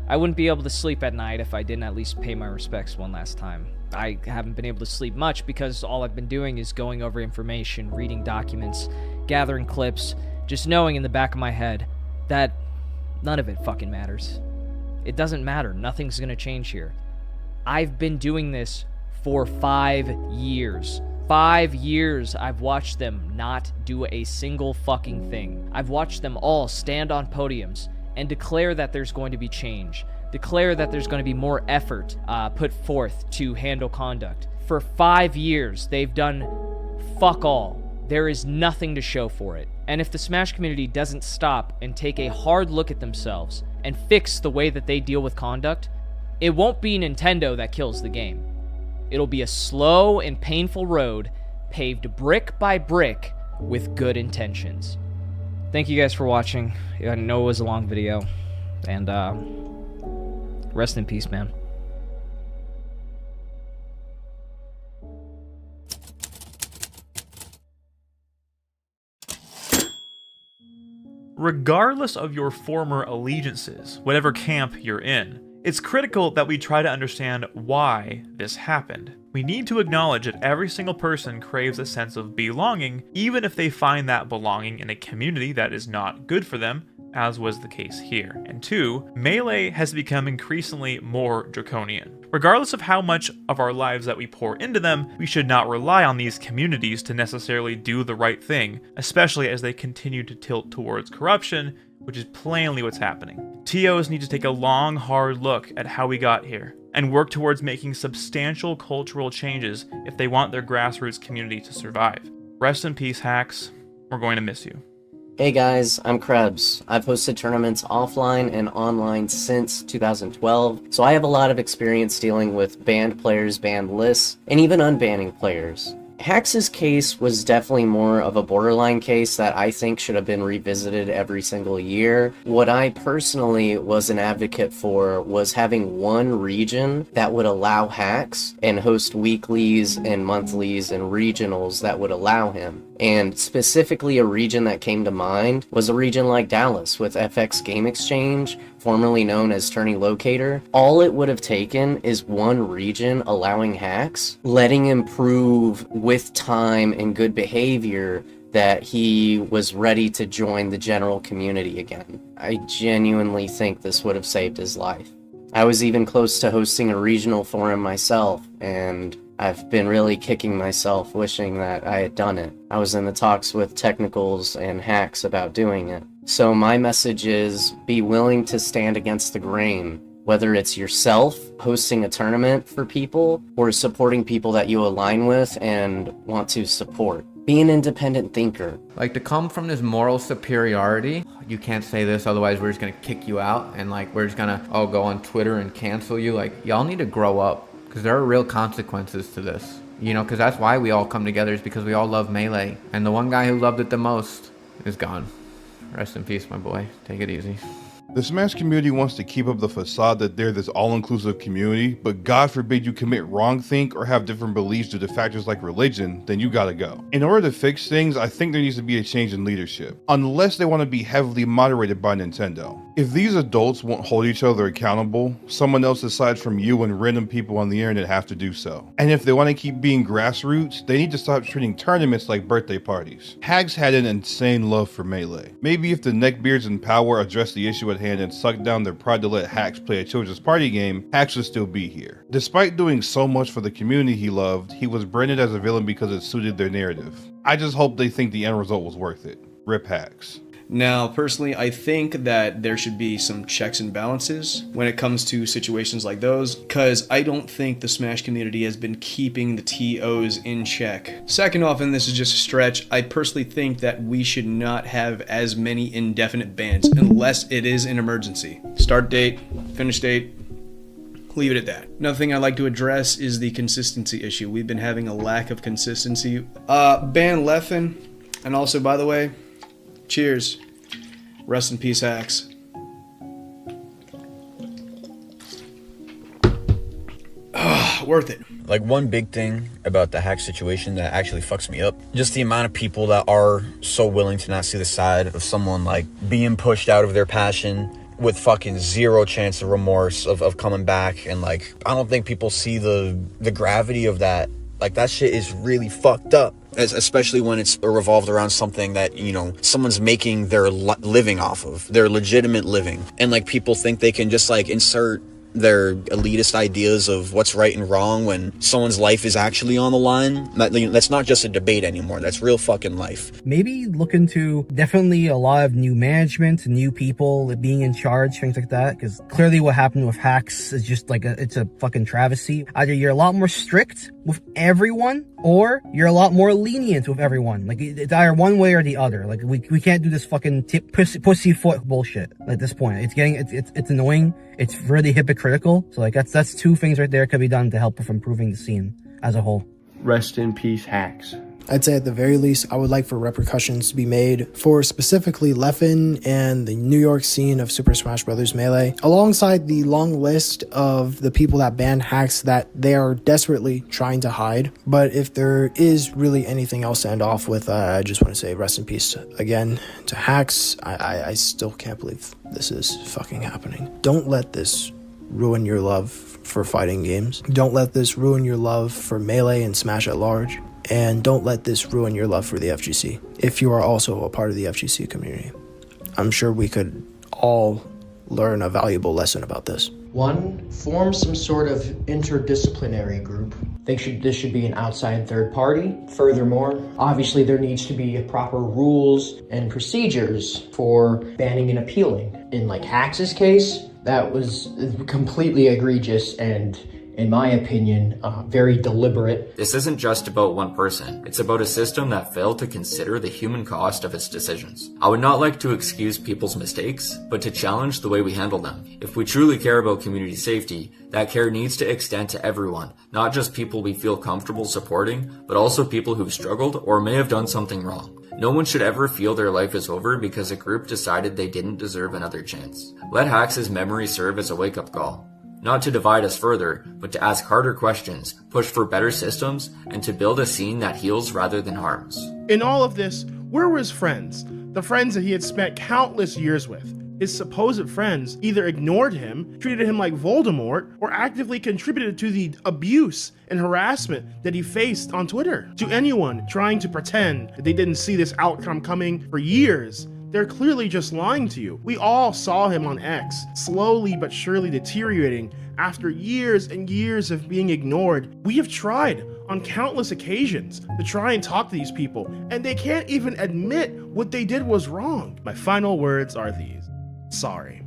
I wouldn't be able to sleep at night if I didn't at least pay my respects one last time. I haven't been able to sleep much because all I've been doing is going over information, reading documents, gathering clips, just knowing in the back of my head that none of it fucking matters. It doesn't matter. Nothing's gonna change here. I've been doing this for 5 years. 5 years I've watched them not do a single fucking thing. I've watched them all stand on podiums and declare that there's going to be change. Declare that there's going to be more effort put forth to handle conduct. For 5 years, they've done fuck all. There is nothing to show for it. And if the Smash community doesn't stop and take a hard look at themselves and fix the way that they deal with conduct, it won't be Nintendo that kills the game. It'll be a slow and painful road paved brick by brick with good intentions. Thank you guys for watching. I know it was a long video. And, rest in peace, man. Regardless of your former allegiances, whatever camp you're in, it's critical that we try to understand why this happened. We need to acknowledge that every single person craves a sense of belonging, even if they find that belonging in a community that is not good for them, as was the case here. And 2, Melee has become increasingly more draconian. Regardless of how much of our lives that we pour into them, we should not rely on these communities to necessarily do the right thing, especially as they continue to tilt towards corruption, which is plainly what's happening. TOs need to take a long, hard look at how we got here, and work towards making substantial cultural changes if they want their grassroots community to survive. Rest in peace, Hax. We're going to miss you. Hey guys, I'm Krebs. I've hosted tournaments offline and online since 2012, so I have a lot of experience dealing with banned players, banned lists, and even unbanning players. Hax's case was definitely more of a borderline case that I think should have been revisited every single year. What I personally was an advocate for was having one region that would allow Hax and host weeklies and monthlies and regionals that would allow him. And specifically a region that came to mind was a region like Dallas with FX Game Exchange, formerly known as Tourney Locator. All it would have taken is one region allowing Hax, letting him prove with time and good behavior that he was ready to join the general community again. I genuinely think this would have saved his life. I was even close to hosting a regional for him myself, and I've been really kicking myself wishing that I had done it. I was in the talks with Technicals and Hax about doing it. So my message is, be willing to stand against the grain, whether it's yourself hosting a tournament for people or supporting people that you align with and want to support. Be an independent thinker. Like, to come from this moral superiority, you can't say this, otherwise we're just gonna kick you out, and like we're just gonna go on Twitter and cancel you. Like, y'all need to grow up, because there are real consequences to this. You know, because that's why we all come together, is because we all love Melee. And the one guy who loved it the most is gone. Rest in peace, my boy. Take it easy. The Smash community wants to keep up the facade that they're this all-inclusive community, but God forbid you commit wrongthink or have different beliefs due to factors like religion, then you gotta go. In order to fix things, I think there needs to be a change in leadership, unless they want to be heavily moderated by Nintendo. If these adults won't hold each other accountable, someone else aside from you and random people on the internet have to do so. And if they want to keep being grassroots, they need to stop treating tournaments like birthday parties. Hags had an insane love for Melee. Maybe if the neckbeards in power addressed the issue at hand and sucked down their pride to let Hax play a children's party game, Hax would still be here. Despite doing so much for the community he loved, he was branded as a villain because it suited their narrative. I just hope they think the end result was worth it. Rip Hax. Now, personally, I think that there should be some checks and balances when it comes to situations like those, because I don't think the Smash community has been keeping the TOs in check. Second off, and this is just a stretch, I personally think that we should not have as many indefinite bans unless it is an emergency. Start date, finish date, leave it at that. Another thing I'd like to address is the consistency issue. We've been having a lack of consistency. Ban Leffen, and also, by the way, cheers. Rest in peace, Hax. Worth it. Like, one big thing about the Hax situation that actually fucks me up, just the amount of people that are so willing to not see the side of someone like being pushed out of their passion with fucking zero chance of remorse of coming back. And like, I don't think people see the gravity of that. Like, that shit is really fucked up, especially when it's revolved around something that, you know, someone's making their living off of, their legitimate living. And like, people think they can just like insert their elitist ideas of what's right and wrong when someone's life is actually on the line. That's not just a debate anymore. That's real fucking life. Maybe look into definitely a lot of new management, new people being in charge, things like that. Because clearly what happened with Hax is just like it's a fucking travesty. Either you're a lot more strict with everyone, or you're a lot more lenient with everyone. Like, it's either one way or the other. Like, we can't do this fucking pussyfoot bullshit at this point. It's annoying. It's really hypocritical. So like, that's two things right there could be done to help with improving the scene as a whole. Rest in peace, Hax. I'd say at the very least, I would like for repercussions to be made for specifically Leffen and the New York scene of Super Smash Bros. Melee, alongside the long list of the people that banned Hax that they are desperately trying to hide. But if there is really anything else to end off with, I just want to say rest in peace again to Hax. I still can't believe this is fucking happening. Don't let this ruin your love for fighting games. Don't let this ruin your love for Melee and Smash at large. And don't let this ruin your love for the FGC, if you are also a part of the FGC community. I'm sure we could all learn a valuable lesson about this. 1, form some sort of interdisciplinary group. This should be an outside third party. Furthermore, obviously there needs to be proper rules and procedures for banning and appealing. In like Hax's case, that was completely egregious and, in my opinion, very deliberate. This isn't just about one person. It's about a system that failed to consider the human cost of its decisions. I would not like to excuse people's mistakes, but to challenge the way we handle them. If we truly care about community safety, that care needs to extend to everyone, not just people we feel comfortable supporting, but also people who've struggled or may have done something wrong. No one should ever feel their life is over because a group decided they didn't deserve another chance. Let Hax's memory serve as a wake-up call. Not to divide us further, but to ask harder questions, push for better systems, and to build a scene that heals rather than harms. In all of this, where were his friends? The friends that he had spent countless years with. His supposed friends either ignored him, treated him like Voldemort, or actively contributed to the abuse and harassment that he faced on Twitter. To anyone trying to pretend that they didn't see this outcome coming for years, they're clearly just lying to you. We all saw him on X, slowly but surely deteriorating after years and years of being ignored. We have tried on countless occasions to try and talk to these people, and they can't even admit what they did was wrong. My final words are these. Sorry.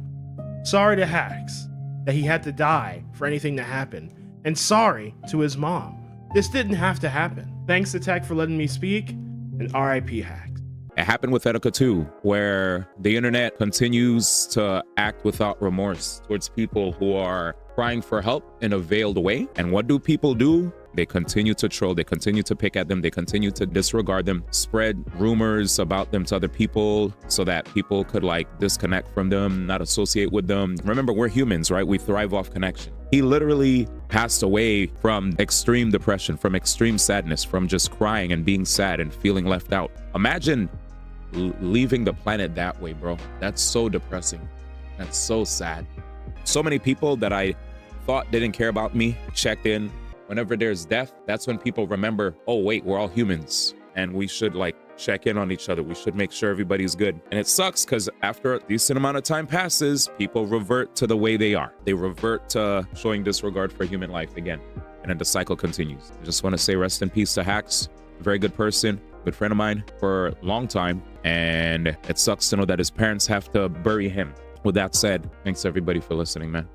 Sorry to Hax that he had to die for anything to happen, and sorry to his mom. This didn't have to happen. Thanks to Tech for letting me speak, and RIP Hax. It happened with Etika too, where the internet continues to act without remorse towards people who are crying for help in a veiled way. And what do people do? They continue to troll, they continue to pick at them, they continue to disregard them, spread rumors about them to other people so that people could like disconnect from them, not associate with them. Remember, we're humans, right? We thrive off connection. He literally passed away from extreme depression, from extreme sadness, from just crying and being sad and feeling left out. Imagine leaving the planet that way, bro. That's so depressing. That's so sad. So many people that I thought didn't care about me checked in. Whenever there's death, that's when people remember, oh wait, we're all humans and we should like check in on each other. We should make sure everybody's good. And it sucks because after a decent amount of time passes, people revert to the way they are. They revert to showing disregard for human life again. And then the cycle continues. I just want to say rest in peace to Hax. Very good person, good friend of mine for a long time. And it sucks to know that his parents have to bury him. With that said, thanks everybody for listening, man.